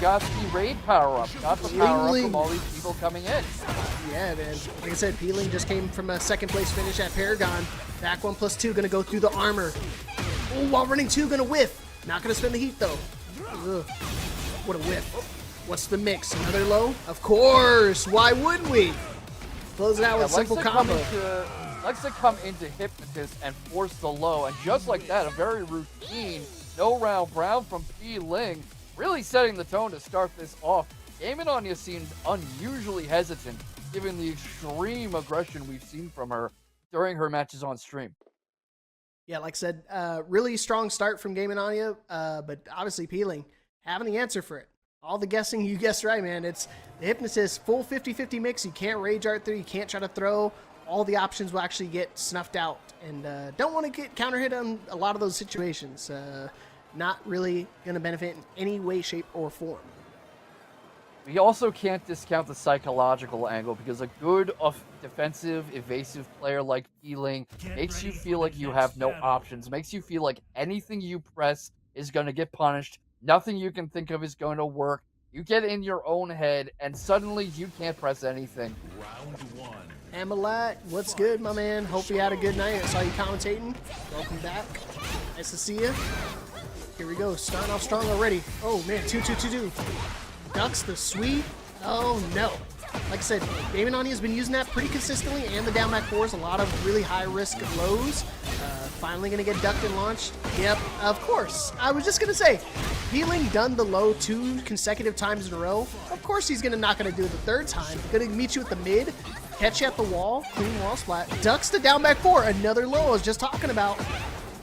got the raid power-up. Got the power-up from all these people coming in. Yeah, man. Like I said, Peeling just came from a second place finish at Paragon. Back 1+2, gonna go through the armor. Oh, while running 2, gonna whiff. Not gonna spend the heat though. Ugh. What a whiff. What's the mix? Another low? Of course. Why wouldn't we? Close it out with a simple combo. Likes to come into Hypnotist and force the low, and just like that, a very routine no-round round from Peeling, really setting the tone to start this off. Gaming on you seemed unusually hesitant, given the extreme aggression we've seen from her during her matches on stream. Yeah, like I said, really strong start from Gaming on you, but obviously Peeling having the answer for it. All the guessing, you guessed right, man. It's the Hypnotist, full 50-50 mix. You can't rage art through, you can't try to throw. All the options will actually get snuffed out, and don't want to get counter hit on a lot of those situations. Not really going to benefit in any way, shape, or form. We also can't discount the psychological angle, because a good defensive, evasive player like Peeling makes you feel like you have no options, makes you feel like anything you press is going to get punished, nothing you can think of is going to work. You get in your own head, and suddenly you can't press anything. Round 1. Amalat, what's good, my man? Hope you had a good night. I saw you commentating. Welcome back. Nice to see you. Here we go. Starting off strong already. Oh, man. 2-2-2-2. Ducks the sweep. Oh, no. Like I said, Gaming on you has been using that pretty consistently, and the down back fours, a lot of really high-risk lows. Finally going to get ducked and launched. Yep, of course. I was just going to say, Peeling done the low 2 consecutive times in a row. Of course he's not going to do it the 3rd time. Going to meet you at the mid, catch you at the wall, clean wall splat, ducks the down back 4, another low I was just talking about.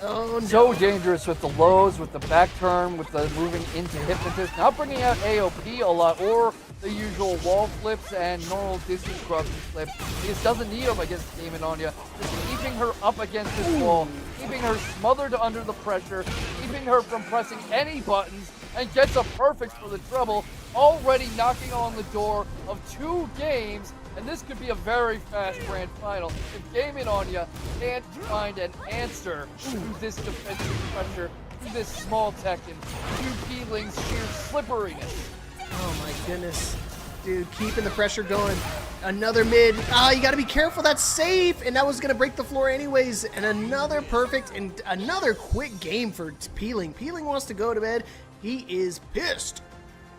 Oh, no. So dangerous with the lows, with the back turn, with the moving into Hypnotist, not bringing out AOP a lot, or the usual wall flips and normal distance crossing flips. He just doesn't need them against Gaming on you. Just keeping her up against this wall, keeping her smothered under the pressure, keeping her from pressing any buttons, and gets a perfect for the treble, already knocking on the door of 2 games And this could be a very fast grand final if Game Anya can't find an answer to this defensive pressure, to this small Tekken, to Peeling's sheer slipperiness. Oh my goodness. Dude, keeping the pressure going. Another mid. Ah, you gotta be careful. That's safe. And that was gonna break the floor anyways. And another perfect and another quick game for Peeling. Peeling wants to go to bed. He is pissed.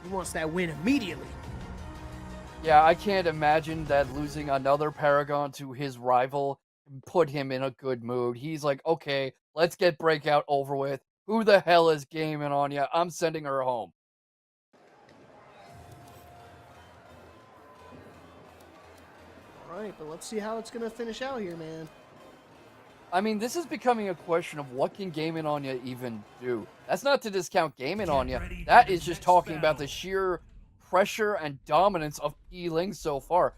He wants that win immediately. Yeah, I can't imagine that losing another Paragon to his rival put him in a good mood. He's like, okay, let's get Breakout over with. Who the hell is Game Anya? I'm sending her home. Alright, but let's see how it's going to finish out here, man. I mean, this is becoming a question of what can Game Anya even do. That's not to discount Game Anya. That is just talking about the sheer pressure and dominance of Peeling so far.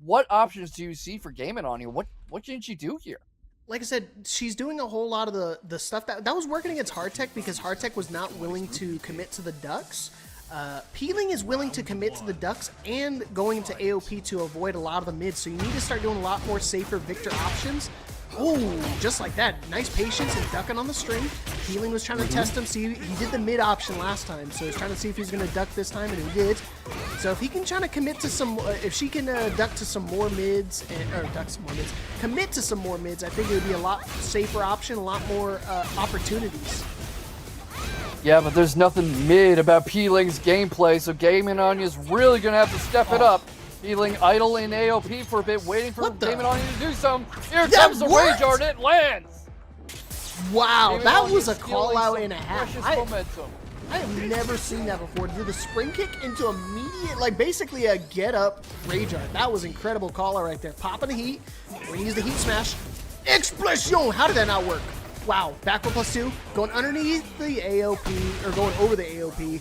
What options do you see for Game Anya? What can she do here? Like I said, she's doing a whole lot of the stuff that was working against HardTekk because HardTekk was not willing to commit to the ducks. Peeling is willing to commit to the ducks and going to AOP to avoid a lot of the mids, so you need to start doing a lot more safer Victor options. Oh, just like that. Nice patience and ducking on the string. Peeling was trying to test him. See, he did the mid option last time, so he's trying to see if he's going to duck this time, and he did. So if he can try to commit to some, if she can duck to some more mids, commit to some more mids, I think it would be a lot safer option, a lot more opportunities. Yeah, but there's nothing mid about Peeling's gameplay, so Game Anya's really going to have to step it up. Peeling idle in AOP for a bit, waiting for Game Anya to do something. Here comes the Rage Art, it lands! Wow, Game that Anya's was a stealing call out some and a half. precious momentum. I have never seen that before. Do the spring kick into immediate, like basically a get up Rage Art. That was incredible call out right there. Popping the heat. We're going to use the heat smash. Explosion! How did that not work? Wow, backward +2, going underneath the AOP, or going over the AOP.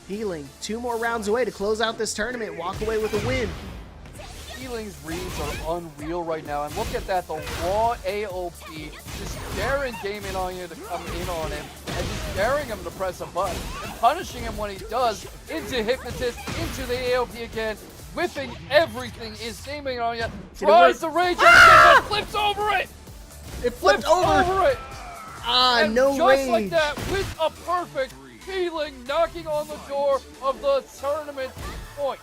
Peeling, 2 more rounds away to close out this tournament, walk away with a win. Peeling's reads are unreal right now, and look at that, the raw AOP, just daring Game Anya to come in on him, and just daring him to press a button, and punishing him when he does, into Hypnotist, into the AOP again, whipping everything is Game Anya, tries to rage and flips over it! It flipped over it! Ah, and no just rage. like that, with a perfect Peeling knocking on the door of the tournament point.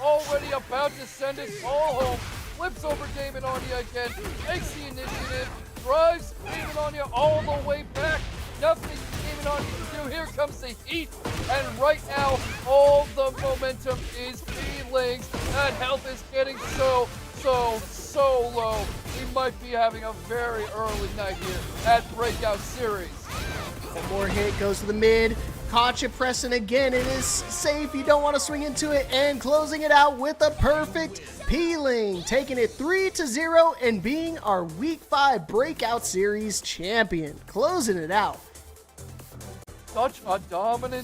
Already about to send it all home. Flips over Game Anya again. Takes the initiative. Drives Game Anya all the way back. Nothing Game Anya can do. Here comes the heat. And right now, all the momentum is Peeling's. That health is getting so low. We might be having a very early night here at Breakout Series. One more hit, goes to the mid. Caught you pressing again. It is safe. You don't want to swing into it. And closing it out with a perfect Peeling. Taking it 3-0 and being our Week 5 Breakout Series champion. Closing it out. Such a dominant